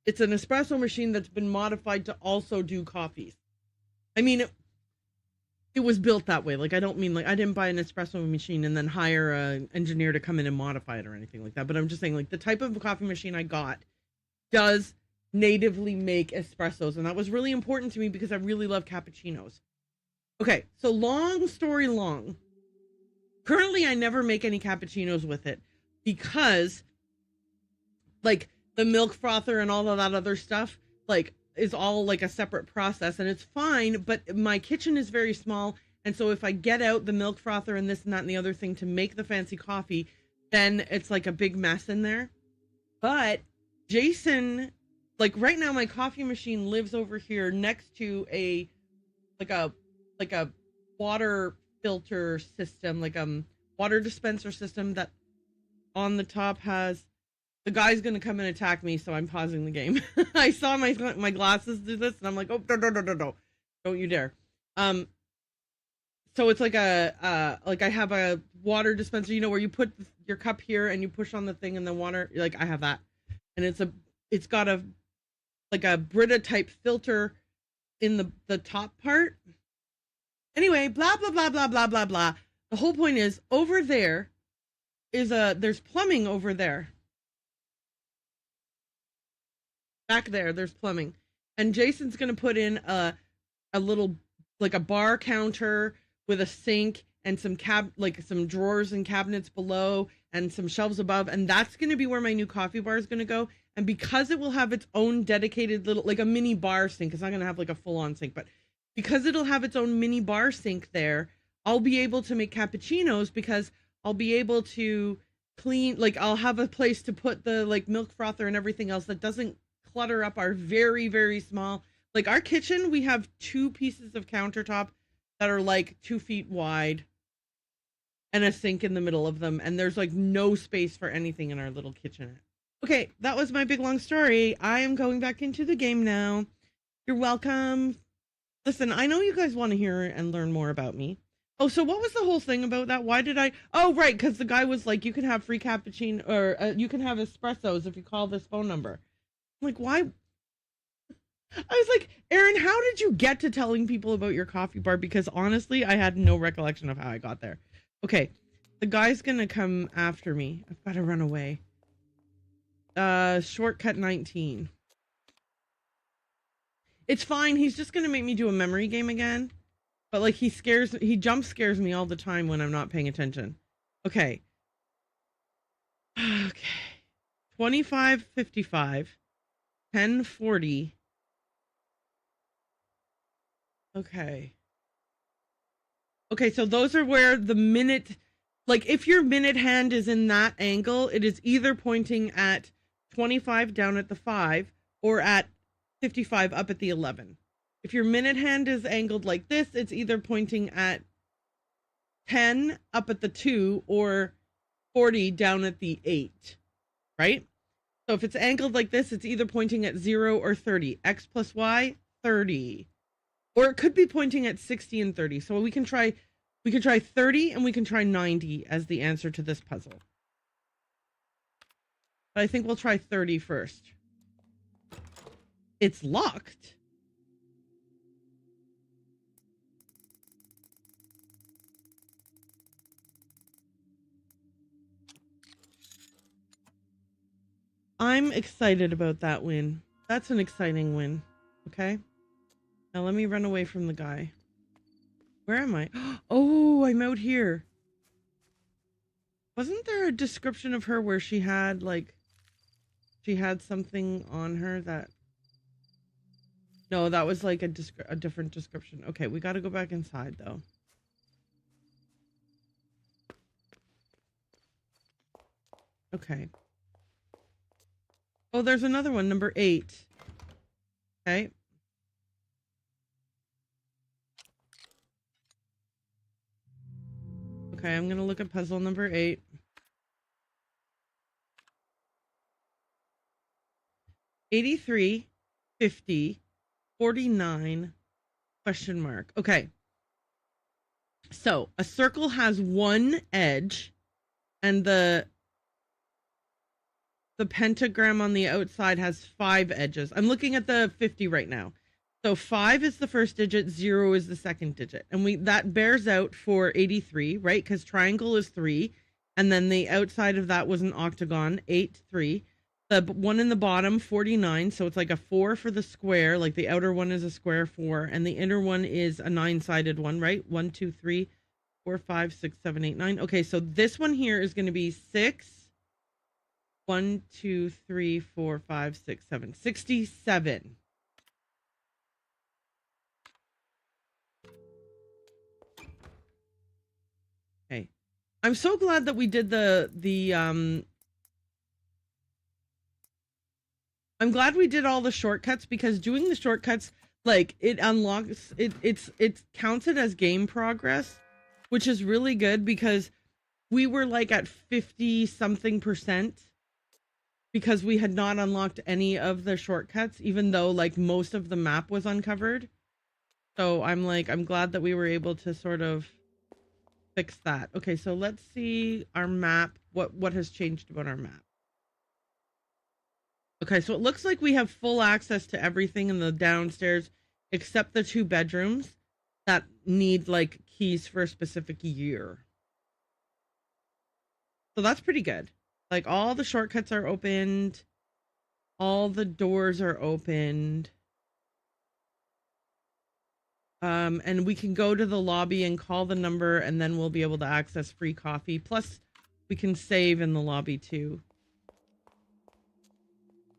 an espresso machine that's been modified to also do coffees. I mean, it was built that way. Like, I don't mean like I didn't buy an espresso machine and then hire an engineer to come in and modify it or anything like that. But I'm just saying, like, the type of coffee machine I got does natively make espressos, and that was really important to me because I really love cappuccinos. Okay, so long story long. Currently, I never make any cappuccinos with it because, like, the milk frother and all of that other stuff, like, is all like a separate process, and it's fine, but my kitchen is very small, and so if I get out the milk frother and this and that and the other thing to make the fancy coffee, then it's like a big mess in there. But Jason, like right now my coffee machine lives over here next to a water filter system, like water dispenser system that on the top has. The guy's gonna come and attack me, so I'm pausing the game. I saw my glasses do this, and I'm like, oh, no, don't you dare. So it's like like I have a water dispenser, you know, where you put your cup here and you push on the thing and the water, like I have that, and it's got a Brita type filter in the top part. Anyway, blah blah blah blah blah blah blah. The whole point is over there is there's plumbing over there. Back there's plumbing, and Jason's gonna put in a little like a bar counter with a sink and some some drawers and cabinets below and some shelves above, and that's gonna be where my new coffee bar is gonna go. And because it will have its own dedicated little like a mini bar sink, it's not gonna have like a full-on sink, but because it'll have its own mini bar sink there, I'll be able to make cappuccinos because I'll be able to clean, like I'll have a place to put the like milk frother and everything else that doesn't clutter up our very, very small, like our kitchen. We have 2 pieces of countertop that are like 2 feet wide and a sink in the middle of them, and there's like no space for anything in our little kitchenette. Okay, that was my big long story. I am going back into the game now. You're welcome. Listen, I know you guys want to hear and learn more about me. Oh, so what was the whole thing about that? Why did I? Oh, right, because the guy was like, you can have free cappuccino, or you can have espressos if you call this phone number. I'm like, why? I was like, Erin, how did you get to telling people about your coffee bar? Because honestly, I had no recollection of how I got there. Okay, the guy's gonna come after me. I've got to run away. Shortcut 19. It's fine. He's just gonna make me do a memory game again. But like he jump scares me all the time when I'm not paying attention. Okay. Okay. 2555. 1040. Okay. Okay, so those are where the minute, like if your minute hand is in that angle, it is either pointing at 25 down at the 5 or at 55 up at the 11. If your minute hand is angled like this, it's either pointing at 10 up at the 2 or 40 down at the 8, right? So if it's angled like this, it's either pointing at 0 or 30. X plus Y, 30. Or it could be pointing at 60 and 30. So we can try 30 and we can try 90 as the answer to this puzzle. But I think we'll try 30 first. It's locked. I'm excited about that win. That's an exciting win. Okay. Now let me run away from the guy. Where am I? Oh, I'm out here. Wasn't there a description of her where she had something on her that... No, that was like a different description. Okay, we got to go back inside though. Okay. Oh, there's another one, number 8. Okay. Okay, I'm gonna look at puzzle number 8. 83, 50, 49, question mark. Okay. So a circle has one edge, and the pentagram on the outside has 5 edges. I'm looking at the 50 right now. So 5 is the first digit, 0 is the second digit. And that bears out for 83, right? Because triangle is 3. And then the outside of that was an octagon, 8, 3. The one in the bottom, 49. So it's like a 4 for the square. Like the outer one is a square 4. And the inner one is a 9-sided one, right? 1, 2, 3, 4, 5, 6, 7, 8, 9. Okay, so this one here is going to be 6. 1, 2, 3, 4, 5, 6, 7. 67. Okay. I'm so glad that we did I'm glad we did all the shortcuts, because doing the shortcuts, like, it unlocks it's counted as game progress, which is really good, because we were like at 50 something percent because we had not unlocked any of the shortcuts, even though like most of the map was uncovered. So I'm glad that we were able to sort of fix that. Okay, so let's see our map. What has changed about our map? Okay, so it looks like we have full access to everything in the downstairs except the 2 bedrooms that need like keys for a specific year. So that's pretty good. Like all the shortcuts are opened. All the doors are opened. And we can go to the lobby and call the number, and then we'll be able to access free coffee. Plus, we can save in the lobby too.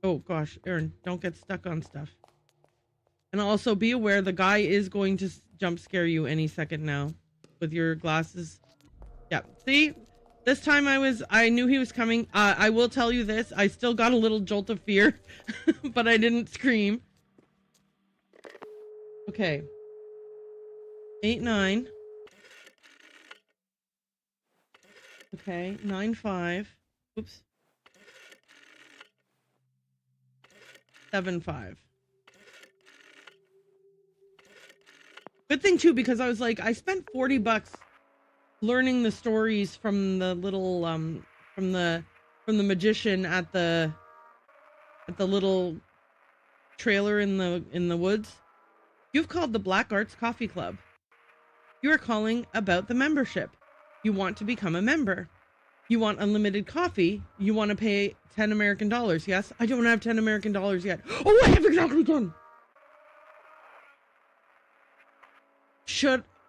Oh gosh, Erin, don't get stuck on stuff. And also be aware the guy is going to jump scare you any second now with your glasses. Yeah, see? This time I knew he was coming. I will tell you this, I still got a little jolt of fear, but I didn't scream. Okay. 8, 9. Okay, 9, 5. Oops. 7, 5. Good thing too, because I was like, I spent $40 learning the stories from the little from the magician at the little trailer in the woods. You've called the Black Arts Coffee Club. You are calling about the membership. You want to become a member. You want unlimited coffee. You want to pay 10 American dollars. Yes, I don't have 10 American dollars yet. Oh, I have exactly 10.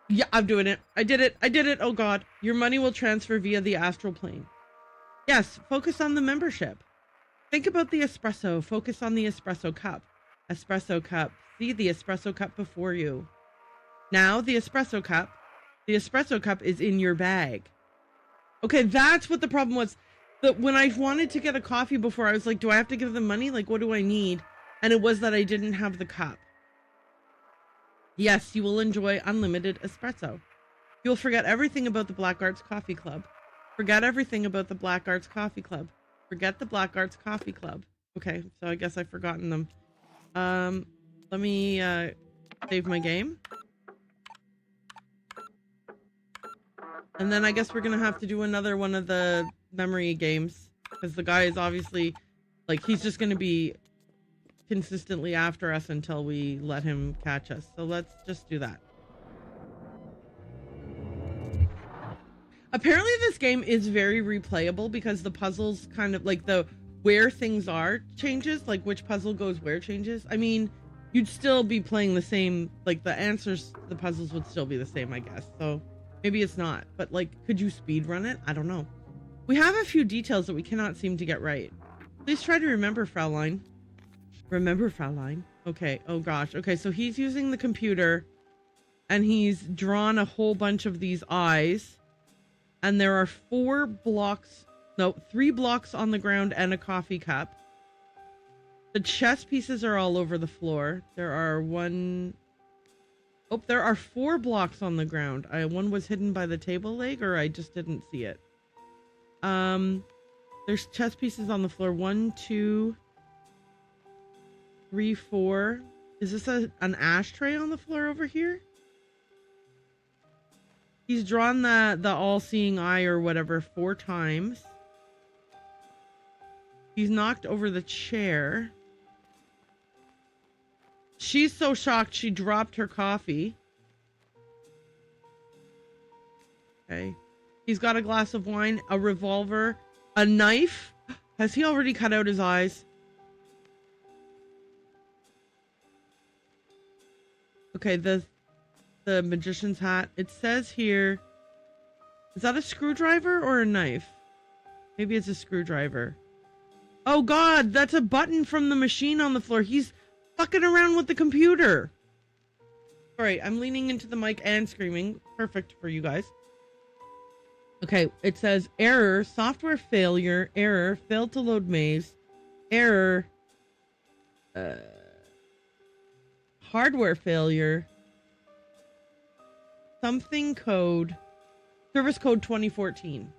Yeah, I'm doing it. I did it. Oh God, your money will transfer via the astral plane. Yes, focus on the membership. Think about the espresso. Focus on the espresso cup. Espresso cup. See the espresso cup before you. Now the espresso cup. The espresso cup is in your bag. Okay, that's what the problem was. When I wanted to get a coffee before, I was like, do I have to give them money? Like, what do I need? And it was that I didn't have the cup. Yes, you will enjoy unlimited espresso. You'll forget everything about the Black Arts Coffee Club. Forget everything about the Black Arts Coffee Club. Forget the Black Arts Coffee Club. Okay, so I guess I've forgotten them. Let me save my game. And then I guess we're gonna have to do another one of the memory games, because the guy is obviously, like, he's just gonna be consistently after us until we let him catch us. So let's just do that. Apparently this game is very replayable, because the puzzles kind of, like, the where things are changes, like which puzzle goes where changes. I mean, you'd still be playing the same, like the answers, the puzzles would still be the same, I guess. So maybe it's not, but like, could you speed run it? I don't know. We have a few details that we cannot seem to get right. Please try to remember, Fraulein. Remember, Fraulein. Okay. Oh gosh. Okay. So he's using the computer and he's drawn a whole bunch of these eyes, and there are 3 blocks on the ground and a coffee cup. The chess pieces are all over the floor. There are 4 blocks on the ground. One was hidden by the table leg, or I just didn't see it. There's chess pieces on the floor. 1, 2, 3, 4. Is this an ashtray on the floor over here? He's drawn the all-seeing eye or whatever 4 times. He's knocked over the chair. She's so shocked she dropped her coffee. Okay. He's got a glass of wine, a revolver, a knife. Has he already cut out his eyes? Okay, the magician's hat. It says here, is that a screwdriver or a knife? Maybe it's a screwdriver. Oh God, that's a button from the machine on the floor. He's fucking around with the computer. Sorry, I'm leaning into the mic and screaming. Perfect for you guys. Okay, it says error, software failure, error, failed to load maze, error, hardware failure, something code, service code 2014.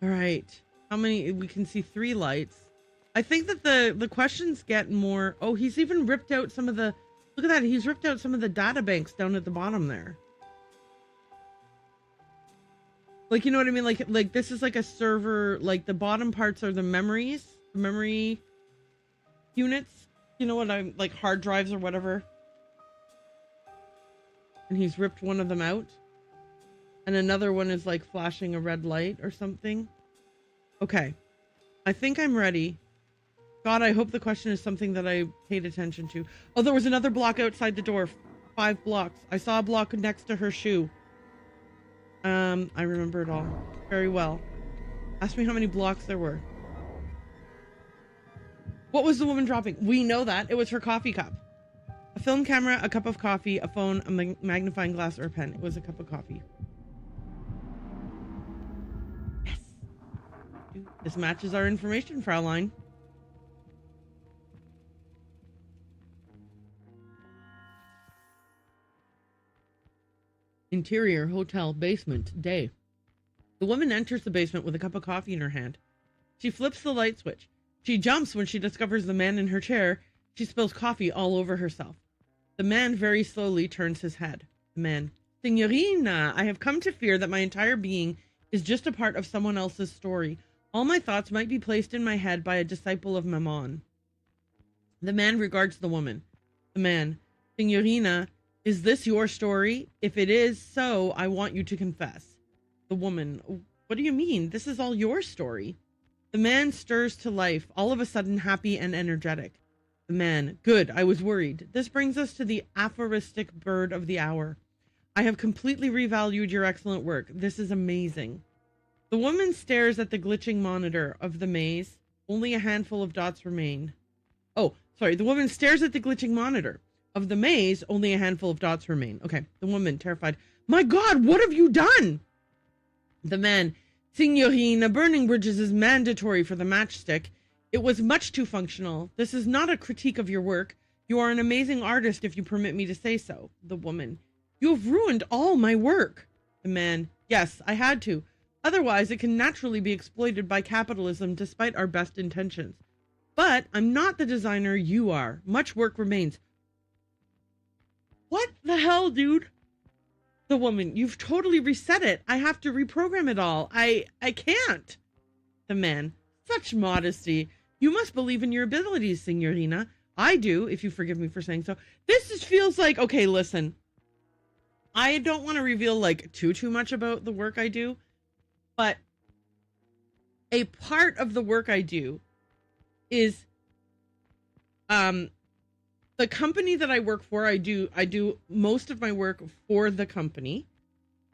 All right, how many? We can see 3 lights. I think that the questions get more. Oh, he's even ripped out some of the, look at that. He's ripped out some of the data banks down at the bottom there. Like, you know what I mean? Like this is like a server, like the bottom parts are the memory units. You know what I'm, like hard drives or whatever. And he's ripped one of them out. And another one is like flashing a red light or something. Okay. I think I'm ready. God, I hope the question is something that I paid attention to. Oh, there was another block outside the door. 5 blocks. I saw a block next to her shoe. I remember it all very well. Ask me how many blocks there were. What was the woman dropping? We know that. It was her coffee cup. A film camera, a cup of coffee, a phone, a magnifying glass, or a pen. It was a cup of coffee. Yes. This matches our information, Fraulein. Interior, hotel, basement, day. The woman enters the basement with a cup of coffee in her hand. She flips the light switch. She jumps when she discovers the man in her chair. She spills coffee all over herself. The man very slowly turns his head. The man, Signorina, I have come to fear that my entire being is just a part of someone else's story. All my thoughts might be placed in my head by a disciple of Mammon. The man regards the woman. The man, Signorina, is this your story? If it is so, I want you to confess. The woman, what do you mean? This is all your story. The man stirs to life, all of a sudden happy and energetic. The man, good, I was worried. This brings us to the aphoristic bird of the hour. I have completely revalued your excellent work. This is amazing. The woman stares at the glitching monitor of the maze. Only a handful of dots remain. Oh, sorry. The woman stares at the glitching monitor of the maze. Only a handful of dots remain. Okay. The woman, terrified. My God, what have you done? The man, Signorina, burning bridges is mandatory for the matchstick. It was much too functional. This is not a critique of your work. You are an amazing artist, if you permit me to say so. The woman, you have ruined all my work. The man, yes, I had to. Otherwise, it can naturally be exploited by capitalism despite our best intentions. But I'm not the designer you are. Much work remains. What the hell, dude? The woman, you've totally reset it. I have to reprogram it all. I can't. The man, such modesty. You must believe in your abilities, Signorina. I do, if you forgive me for saying so. This just feels like, okay, listen. I don't want to reveal like too much about the work I do, but a part of the work I do is the company that I work for. I do most of my work for the company,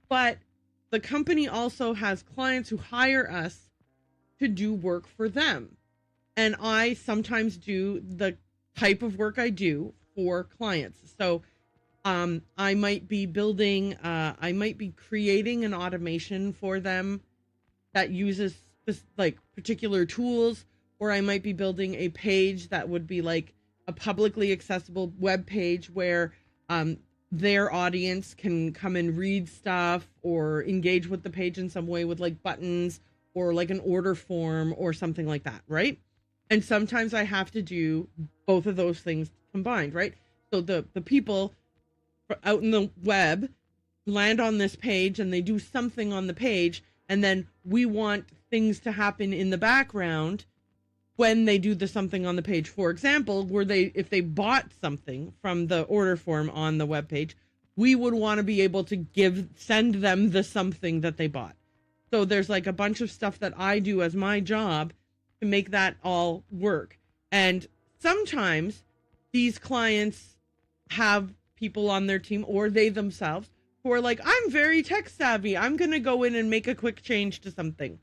but the company also has clients who hire us to do work for them. And I sometimes do the type of work I do for clients. So I might be creating an automation for them that uses like particular tools, or I might be building a page that would be like a publicly accessible web page where their audience can come and read stuff or engage with the page in some way with like buttons or like an order form or something like that, right? And sometimes I have to do both of those things combined, right? So the people out in the web land on this page and they do something on the page, and then we want things to happen in the background when they do the something on the page. For example, if they bought something from the order form on the web page, we would want to be able to send them the something that they bought. So there's like a bunch of stuff that I do as my job to make that all work. And sometimes these clients have people on their team, or they themselves, who are like, I'm very tech savvy, I'm going to go in and make a quick change to something.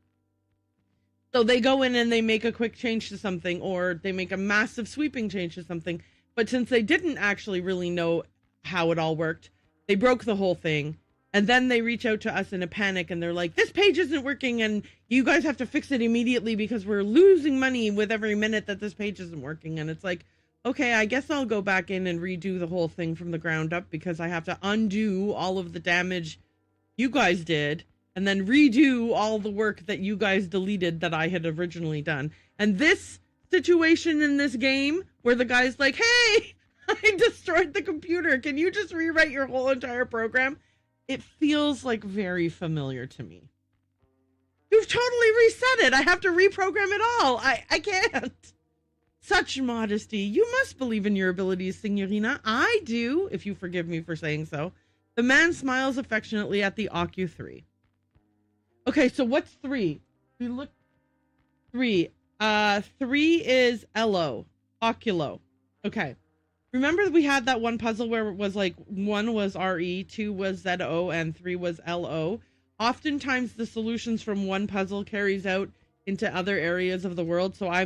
So they go in and they make a quick change to something, or they make a massive sweeping change to something. But since they didn't actually really know how it all worked, they broke the whole thing. And then they reach out to us in a panic and they're like, this page isn't working and you guys have to fix it immediately because we're losing money with every minute that this page isn't working. And it's like, okay, I guess I'll go back in and redo the whole thing from the ground up, because I have to undo all of the damage you guys did and then redo all the work that you guys deleted that I had originally done. And this situation in this game where the guy's like, hey, I destroyed the computer, can you just rewrite your whole entire program? It feels like very familiar to me. You've totally reset it. I have to reprogram it all. I can't. Such modesty. You must believe in your abilities, Signorina. I do, if you forgive me for saying so. The man smiles affectionately at the OCU3. Okay, so what's 3? We look 3. 3 is Elo. Oculo. Okay. Remember we had that one puzzle where it was like 1 was RE, 2 was ZO, and 3 was LO. Oftentimes the solutions from one puzzle carries out into other areas of the world. So I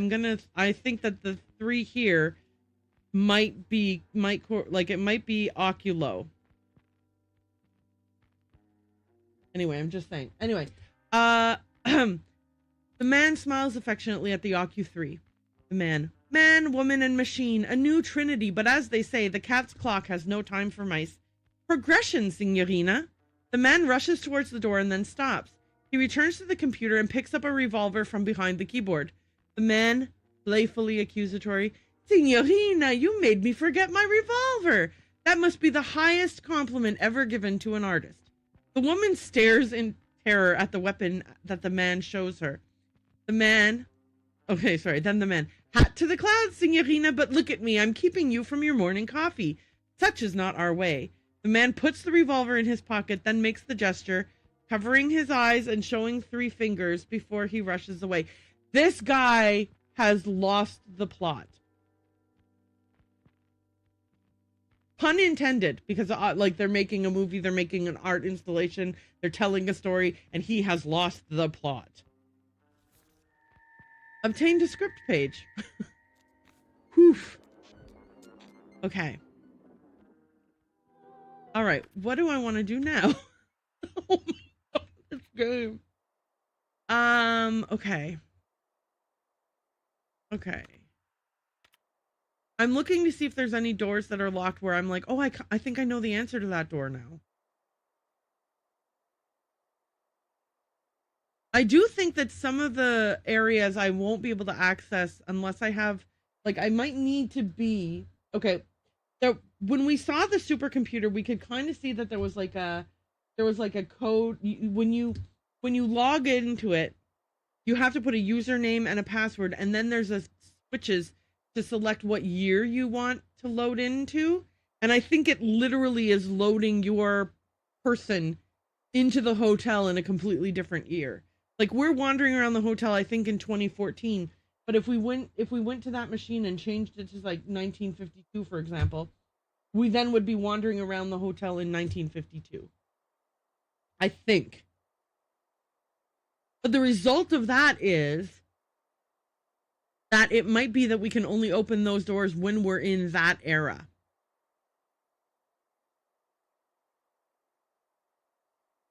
think that the 3 here might be Oculo. Anyway, I'm just saying. Anyway, the man smiles affectionately at the OCU3. The man, woman, and machine, a new trinity, but as they say, the cat's clock has no time for mice. Progression, Signorina. The man rushes towards the door and then stops. He returns to the computer and picks up a revolver from behind the keyboard. The man, playfully accusatory, Signorina, you made me forget my revolver. That must be the highest compliment ever given to an artist. The woman stares in terror at the weapon that the man shows her. Then the man, hat to the clouds, Signorina, but look at me, I'm keeping you from your morning coffee. Such is not our way. The man puts the revolver in his pocket, then makes the gesture, covering his eyes and showing 3 fingers before he rushes away. This guy has lost the plot. Pun intended, because like they're making a movie, they're making an art installation, they're telling a story, and he has lost the plot. Obtained a script page. Whew. Okay. All right. What do I want to do now? Oh my God, this game. Okay. Okay. I'm looking to see if there's any doors that are locked where I'm like, oh, I think I know the answer to that door now. I do think that some of the areas I won't be able to access unless I have, like, I might need to be, okay. So when we saw the supercomputer, we could kind of see that there was like a code. When you log into it, you have to put a username and a password, and then there's a switches to select what year you want to load into. And I think it literally is loading your person into the hotel in a completely different year. Like, we're wandering around the hotel, I think, in 2014. But if we went to that machine and changed it to like 1952, for example, we then would be wandering around the hotel in 1952. I think. But the result of that is that it might be that we can only open those doors when we're in that era.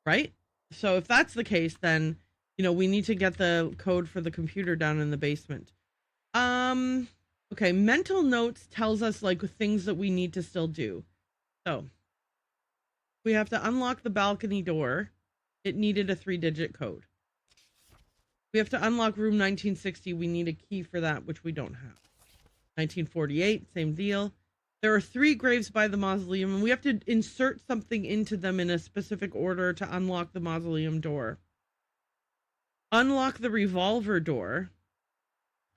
Right? So if that's the case, then, you know, we need to get the code for the computer down in the basement. Okay, mental notes tells us like things that we need to still do. So we have to unlock the balcony door. It needed a 3-digit code. We have to unlock room 1960. We need a key for that, which we don't have. 1948, same deal. There are 3 graves by the mausoleum, and we have to insert something into them in a specific order to unlock the mausoleum door. Unlock the revolver door.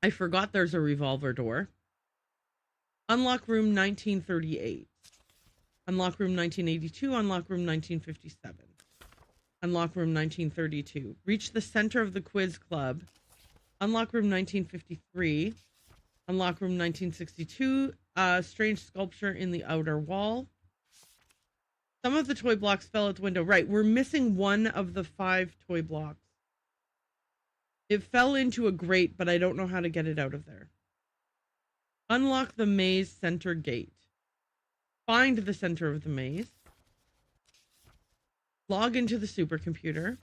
I forgot there's a revolver door. Unlock room 1938. Unlock room 1982. Unlock room 1957. Unlock room 1932. Reach the center of the quiz club. Unlock room 1953. Unlock room 1962. Strange sculpture in the outer wall. Some of the toy blocks fell out the window. Right, we're missing one of the 5 toy blocks. It fell into a grate, but I don't know how to get it out of there. Unlock the maze center gate. Find the center of the maze. Log into the supercomputer.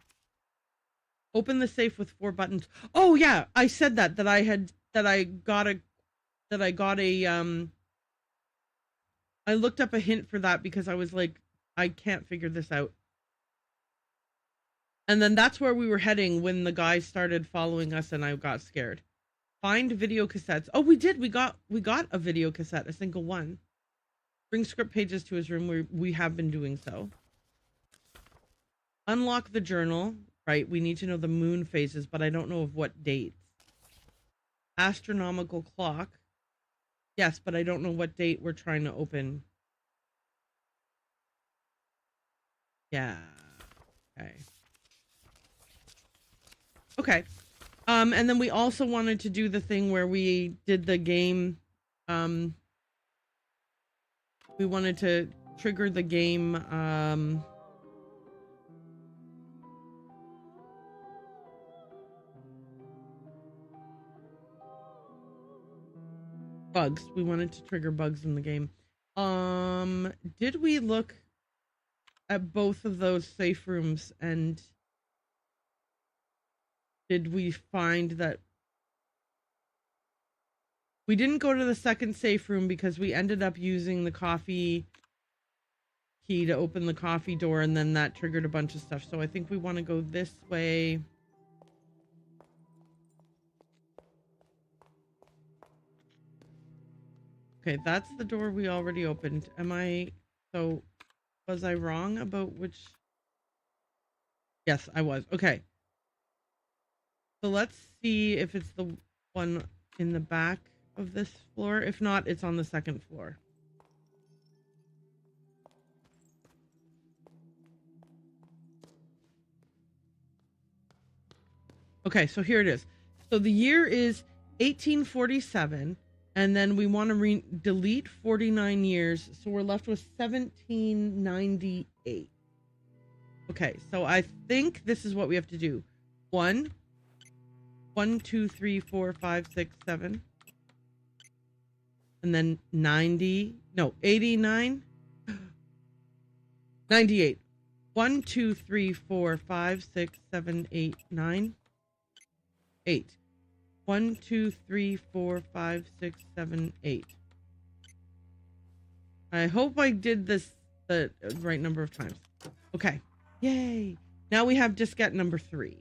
Open the safe with 4 buttons. Oh yeah, I said that I looked up a hint for that because I was like, I can't figure this out. And then that's where we were heading when the guy started following us and I got scared. Find video cassettes. Oh, we did. We got a video cassette, a single one. Bring script pages to his room where we have been doing so. Unlock the journal. Right, we need to know the moon phases, but I don't know of what dates. Astronomical clock. Yes, but I don't know what date we're trying to open. Yeah. Okay. Okay. And then we also wanted to do the thing where we did the game. We wanted to trigger the game. Bugs. We wanted to trigger bugs in the game. Did we look at both of those safe rooms and did we find that we didn't go to the second safe room because we ended up using the coffee key to open the coffee door and then that triggered a bunch of stuff. So I think we want to go this way. Okay, that's the door we already opened. Was I wrong about which? Yes, I was. Okay. So let's see if it's the one in the back of this floor. If not, it's on the second floor. Okay, so here it is. So the year is 1847. And then we want to delete 49 years. So we're left with 1798. Okay, so I think this is what we have to do. 1, 2, 3, 4, 5, 6, 7. And then 89. 98. 1, 2, 3, 4, 5, 6, 7, 8, 9. 8. 1, 2, 3, 4, 5, 6, 7, 8. I hope I did this the right number of times. Okay. Yay. Now we have diskette number 3.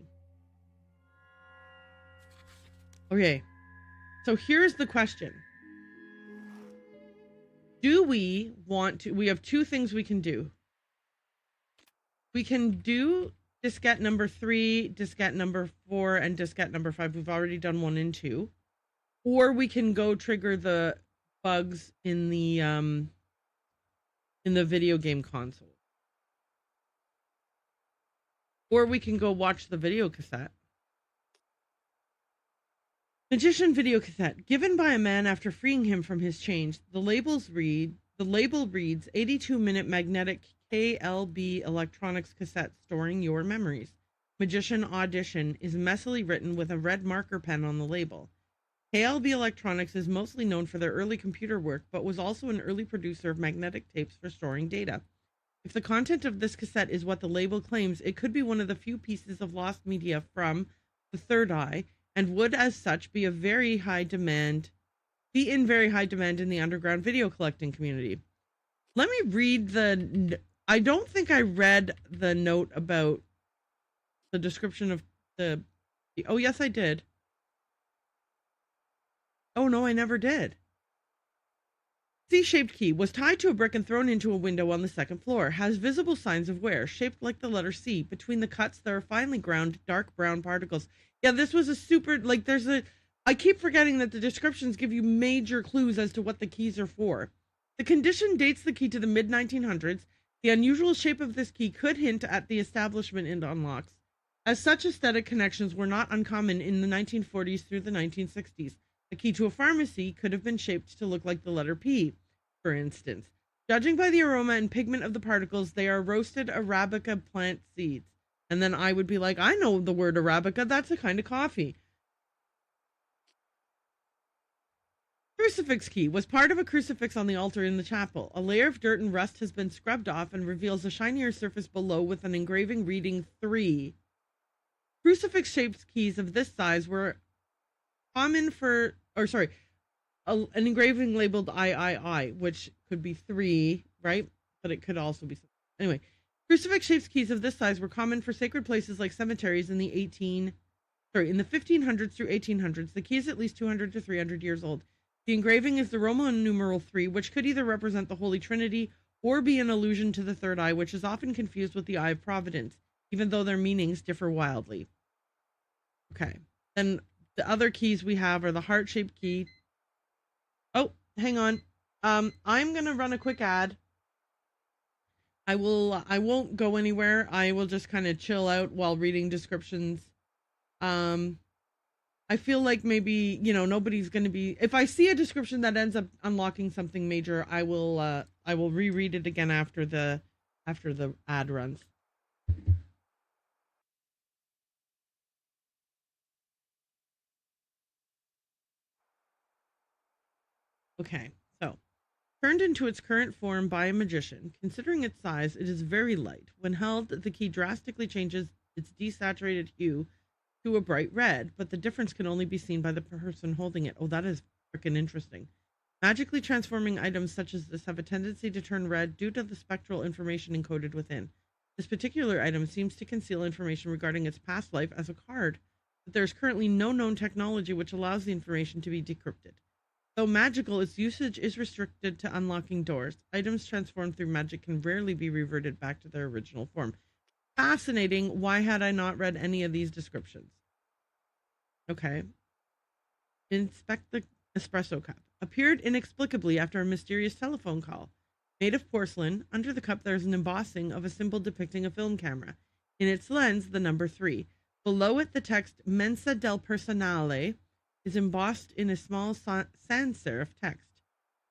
Okay. So here's the question. Do we want to... We have 2 things we can do. We can do diskette number 3, diskette number 4, and diskette number 5. We've already done 1 and 2. Or we can go trigger the bugs in the video game console. Or we can go watch the video cassette. Magician video cassette. Given by a man after freeing him from his chains. The label reads 82-minute magnetic KLB electronics cassette storing your memories. Magician Audition is messily written with a red marker pen on the label. KLB Electronics is mostly known for their early computer work, but was also an early producer of magnetic tapes for storing data. If the content of this cassette is what the label claims, it could be one of the few pieces of lost media from the Third Eye, and would as such be in very high demand in the underground video collecting community. Let me read I don't think I read the note about the description of the Oh, yes, I did. Oh, no, I never did. C-shaped key was tied to a brick and thrown into a window on the second floor. Has visible signs of wear, shaped like the letter C. Between the cuts, there are finely ground dark brown particles. Yeah, this was a super, like, I keep forgetting that the descriptions give you major clues as to what the keys are for. The condition dates the key to the mid-1900s. The unusual shape of this key could hint at the establishment it unlocks. As such, aesthetic connections were not uncommon in the 1940s through the 1960s. The key to a pharmacy could have been shaped to look like the letter P, for instance. Judging by the aroma and pigment of the particles, they are roasted Arabica plant seeds. And then I would be like, I know the word Arabica, that's a kind of coffee. Crucifix key was part of a crucifix on the altar in the chapel. A layer of dirt and rust has been scrubbed off and reveals a shinier surface below with an engraving reading 3. Crucifix-shaped keys of this size were common for, an engraving labeled III, which could be 3, right? But it could also be, anyway. Crucifix-shaped keys of this size were common for sacred places like cemeteries in the 1500s through 1800s. The key is at least 200 to 300 years old. The engraving is the Roman numeral 3, which could either represent the Holy Trinity or be an allusion to the third eye, which is often confused with the Eye of Providence, even though their meanings differ wildly. Okay. Then the other keys we have are the heart-shaped key. Oh, hang on. I'm going to run a quick ad. I won't go anywhere. I will just kind of chill out while reading descriptions. I feel like maybe, nobody's going to be, if I see a description that ends up unlocking something major, I will reread it again after the ad runs. Okay, so turned into its current form by a magician, considering its size, it is very light. When held, the key drastically changes its desaturated hue to a bright red, but the difference can only be seen by the person holding it. Oh, that is freaking interesting. Magically transforming items such as this have a tendency to turn red due to the spectral information encoded within. This particular item seems to conceal information regarding its past life as a card, but there is currently no known technology which allows the information to be decrypted. Though magical, its usage is restricted to unlocking doors. Items transformed through magic can rarely be reverted back to their original form. Fascinating. Why had I not read any of these descriptions? Okay. Inspect the espresso cup. Appeared inexplicably after a mysterious telephone call. Made of porcelain, under the cup there is an embossing of a symbol depicting a film camera. In its lens, the number 3. Below it, the text Mensa del Personale is embossed in a small sans serif text.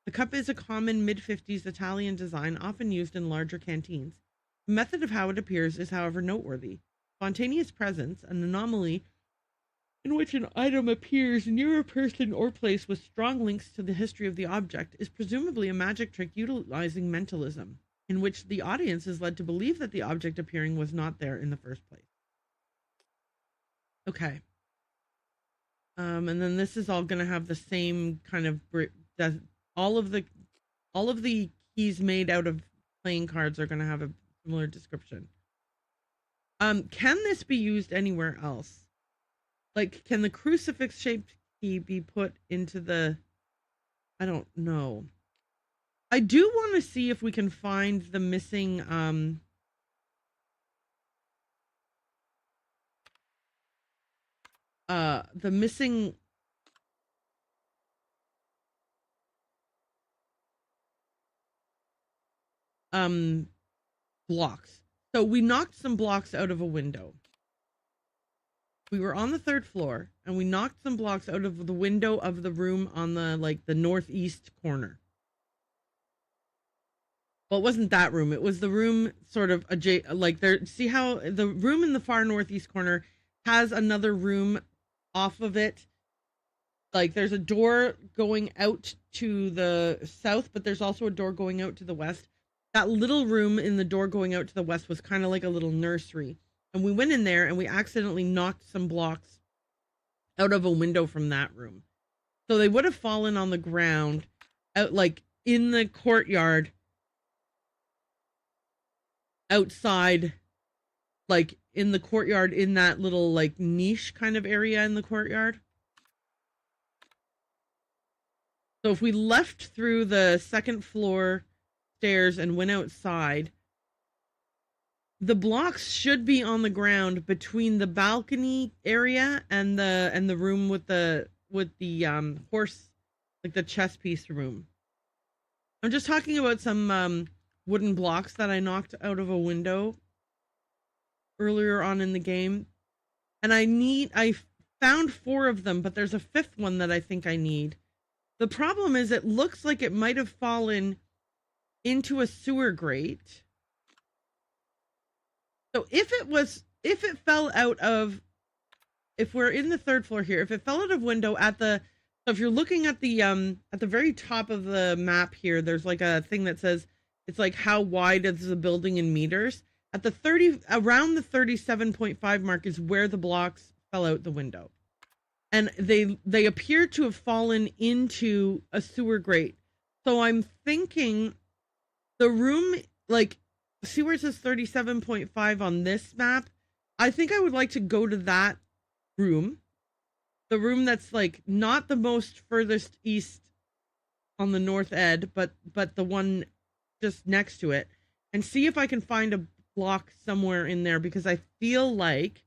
The cup is a common mid-50s Italian design often used in larger canteens. The method of how it appears is, however, noteworthy. Spontaneous presence, an anomaly in which an item appears near a person or place with strong links to the history of the object, is presumably a magic trick utilizing mentalism, in which the audience is led to believe that the object appearing was not there in the first place. Okay. And then this is all going to have the same kind of all of the keys made out of playing cards are going to have a similar description. Can this be used anywhere else? Like, can the crucifix shaped key be put into the, I don't know. I do want to see if we can find the missing blocks. So we knocked some blocks out of a window. We were on the 3rd floor and we knocked some blocks out of the window of the room on the northeast corner. Well, it wasn't that room. It was the room sort of see how the room in the far northeast corner has another room off of it. Like, there's a door going out to the south, but there's also a door going out to the west. That little room in the door going out to the west was kind of like a little nursery. And we went in there and we accidentally knocked some blocks out of a window from that room. So they would have fallen on the ground out, like, in the courtyard outside, like in the courtyard, in that little like niche kind of area in the courtyard. So if we left through the second floor stairs and went outside, the blocks should be on the ground between the balcony area and the room with the horse, like the chess piece room. I'm just talking about some wooden blocks that I knocked out of a window earlier on in the game. And I found 4 of them, but there's a 5th one that I think I need. The problem is it looks like it might have fallen into a sewer grate. So if it fell out of, if we're in the 3rd floor here, if it fell out of window so if you're looking at the very top of the map here, there's like a thing that says, it's like how wide is the building in meters. At the around the 37.5 mark is where the blocks fell out the window. And they appear to have fallen into a sewer grate. So I'm thinking the room, like, see where it says 37.5 on this map? I think I would like to go to that room. The room that's like not the most furthest east on the north edge, but the one just next to it, and see if I can find a block somewhere in there, because I feel like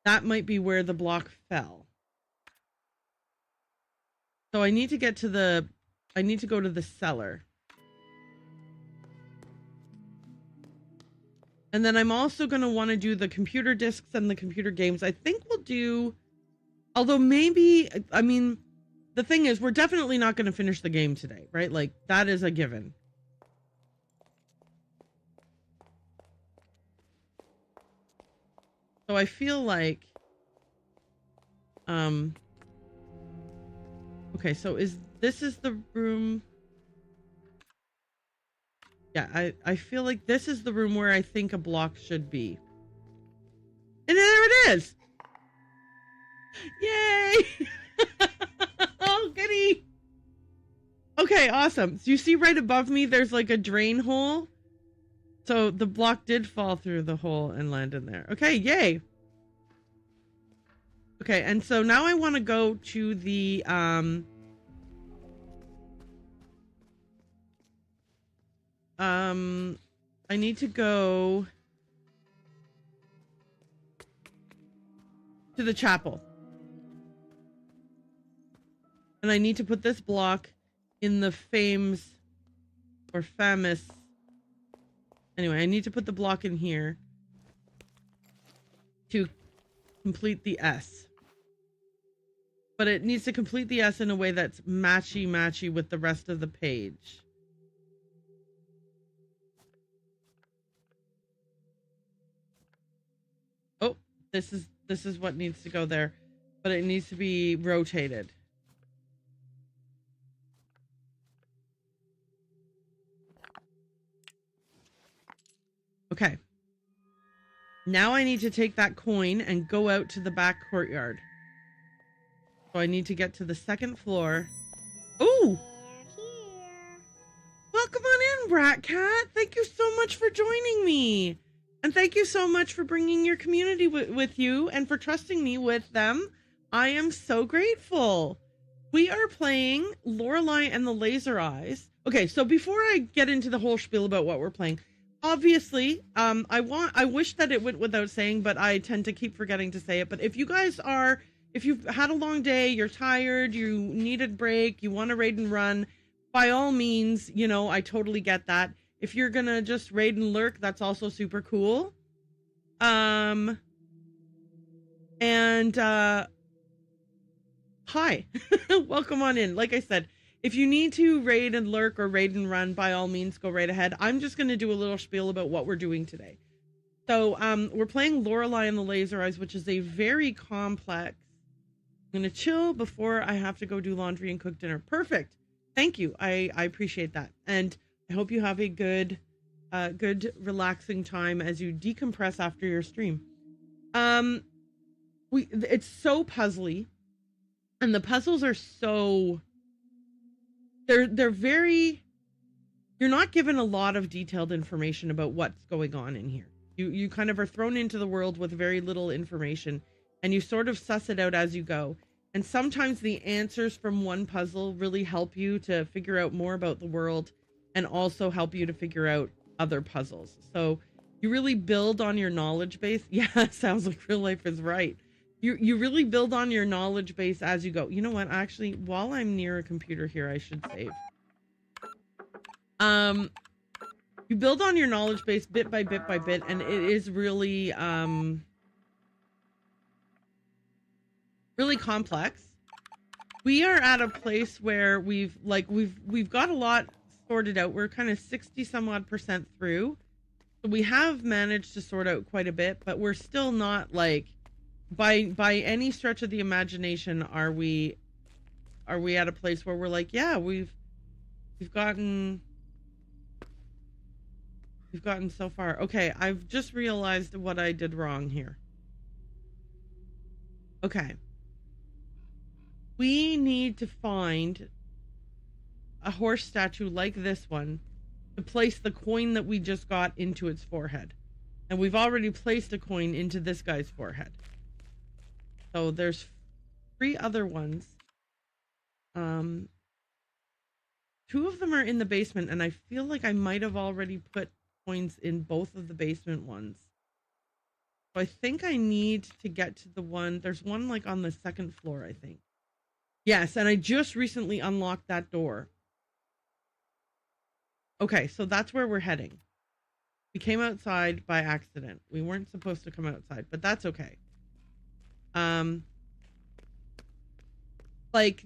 that might be where the block fell. So I need to go to the cellar. And then I'm also going to want to do the computer discs and the computer games. I think we'll do, although maybe, I mean, the thing is, we're definitely not going to finish the game today, right? Like, that is a given. So I feel like, okay, so this is the room. Yeah, I feel like this is the room where I think a block should be. And there it is! Yay! Oh, goody! Okay, awesome. So you see right above me, there's like a drain hole. So the block did fall through the hole and land in there. Okay, yay! Okay, and so now I want to go to the, I need to go to the chapel. And I need to put this block in the famous. Anyway, I need to put the block in here to complete the S. But it needs to complete the S in a way that's matchy with the rest of the page. Oh, this is what needs to go there, but it needs to be rotated. Okay. Now I need to take that coin and go out to the back courtyard. So I need to get to the 2nd floor. Ooh! Welcome on in, Brat Cat. Thank you so much for joining me. And thank you so much for bringing your community with you and for trusting me with them. I am so grateful. We are playing Lorelei and the Laser Eyes. Okay, so before I get into the whole spiel about what we're playing, obviously, I wish that it went without saying, but I tend to keep forgetting to say it. But if you've had a long day, you're tired, you need a break, you want to raid and run, by all means, you know, I totally get that. If you're gonna just raid and lurk, that's also super cool. Hi. Welcome on in. Like I said, if you need to raid and lurk or raid and run, by all means, go right ahead. I'm just going to do a little spiel about what we're doing today. So we're playing Lorelei and the Laser Eyes, which is a very complex. I'm going to chill before I have to go do laundry and cook dinner. Perfect. Thank you. I appreciate that. And I hope you have a good relaxing time as you decompress after your stream. It's so puzzly, and the puzzles are so... They're very, you're not given a lot of detailed information about what's going on in here. You kind of are thrown into the world with very little information, and you sort of suss it out as you go. And sometimes the answers from one puzzle really help you to figure out more about the world and also help you to figure out other puzzles. So you really build on your knowledge base. Yeah, it sounds like real life is right. You really build on your knowledge base as you go. You know what? Actually, while I'm near a computer here, I should save. You build on your knowledge base bit by bit by bit, and it is really really complex. We are at a place where we've got a lot sorted out. We're kind of 60 some odd percent through. So we have managed to sort out quite a bit, but we're still not like by any stretch of the imagination are we at a place where we're like, yeah, we've gotten so far. Okay, I've just realized what I did wrong here. Okay. We need to find a horse statue like this one to place the coin that we just got into its forehead. And we've already placed a coin into this guy's forehead. So there's 3 other ones. 2 of them are in the basement, and I feel like I might have already put coins in both of the basement ones. So I think I need to get to the one. There's one like on the 2nd floor, I think. Yes, and I just recently unlocked that door. Okay, so that's where we're heading. We came outside by accident. We weren't supposed to come outside, but that's okay. Like,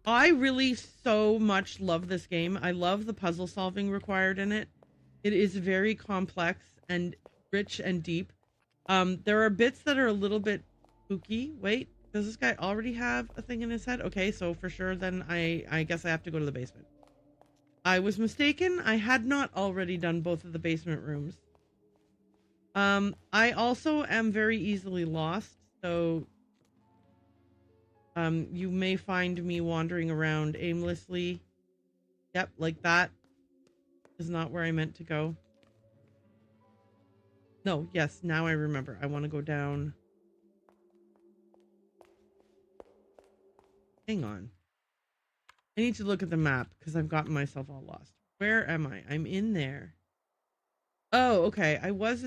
I really so much love this game. I love the puzzle solving required in it. It is very complex and rich and deep. There are bits that are a little bit spooky. Wait, does this guy already have a thing in his head? Okay, so for sure then I guess I have to go to the basement. I was mistaken. I had not already done both of the basement rooms. I also am very easily lost, so you may find me wandering around aimlessly. Yep, like that is not where I meant to go. No, yes, now I remember. I want to go down. Hang on. I need to look at the map because I've gotten myself all lost. Where am I? I'm in there. Oh, okay. I was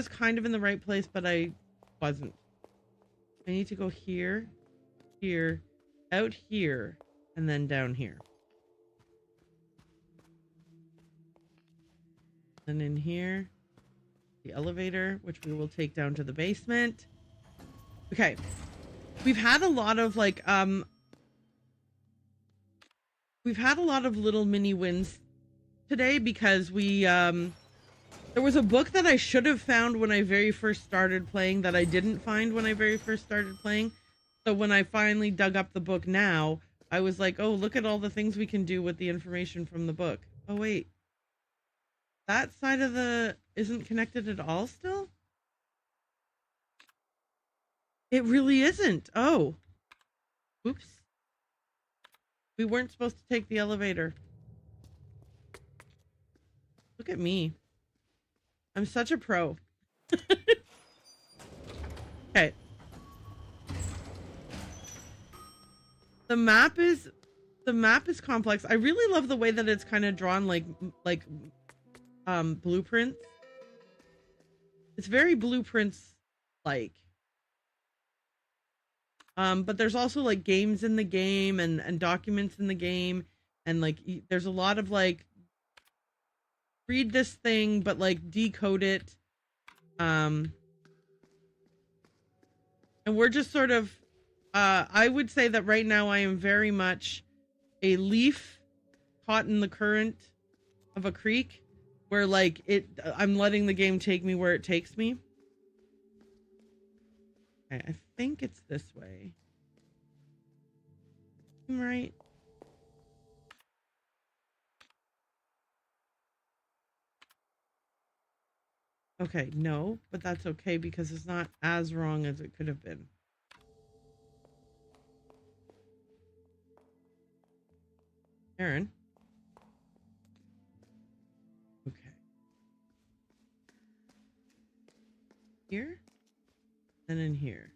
kind of in the right place, but I wasn't. I need to go here, here, out here, and then down here. And in here, the elevator, which we will take down to the basement. Okay. We've had a lot of like, we've had a lot of little mini wins today because we, there was a book that I should have found when I very first started playing that I didn't find when I very first started playing. So when I finally dug up the book now, I was like, oh, look at all the things we can do with the information from the book. Oh, wait. That side of the isn't connected at all still? It really isn't. Oh. Oops. We weren't supposed to take the elevator. Look at me. I'm such a pro. Okay. The map is complex. I really love the way that it's kind of drawn like blueprints. It's very blueprints like. But there's also like games in the game and documents in the game, and like there's a lot of like read this thing but like decode it. And we're just sort of I would say that right now I am very much a leaf caught in the current of a creek where like I'm letting the game take me where it takes me. Okay, I think it's this way. Right. Okay, no, but that's okay because it's not as wrong as it could have been. Erin. Okay. here, then in here.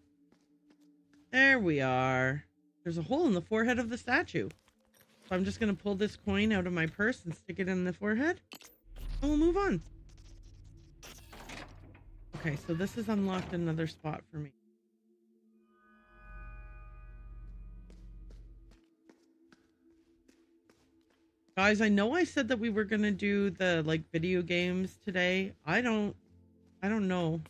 There we are. There's a hole in the forehead of the statue. So I'm just going to pull this coin out of my purse and stick it in the forehead. And we'll move on. Okay, so this has unlocked another spot for me. Guys, I know I said that we were going to do the, like, video games today. I don't know.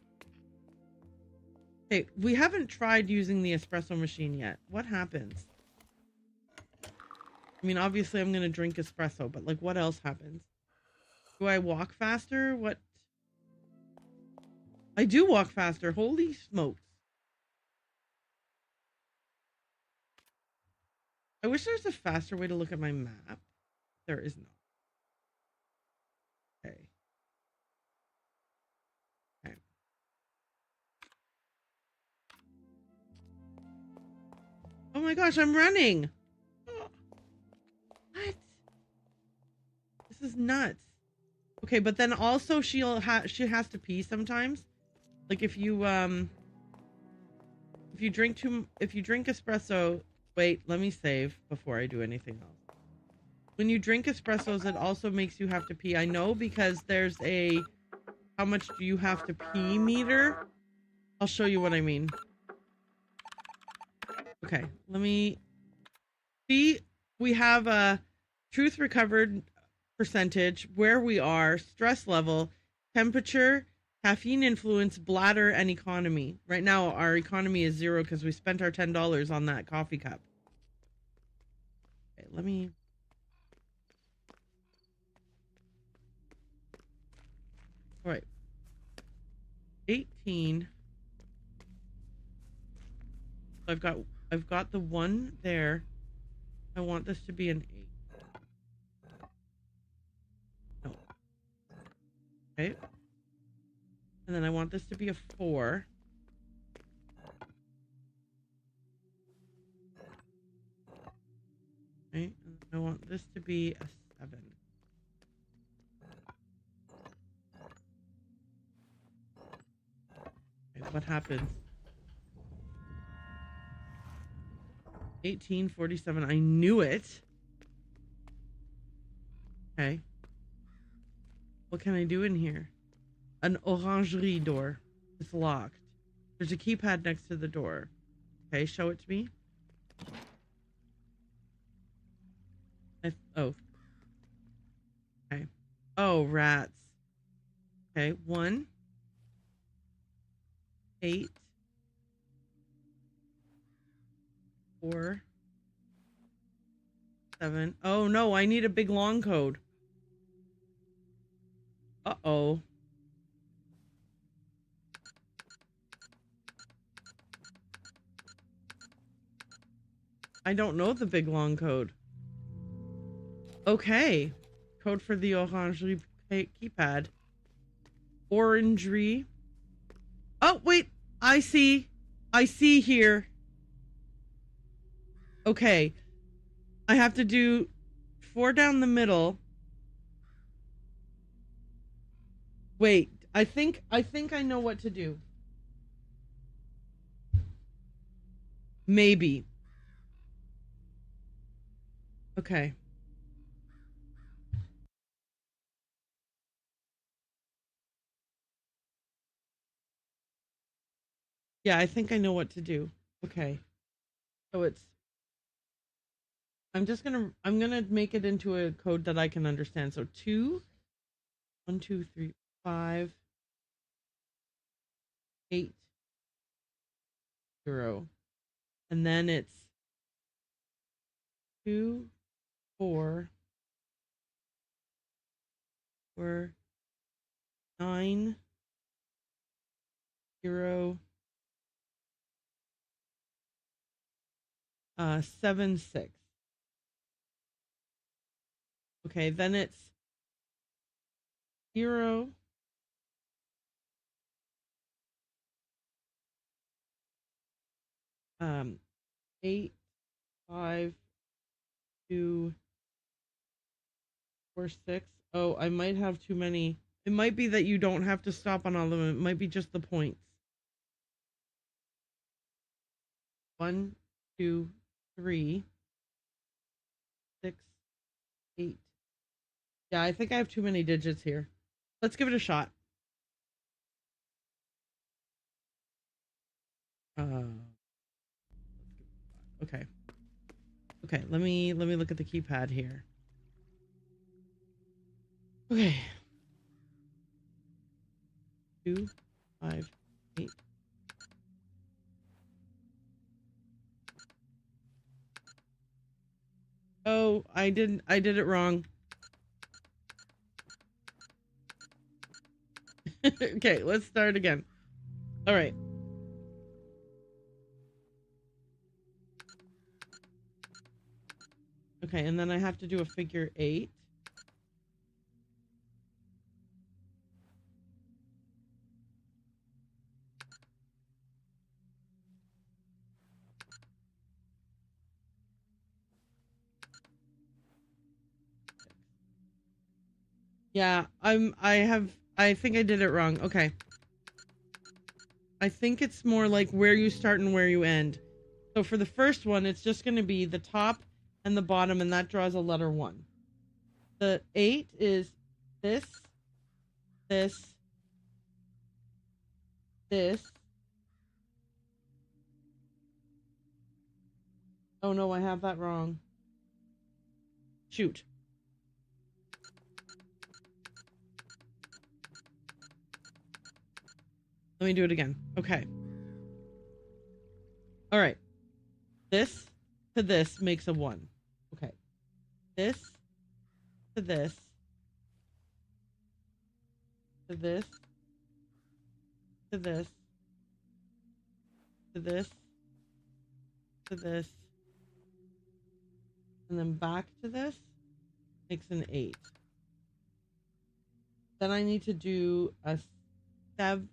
Okay, we haven't tried using the espresso machine yet. What happens? I mean, obviously I'm going to drink espresso, but, like, what else happens? Do I walk faster? What? I do walk faster. Holy smokes. I wish there was a faster way to look at my map. There is not. Okay. Okay. Oh my gosh, I'm running. What? This is nuts. Okay, but then also she has to pee sometimes. Like if you drink espresso, wait, let me save before I do anything else. When you drink espressos, it also makes you have to pee. I know because there's a how much do you have to pee meter. I'll show you what I mean. Okay, let me see. We have a truth recovered percentage, where we are, stress level, temperature, caffeine influence, bladder, and economy. Right now, our economy is 0 because we spent our $10 on that coffee cup. Okay, let me... All right. 18. I've got the 1 there. I want this to be an 8. No. Okay. And then I want this to be a 4. Okay. And I want this to be a 7. Okay, what happens? 1847. I knew it. Okay. What can I do in here? An orangerie door. It's locked. There's a keypad next to the door. Okay, show it to me. Oh. Okay. Oh, rats. Okay, 1. 8. 4. 7. Oh no, I need a big long code. Uh-oh. I don't know the big long code. Okay. Code for the orangerie keypad. Orangerie. Oh, wait. I see here. Okay. I have to do 4 down the middle. Wait. I think I know what to do. Maybe. Okay. Yeah, I think I know what to do. Okay. So I'm gonna make it into a code that I can understand. So 2, 1, 2, 3, 5, 8, 0. And then it's 2, 4, 9, 0, 7, 6. Okay, then it's 0, 8, 5, 2, 4, 6. Oh, I might have too many. It might be that you don't have to stop on all of them. It might be just the points. 1, 2, 3, 6, 8. Yeah, I think I have too many digits here. Let's give it a shot. Okay. Okay, let me look at the keypad here. Okay. 2, 5, 8. Oh, I did it wrong. Okay, let's start again. All right. Okay, and then I have to do a figure 8. Yeah, I think I did it wrong. Okay. I think it's more like where you start and where you end. So for the first one, it's just going to be the top and the bottom, and that draws a letter 1. The 8 is this, this, this. Oh no, I have that wrong. Shoot. Let me do it again. Okay. All right. This to this makes a 1. Okay. This to this to this to this to this to this and then back to this makes an 8. Then I need to do a 7.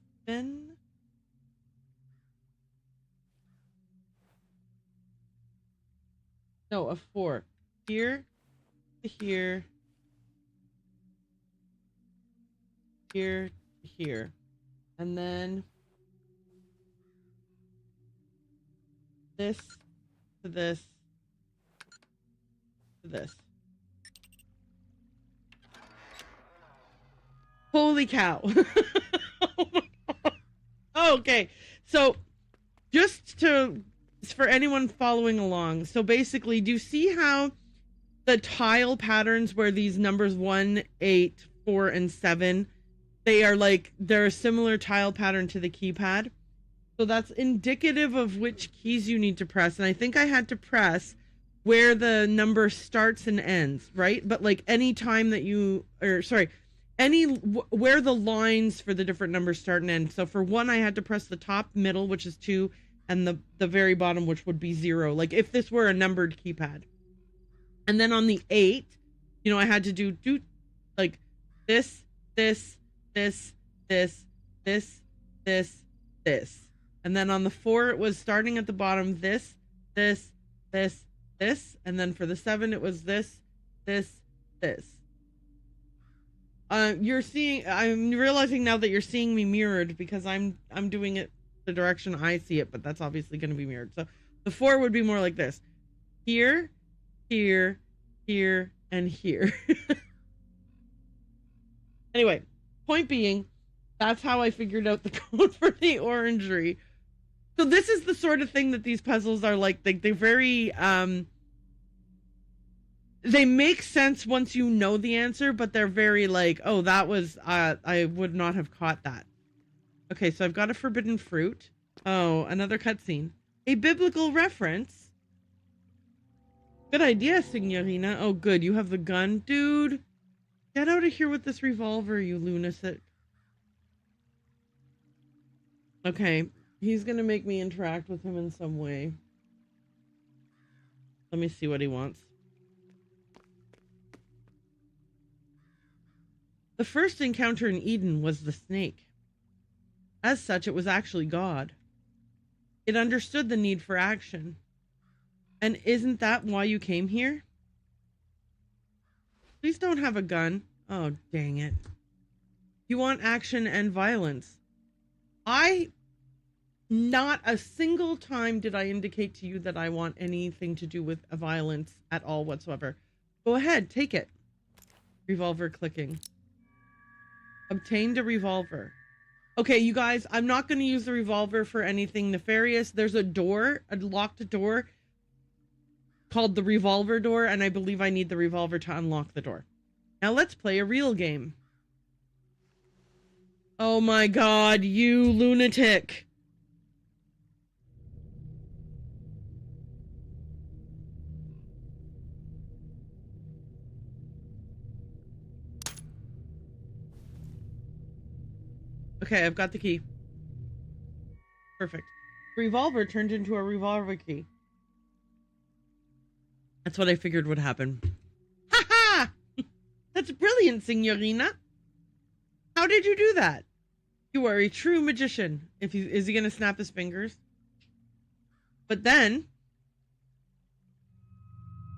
No, a 4. Here to here. Here to here. And then this to this to this. Holy cow. Oh my God. Okay. So just for anyone following along. So basically, do you see how the tile patterns where these numbers 1, 8, 4, and 7, they're a similar tile pattern to the keypad. So that's indicative of which keys you need to press. And I think I had to press where the number starts and ends, right? But like any time that where the lines for the different numbers start and end. So for 1, I had to press the top middle, which is 2, and the very bottom, which would be 0. Like if this were a numbered keypad. And then on the 8, I had to do like this, this, this, this, this, this, this. And then on the 4, it was starting at the bottom, this, this, this, this. And then for the 7, it was this, this, this. I'm realizing now that you're seeing me mirrored because I'm doing it the direction I see it, but that's obviously going to be mirrored. So the 4 would be more like this. Here, here, here, and here. Anyway, point being, that's how I figured out the code for the orangery. So this is the sort of thing that these puzzles are like. They're very, they make sense once you know the answer, but they're very like, oh, that was, I would not have caught that. Okay, so I've got a forbidden fruit. Oh, another cutscene. A biblical reference. Good idea, Signorina. Oh, good. You have the gun. Dude, get out of here with this revolver, you lunatic. Okay, he's gonna make me interact with him in some way. Let me see what he wants. The first encounter in Eden was the snake. As such, it was actually God. It understood the need for action. And isn't that why you came here? Please don't have a gun. Oh, dang it. You want action and violence. not a single time did I indicate to you that I want anything to do with violence at all whatsoever. Go ahead, take it. Revolver clicking. Obtained a revolver. Okay, you guys, I'm not going to use the revolver for anything nefarious. There's a door, a locked door called the revolver door, and I believe I need the revolver to unlock the door. Now let's play a real game. Oh my god, you lunatic. Okay, I've got the key. Perfect. Revolver turned into a revolver key. That's what I figured would happen. Ha ha! That's brilliant, Signorina. How did you do that? You are a true magician. Is he going to snap his fingers? But then,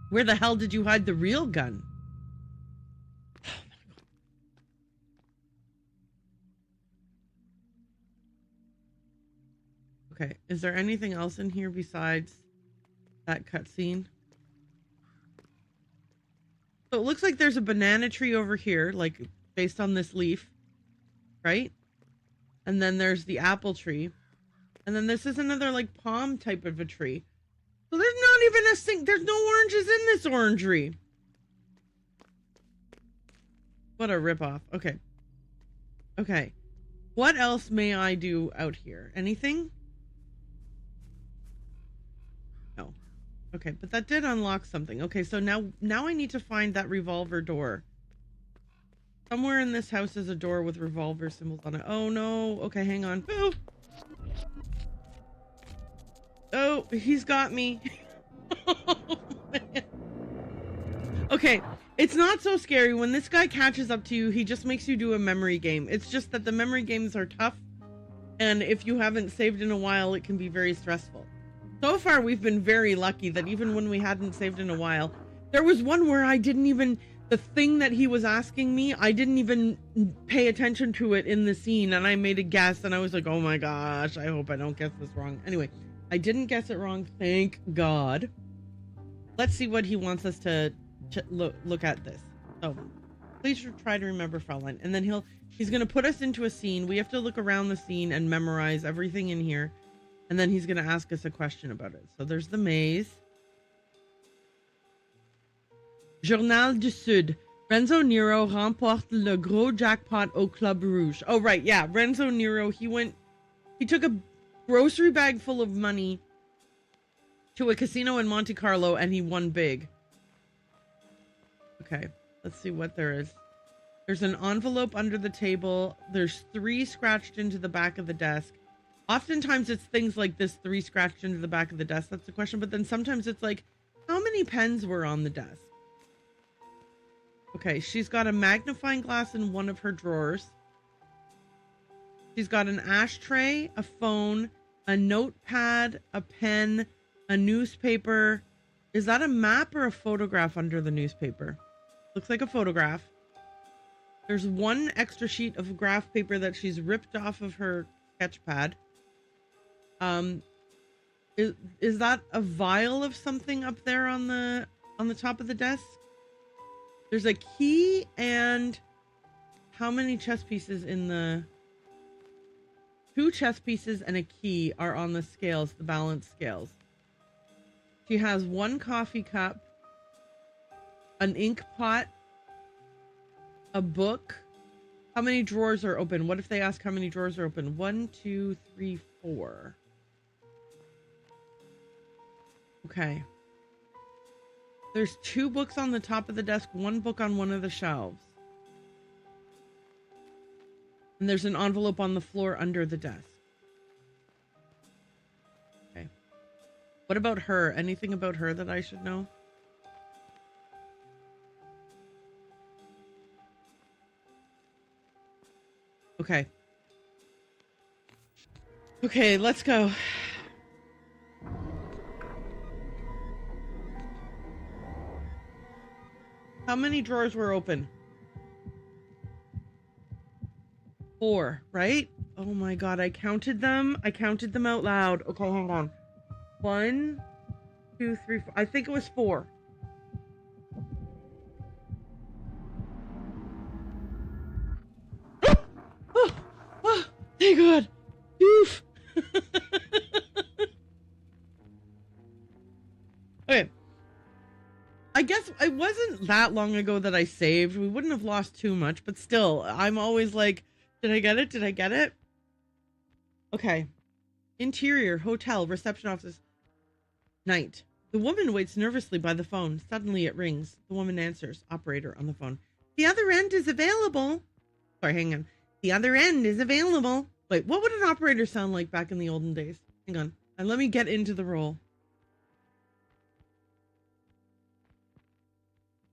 where the hell did you hide the real gun? Okay, is there anything else in here besides that cutscene? So it looks like there's a banana tree over here, like based on this leaf, right? And then there's the apple tree. And then this is another like palm type of a tree. So there's not even a sink. There's no oranges in this orangery. What a ripoff. Okay. Okay. What else may I do out here? Anything? No. Okay, but that did unlock something. Okay, so now I need to find that revolver door. Somewhere in this house is a door with revolver symbols on it. Oh no. Okay, hang on. Oh, oh, he's got me. Oh, man. Okay, it's not so scary. When this guy catches up to you, he just makes you do a memory game. It's just that the memory games are tough, and if you haven't saved in a while, it can be very stressful. So far, we've been very lucky that even when we hadn't saved in a while, there was one where I didn't even, the thing that he was asking me, I didn't even pay attention to it in the scene, and I made a guess, and I was like, oh my gosh, I hope I don't guess this wrong. Anyway, I didn't guess it wrong, thank God. Let's see what he wants us to look at this. So, please try to remember, Fraulein. And then he's going to put us into a scene. We have to look around the scene and memorize everything in here. And then he's going to ask us a question about it. So there's the maze. Journal du Sud. Renzo Nero remporte le gros jackpot au Club Rouge. Oh, right. Yeah. Renzo Nero, he took a grocery bag full of money to a casino in Monte Carlo and he won big. Okay. Let's see what there is. There's an envelope under the table. There's 3 scratched into the back of the desk. Oftentimes it's things like this, 3 scratched into the back of the desk. That's the question. But then sometimes it's like, how many pens were on the desk? Okay, she's got a magnifying glass in one of her drawers. She's got an ashtray, a phone, a notepad, a pen, a newspaper. Is that a map or a photograph under the newspaper? Looks like a photograph. There's one extra sheet of graph paper that she's ripped off of her sketch pad. Is that a vial of something up there on the top of the desk? There's a key and how many chess pieces in the... 2 chess pieces and a key are on the scales, the balance scales. She has 1 coffee cup, an ink pot, a book. How many drawers are open? What if they ask how many drawers are open? 1, 2, 3, 4. Okay. There's 2 books on the top of the desk, 1 book on one of the shelves. And there's an envelope on the floor under the desk. Okay. What about her? Anything about her that I should know? Okay. Okay, let's go. How many drawers were open? 4, right? Oh my god, I counted them. I counted them out loud. Okay, hang on. 1, 2, 3, 4. I think it was 4. Oh, thank God. Oof. Okay. I guess it wasn't that long ago that I saved. We wouldn't have lost too much, but still, I'm always like, did I get it? Did I get it? Okay. Interior, hotel, reception office. Night. The woman waits nervously by the phone. Suddenly it rings. The woman answers. Operator on the phone. The other end is available. Sorry, hang on. The other end is available. Wait, what would an operator sound like back in the olden days? Hang on. And let me get into the role.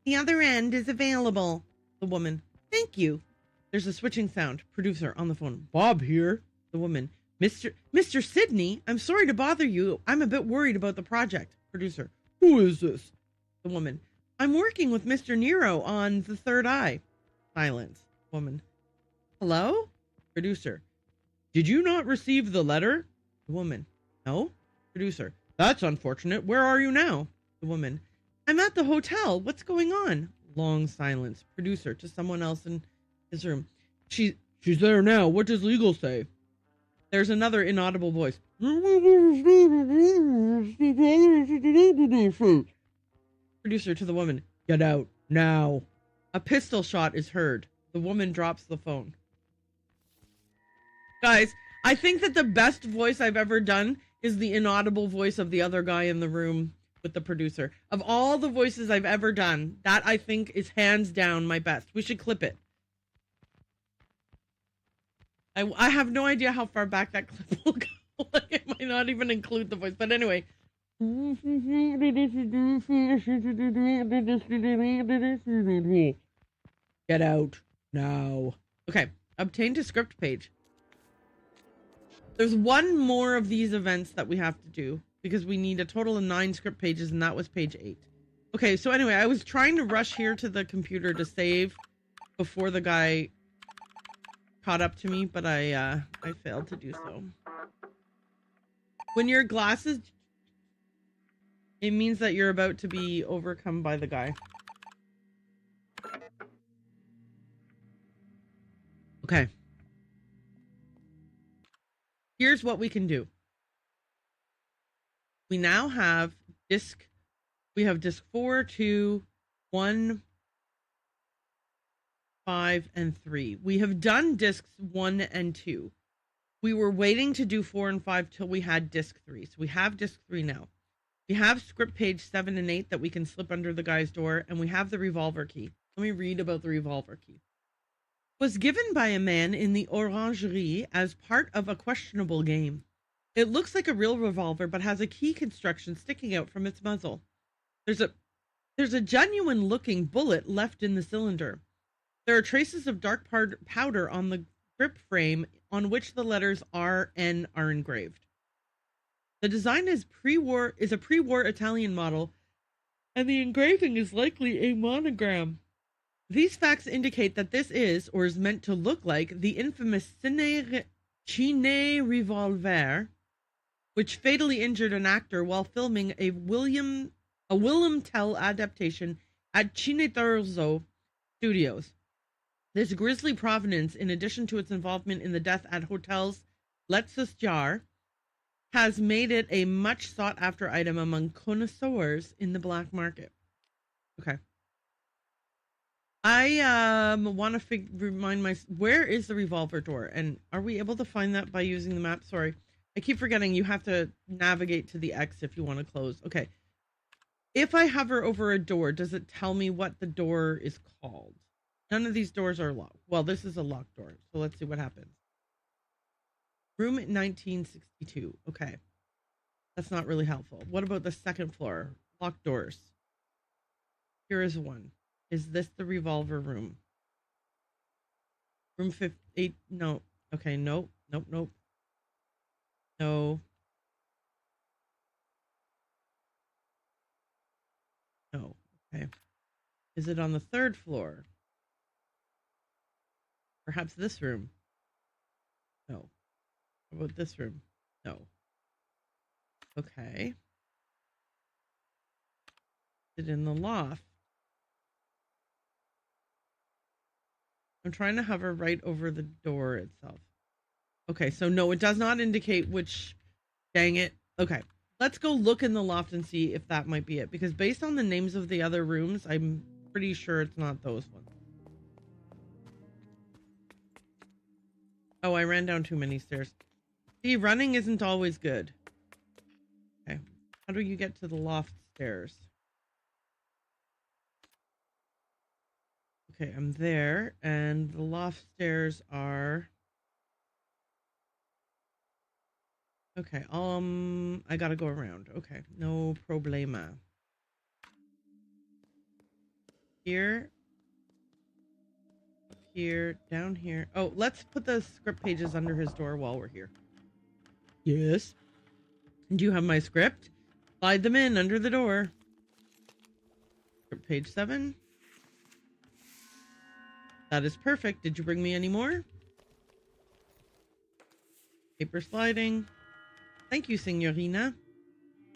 The other end is available. The woman. Thank you. There's a switching sound. Producer on the phone. Bob here. The woman. Mr. Sidney, I'm sorry to bother you. I'm a bit worried about the project. Producer. Who is this? The woman. I'm working with Mr. Nero on The Third Eye. Silence. Woman. Hello? Producer. Did you not receive the letter? The woman. No. Producer. That's unfortunate. Where are you now? The woman. I'm at the hotel. What's going on? Long silence. Producer to someone else in his room. She's there now. What does legal say? There's another inaudible voice. Producer to the woman. Get out now. A pistol shot is heard. The woman drops the phone. Guys, I think that the best voice I've ever done is the inaudible voice of the other guy in the room with the producer. Of all the voices I've ever done, that I think is hands down my best. We should clip it. I have no idea how far back that clip will go. Like, it might not even include the voice. But anyway. Get out now. Okay. Obtained a script page. There's one more of these events that we have to do because we need a total of 9 script pages, and that was page 8. Okay, so anyway, I was trying to rush here to the computer to save before the guy caught up to me, but I failed to do so. When your glasses, it means that you're about to be overcome by the guy. Okay. Here's what we can do. We now have disc 4, 2, 1, 5, and 3. We have done discs 1 and 2. We were waiting to do 4 and 5 till we had disc 3. So we have disc 3 now. We have script page 7 and 8 that we can slip under the guy's door, and we have the revolver key. Let me read about the revolver key. Was given by a man in the orangerie as part of a questionable game. It looks like a real revolver, but has a key construction sticking out from its muzzle. There's a genuine looking bullet left in the cylinder. There are traces of dark powder on the grip frame on which the letters RN are engraved. The design is a pre-war Italian model, and the engraving is likely a monogram. These facts indicate that this is, or is meant to look like, the infamous Cine revolver, which fatally injured an actor while filming a Willem Tell adaptation at Cineterzo Studios. This grisly provenance, in addition to its involvement in the death at hotels Lexus Jar, has made it a much sought-after item among connoisseurs in the black market. Okay. I want to remind myself, where is the revolver door? And are we able to find that by using the map? Sorry. I keep forgetting you have to navigate to the X if you want to close. Okay. If I hover over a door, does it tell me what the door is called? None of these doors are locked. Well, this is a locked door. So let's see what happens. Room 1962. Okay. That's not really helpful. What about the second floor? Locked doors. Here is one. Is this the revolver room? Room 58. No. Okay. Nope. Nope. Nope. No. No. Okay. Is it on the third floor? Perhaps this room. No. How about this room? No. Okay. Is it in the loft? I'm trying to hover right over the door itself. Okay, so no, it does not indicate which. Dang it. Okay, let's go look in the loft and see if that might be it. Because based on the names of the other rooms, I'm pretty sure it's not those ones. Oh, I ran down too many stairs. See, running isn't always good. Okay, how do you get to the loft stairs? Okay, I'm there, and the loft stairs are... Okay, I gotta go around. Okay, no problema. Here. Up here, down here. Oh, let's put the script pages under his door while we're here. Yes. Do you have my script? Slide them in under the door. Script page 7. That is perfect. Did you bring me any more? Paper sliding. Thank you, Signorina.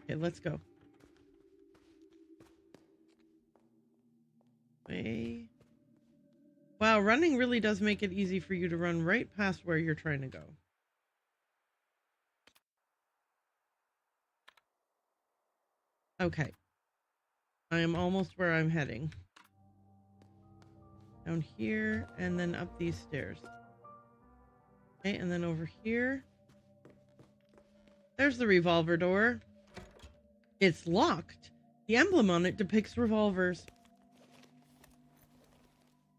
Okay, let's go. Way. Wow, running really does make it easy for you to run right past where you're trying to go. Okay. I am almost where I'm heading. Down here, and then up these stairs. Okay, and then over here. There's the revolver door. It's locked. The emblem on it depicts revolvers.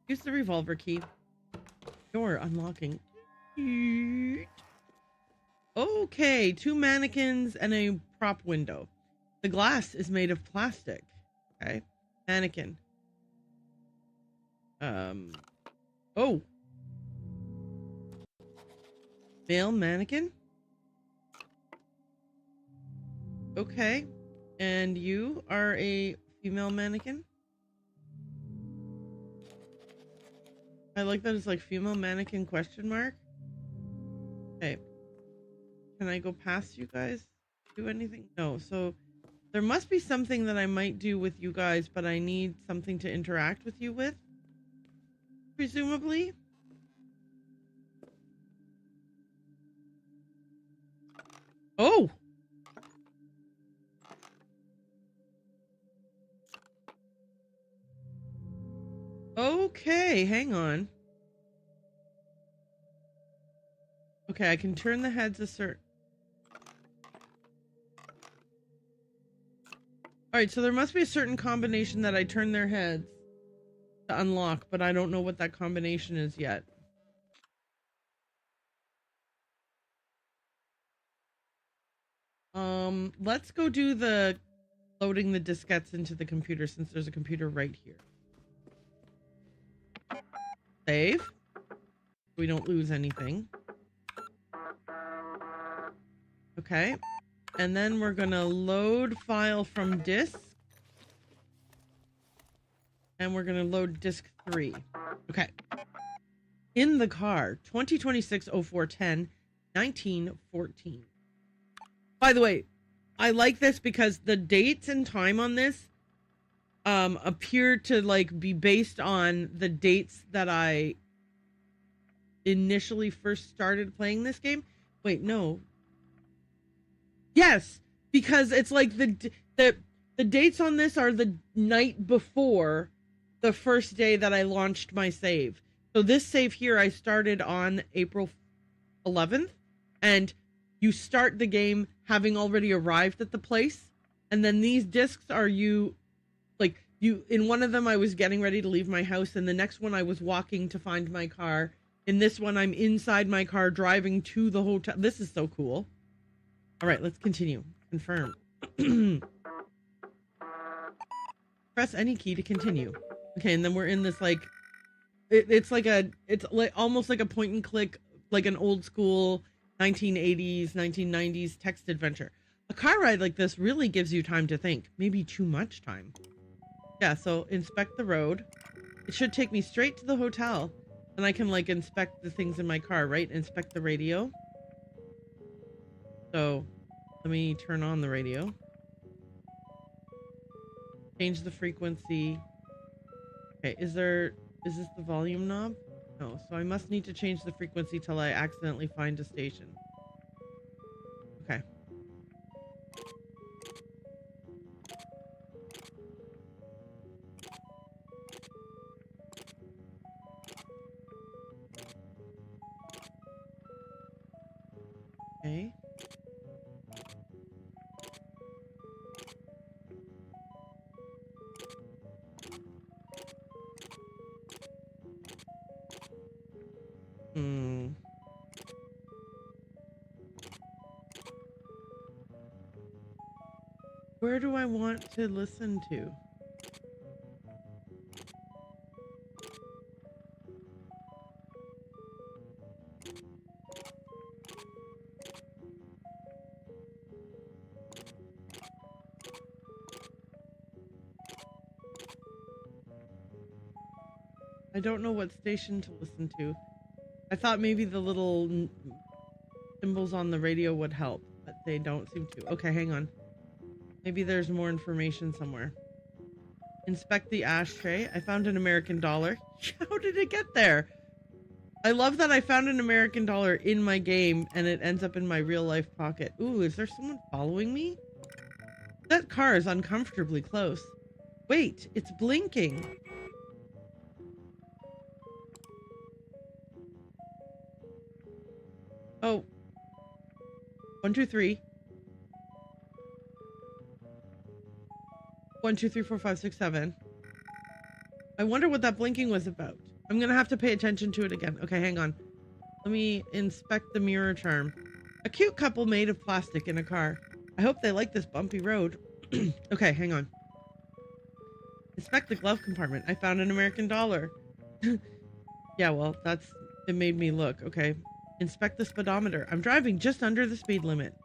Use the revolver key. Door unlocking. Okay, 2 mannequins and a prop window. The glass is made of plastic. Okay, mannequin. Oh. Male mannequin. Okay, and you are a female mannequin. I like that it's like female mannequin question mark. Okay. Can I go past you guys? Do anything? No. So there must be something that I might do with you guys, but I need something to interact with you with. Presumably. Oh! Okay, hang on. Okay, I can turn the heads a certain... Alright, so there must be a certain combination that I turn their heads to unlock, but I don't know what that combination is yet. Let's go do the loading the diskettes into the computer since there's a computer right here. Save. We don't lose anything. Okay. And then we're gonna load file from disk. And we're gonna load disk 3. Okay. In the car, 2026-04-10, 1914. By the way, I like this because the dates and time on this appear to like be based on the dates that I initially first started playing this game. Wait, no. Yes, because it's like the dates on this are the night before the first day that I launched my save. So this save here I started on April 11th, and you start the game having already arrived at the place, and then these discs are you in one of them I was getting ready to leave my house, and the next one I was walking to find my car. In this one I'm inside my car driving to the hotel. This is so cool. All right, let's continue. Confirm. Press any key to continue. Okay, and then we're in this like it's like almost like a point and click, like an old school 1980s 1990s text adventure. A car ride like this really gives you time to think, maybe too much time. Yeah, so inspect the road. It should take me straight to the hotel. And I can like inspect the things in my car, right? Inspect the radio. So let me turn on the radio. Change the frequency. Okay, is this the volume knob? No, so I must need to change the frequency till I accidentally find a station. Okay. Okay. Where do I want to listen to? I don't know what station to listen to. I thought maybe the little symbols on the radio would help, but they don't seem to. Okay, hang on. Maybe there's more information somewhere. Inspect the ashtray. I found an American dollar. How did it get there? I love that I found an American dollar in my game and it ends up in my real life pocket. Ooh, is there someone following me? That car is uncomfortably close. Wait, it's blinking. Oh. 1, 2, 3. 1, 2, 3, 4, 5, 6, 7. I wonder what that blinking was about. I'm gonna have to pay attention to it again. Okay, hang on. Let me inspect the mirror charm. A cute couple made of plastic in a car. I hope they like this bumpy road. Okay, hang on. Inspect the glove compartment. I found an American dollar. Yeah, well, it made me look. Okay. Inspect the speedometer. I'm driving just under the speed limit.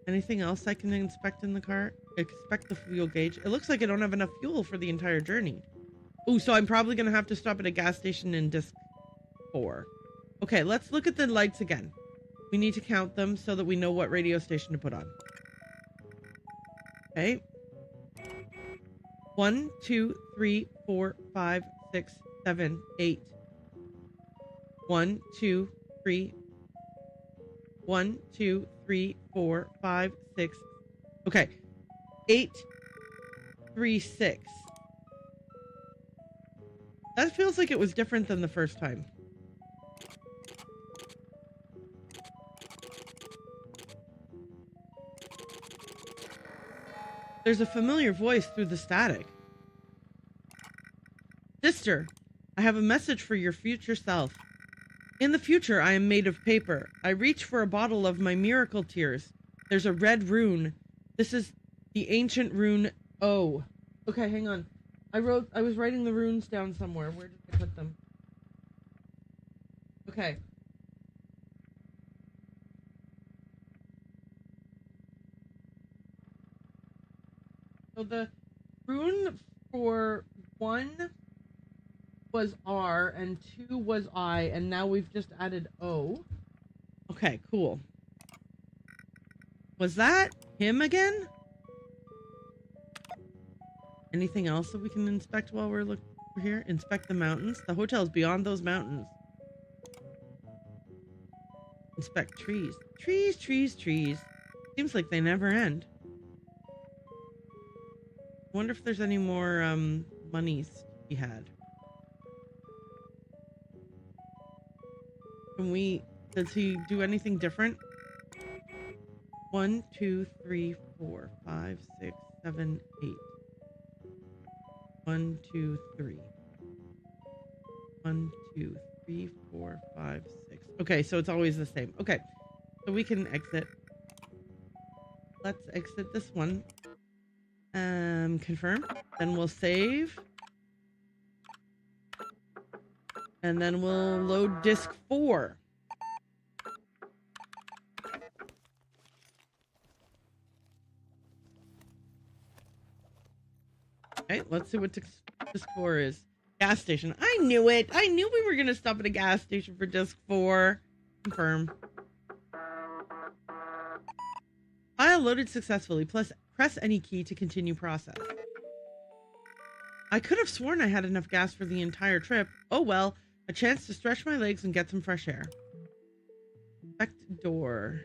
Anything else I can inspect in the car? Inspect the fuel gauge. It looks like I don't have enough fuel for the entire journey. Ooh, so I'm probably going to have to stop at a gas station in disc 4. Okay, let's look at the lights again. We need to count them so that we know what radio station to put on. Okay. 1, 2, 3, 4, 5, 6, 7, 8. 1, 2, 3. 1, 2, 3, 4, 5, 6. Okay. 8, 3, 6. That feels like it was different than the first time. There's a familiar voice through the static. Sister, I have a message for your future self. In the future, I am made of paper. I reach for a bottle of my miracle tears. There's a red rune. This is the ancient rune O. Okay, hang on. I was writing the runes down somewhere. Where did I put them? Okay. So the rune for 1 was R and 2 was I, and now we've just added O. Okay, cool. Was that him again? Anything else that we can inspect while we're here? Inspect the mountains. The hotel's beyond those mountains. Inspect trees. Trees, trees, trees. Seems like they never end. I wonder if there's any more monies he had. Does he do anything different? 1, 2, 3, 4, 5, 6, 7, 8. 1, 2, 3. 1, 2, 3, 4, 5, 6. Okay, so it's always the same. Okay, so we can exit. Let's exit this one. Confirm. Then we'll save. And then we'll load disk 4. Okay, let's see what disk 4 is. Gas station. I knew it. I knew we were going to stop at a gas station for disc 4. Confirm. File loaded successfully. Plus, press any key to continue process. I could have sworn I had enough gas for the entire trip. Oh well, a chance to stretch my legs and get some fresh air. Inspect door.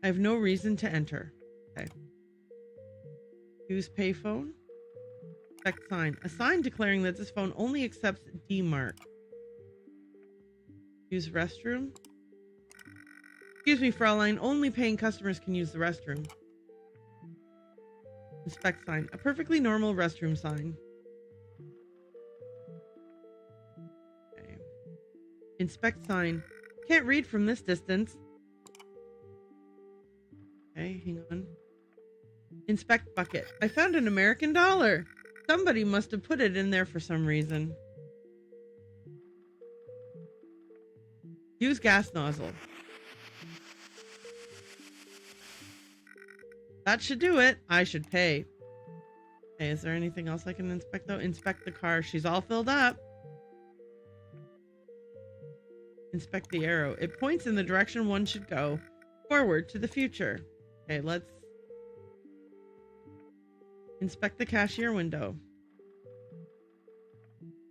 I have no reason to enter. Okay. Use payphone. Inspect sign. A sign declaring that this phone only accepts D-Mark. Use restroom. Excuse me, Fraulein. Only paying customers can use the restroom. Inspect sign. A perfectly normal restroom sign. Okay. Inspect sign. Can't read from this distance. Okay, hang on. Inspect bucket. I found an American dollar. Somebody must have put it in there for some reason. Use gas nozzle. That should do it. I should pay. Okay, is there anything else I can inspect though? Inspect the car. She's all filled up. Inspect the arrow. It points in the direction one should go. Forward to the future. Okay, let's inspect the cashier window.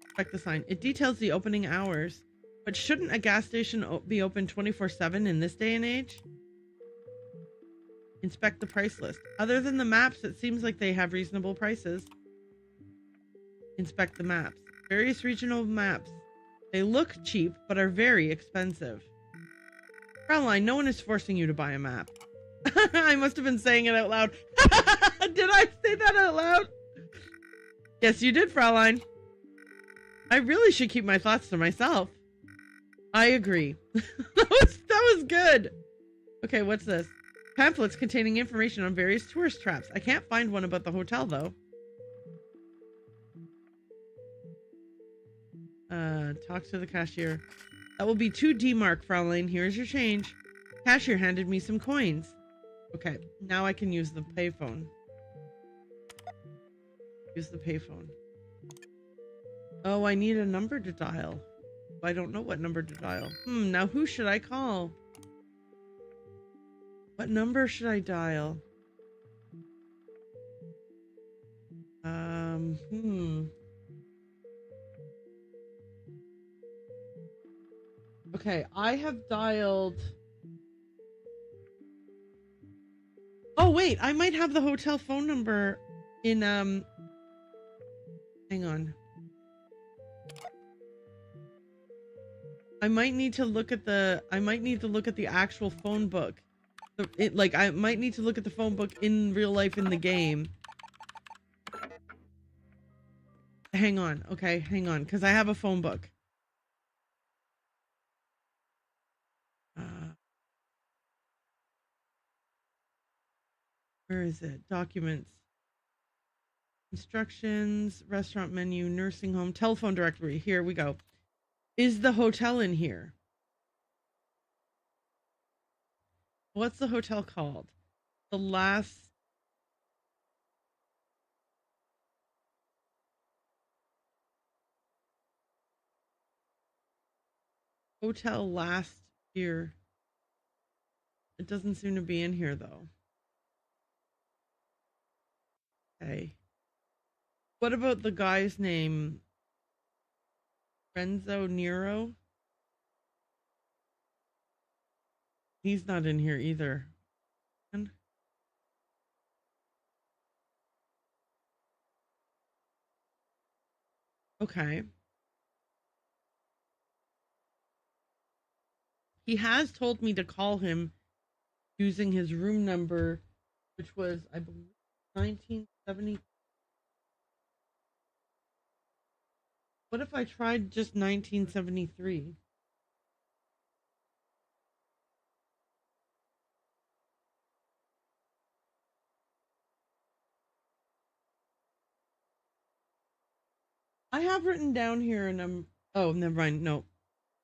Inspect the sign. It details the opening hours. But shouldn't a gas station be open 24/7 in this day and age? Inspect the price list. Other than the maps, it seems like they have reasonable prices. Inspect the maps. Various regional maps. They look cheap, but are very expensive. Fraulein, no one is forcing you to buy a map. I must have been saying it out loud. Did I say that out loud? Yes, you did, Fraulein. I really should keep my thoughts to myself. I agree. that was good. Okay, what's this? Pamphlets containing information on various tourist traps. I can't find one about the hotel, though. Talk to the cashier. That will be 2 D-Mark, Fraulein. Here's your change. Cashier handed me some coins. Okay, now I can use the payphone. Use the payphone. Oh, I need a number to dial. I don't know what number to dial. Now who should I call? What number should I dial? Okay, I have dialed... Oh, wait, I might have the hotel phone number in, hang on. I might need to look at the actual phone book. I might need to look at the phone book in real life in the game. Hang on, okay, hang on, because I have a phone book. Where is it? Documents. Instructions, restaurant menu, nursing home, telephone directory. Here we go. Is the hotel in here? What's the hotel called? The last... Hotel last year. It doesn't seem to be in here though. Okay. What about the guy's name? Renzo Nero? He's not in here either. Okay. He has told me to call him using his room number, which was, I believe, 1970. What if I tried just 1973? I have written down here and oh, never mind. No,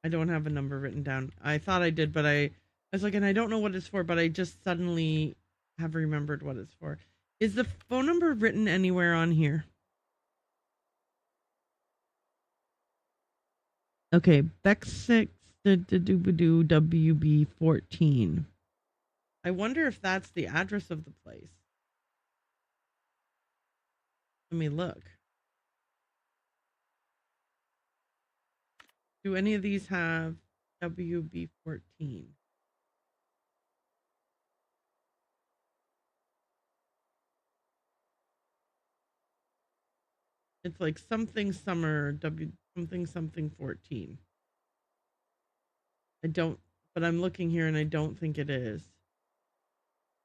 I don't have a number written down. I thought I did, but I was like, and I don't know what it's for, but I just suddenly have remembered what it's for. Is the phone number written anywhere on here? Okay, Beck6 WB14. I wonder if that's the address of the place. Let me look. Do any of these have WB14? It's like something summer something 14. I don't, but I'm looking here and I don't think it is.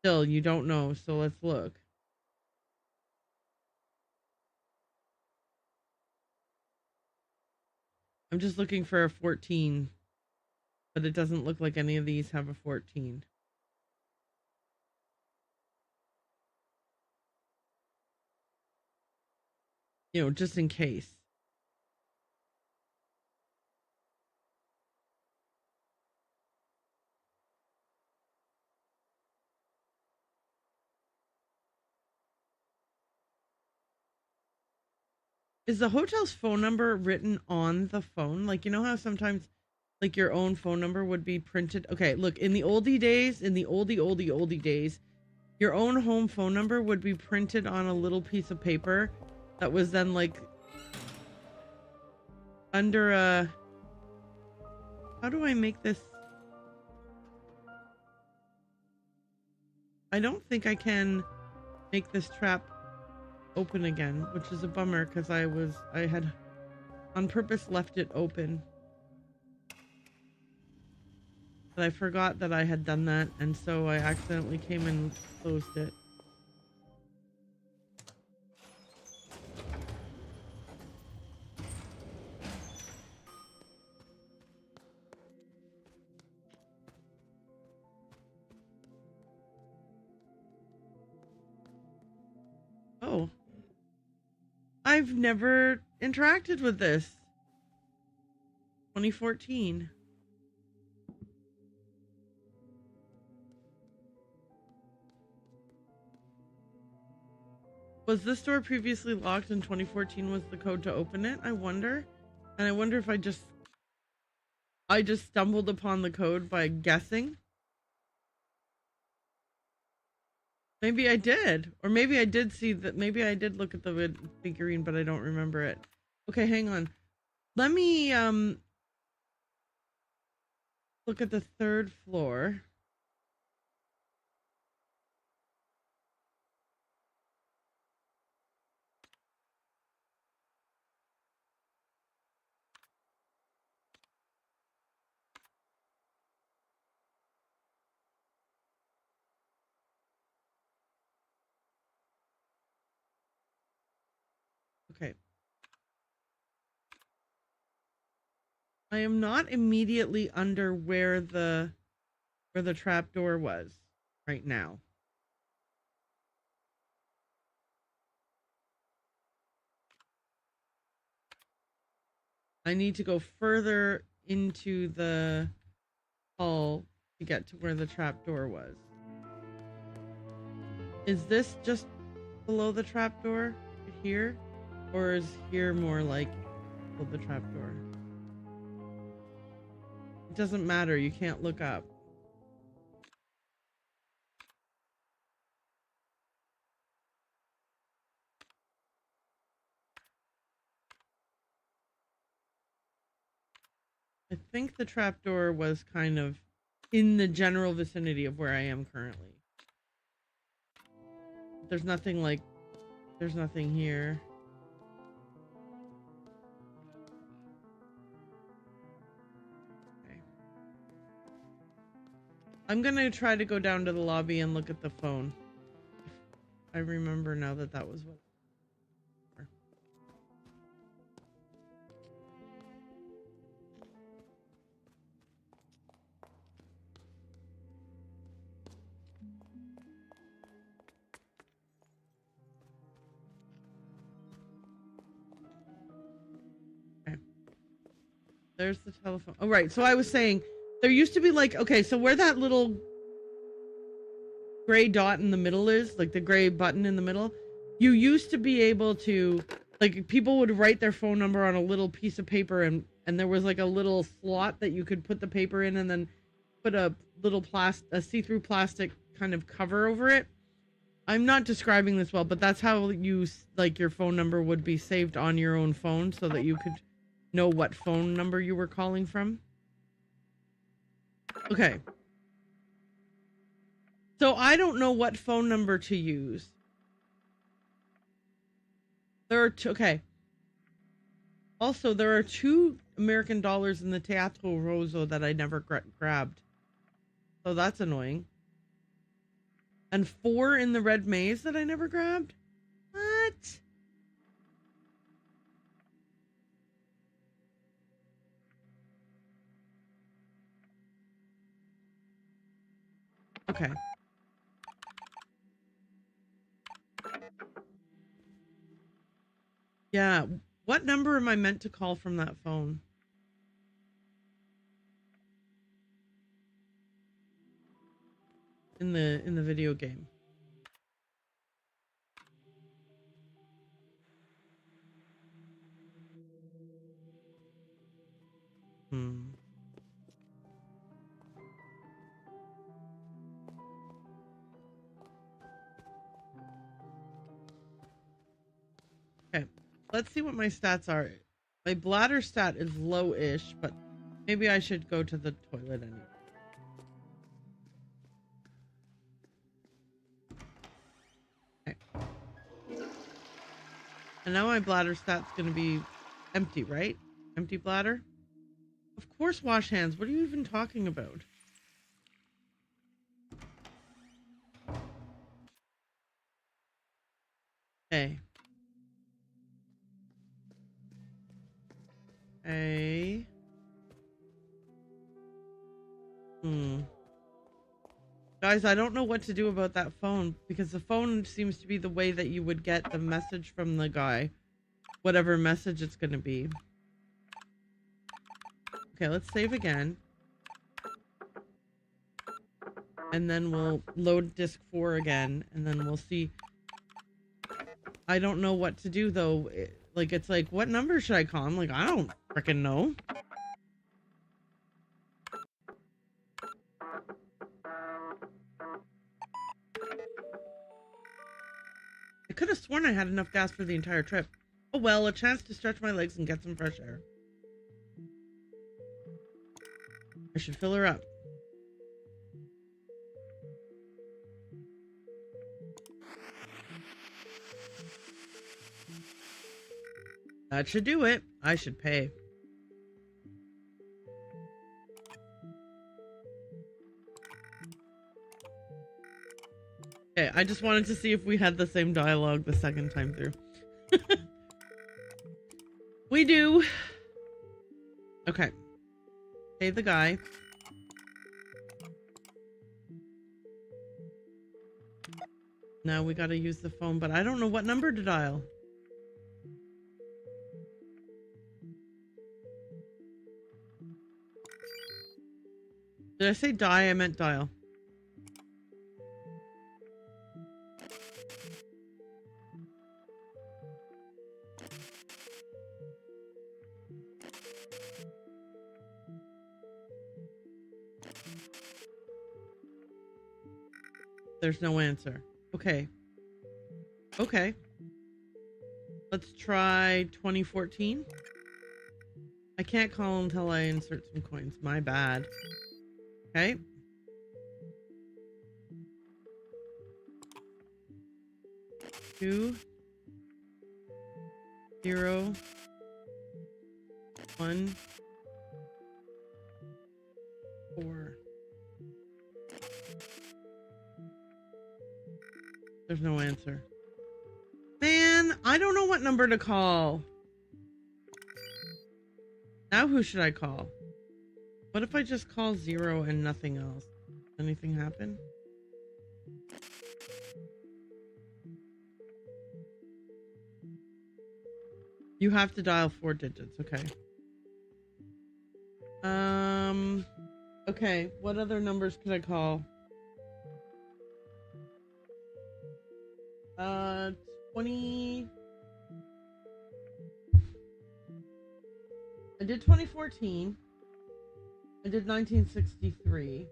Still, you don't know, so let's look. I'm just looking for a 14, but it doesn't look like any of these have a 14. You know, just in case. Is the hotel's phone number written on the phone? Like, you know how sometimes like your own phone number would be printed? Okay, look, in the oldie days, in the oldie days, your own home phone number would be printed on a little piece of paper that was then like under a... How do I make this? I don't think I can make this trap open again, which is a bummer because I had on purpose left it open. But I forgot that I had done that, and so I accidentally came and closed it. Oh. I've never interacted with this. 2014. Was this door previously locked and 2014 was the code to open it? I wonder. And I wonder if I just stumbled upon the code by guessing. Maybe I did. Or maybe I did see that. Maybe I did look at the figurine, but I don't remember it. Okay, hang on. Let me look at the third floor. Okay. I am not immediately under where the trapdoor was right now. I need to go further into the hall to get to where the trapdoor was. Is this just below the trapdoor here? Or is here more like below the trapdoor? It doesn't matter, you can't look up. I think the trapdoor was kind of in the general vicinity of where I am currently. There's nothing like, there's nothing here. Okay. I'm gonna try to go down to the lobby and look at the phone. I remember now that that was what. There's the telephone. Oh, right. So I was saying there used to be like, okay, so where that little gray dot in the middle is, like the gray button in the middle, you used to be able to, like, people would write their phone number on a little piece of paper and and there was like a little slot that you could put the paper in and then put a little a see-through plastic kind of cover over it. I'm not describing this well, but that's how you, like, your phone number would be saved on your own phone so that you could know what phone number you were calling from. Okay. So I don't know what phone number to use. There are two, okay. Also, there are 2 American dollars in the Teatro Rosso that I never grabbed. So that's annoying. And 4 in the Red Maze that I never grabbed? What? Okay. Yeah. What number am I meant to call from that phone? In the video game. Okay. Let's see what my stats are. My bladder stat is low-ish, but maybe I should go to the toilet anyway. Okay. And now my bladder stat's gonna be empty, right? Empty bladder? Of course wash hands. What are you even talking about? Okay. Okay. Guys, I don't know what to do about that phone because the phone seems to be the way that you would get the message from the guy. Whatever message it's going to be. Okay, let's save again. And then we'll load disk 4 again. And then we'll see. I don't know what to do though. It's like, what number should I call? I'm like, I don't freaking know. I could have sworn I had enough gas for the entire trip. Oh well, a chance to stretch my legs and get some fresh air. I should fill her up. That should do it. I should pay. Okay, I just wanted to see if we had the same dialogue the second time through. We do. Okay. Pay the guy. Now we gotta use the phone, but I don't know what number to dial. Did I say die? I meant dial. There's no answer. Okay. Okay. Let's try 2014. I can't call until I insert some coins. My bad. Okay. Two. 0. 1. 4. There's no answer. Man, I don't know what number to call. Now who should I call? What if I just call 0 and nothing else? Anything happen? You have to dial 4 digits, okay. Okay, what other numbers could I call? 20. I did 2014. I did 1963.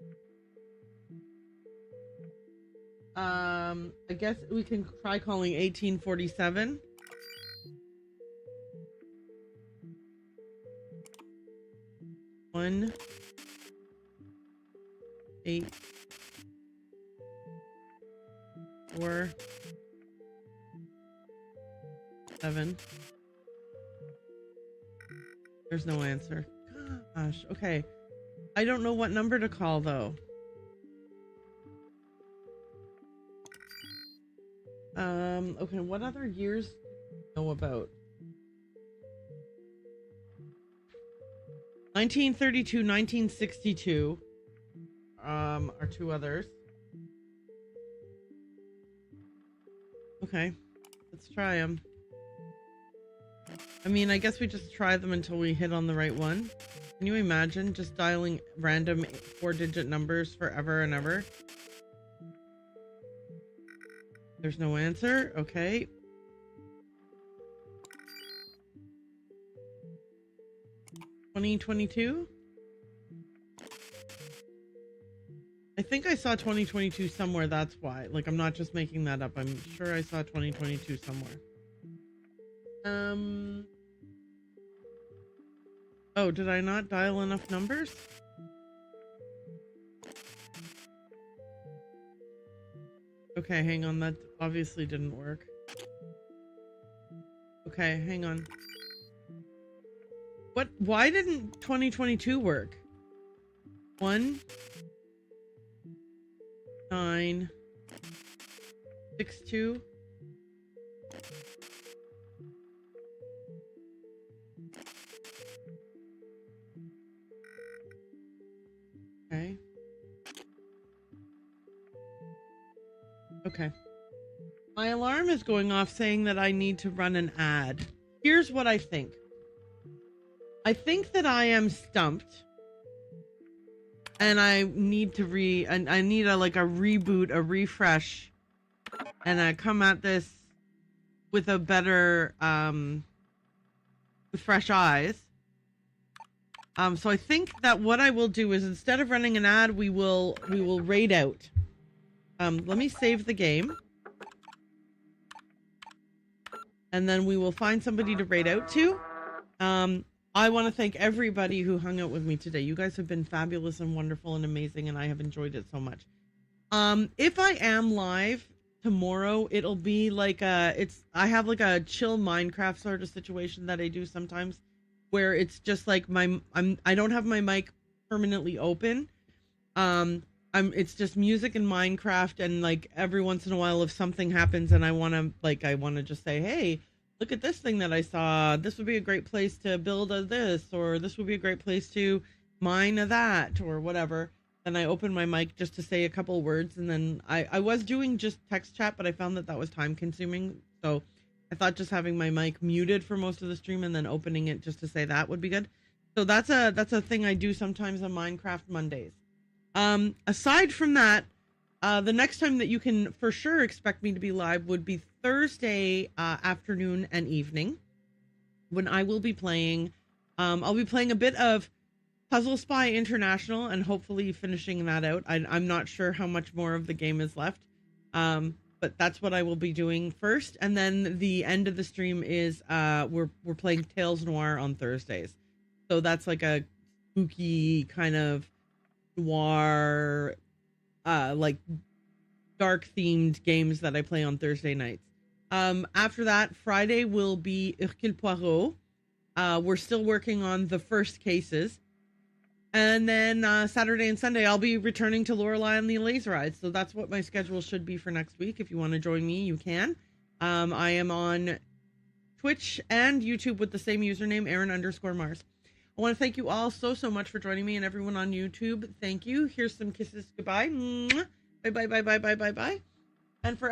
I guess we can try calling 1847. One, 8, 4, 7. There's no answer. Gosh, okay. I don't know what number to call though. Okay, what other years do you know about? 1932, 1962 are two others. Okay, let's try them. I mean, I guess we just try them until we hit on the right one. Can you imagine just dialing random 4-digit numbers forever and ever? There's no answer. Okay. $2022? I think I saw 2022 somewhere, that's why. Like, I'm not just making that up. I'm sure I saw 2022 somewhere. Oh, did I not dial enough numbers? Okay, hang on. That obviously didn't work. Okay, hang on. What? Why didn't 2022 work? 1, 9, 6, 2. Okay. Okay. My alarm is going off saying that I need to run an ad. Here's what I think. I think that I am stumped. And I need to I need a reboot, a refresh. And I come at this with a better with fresh eyes. So I think that what I will do is, instead of running an ad, we will raid out. Let me save the game. And then we will find somebody to raid out to. I want to thank everybody who hung out with me today. You guys have been fabulous and wonderful and amazing, and I have enjoyed it so much. If I am live tomorrow, it'll be like I have like a chill Minecraft sort of situation that I do sometimes, where it's just like I don't have my mic permanently open. It's just music and Minecraft, and like every once in a while if something happens and I want to just say, hey, look at this thing that I saw. This would be a great place to build a this, or this would be a great place to mine a that, or whatever. Then I open my mic just to say a couple words, and then I was doing just text chat, but I found that was time consuming. So I thought just having my mic muted for most of the stream and then opening it just to say that would be good. So that's a thing I do sometimes on Minecraft Mondays. Aside from that, the next time that you can for sure expect me to be live would be Thursday afternoon and evening, when I will be playing. I'll be playing a bit of Puzzle Spy International and hopefully finishing that out. I'm not sure how much more of the game is left, but that's what I will be doing first. And then the end of the stream is we're playing Tales Noir on Thursdays. So that's like a spooky kind of noir, like dark themed games that I play on Thursday nights. After that, Friday will be Hercule Poirot. We're still working on the first cases. And then Saturday and Sunday, I'll be returning to Lorelei on the Laser Ride. So that's what my schedule should be for next week. If you want to join me, you can. I am on Twitch and YouTube with the same username, Erin_Mars. I want to thank you all so much for joining me, and everyone on YouTube. Thank you. Here's some kisses. Goodbye. Bye. And for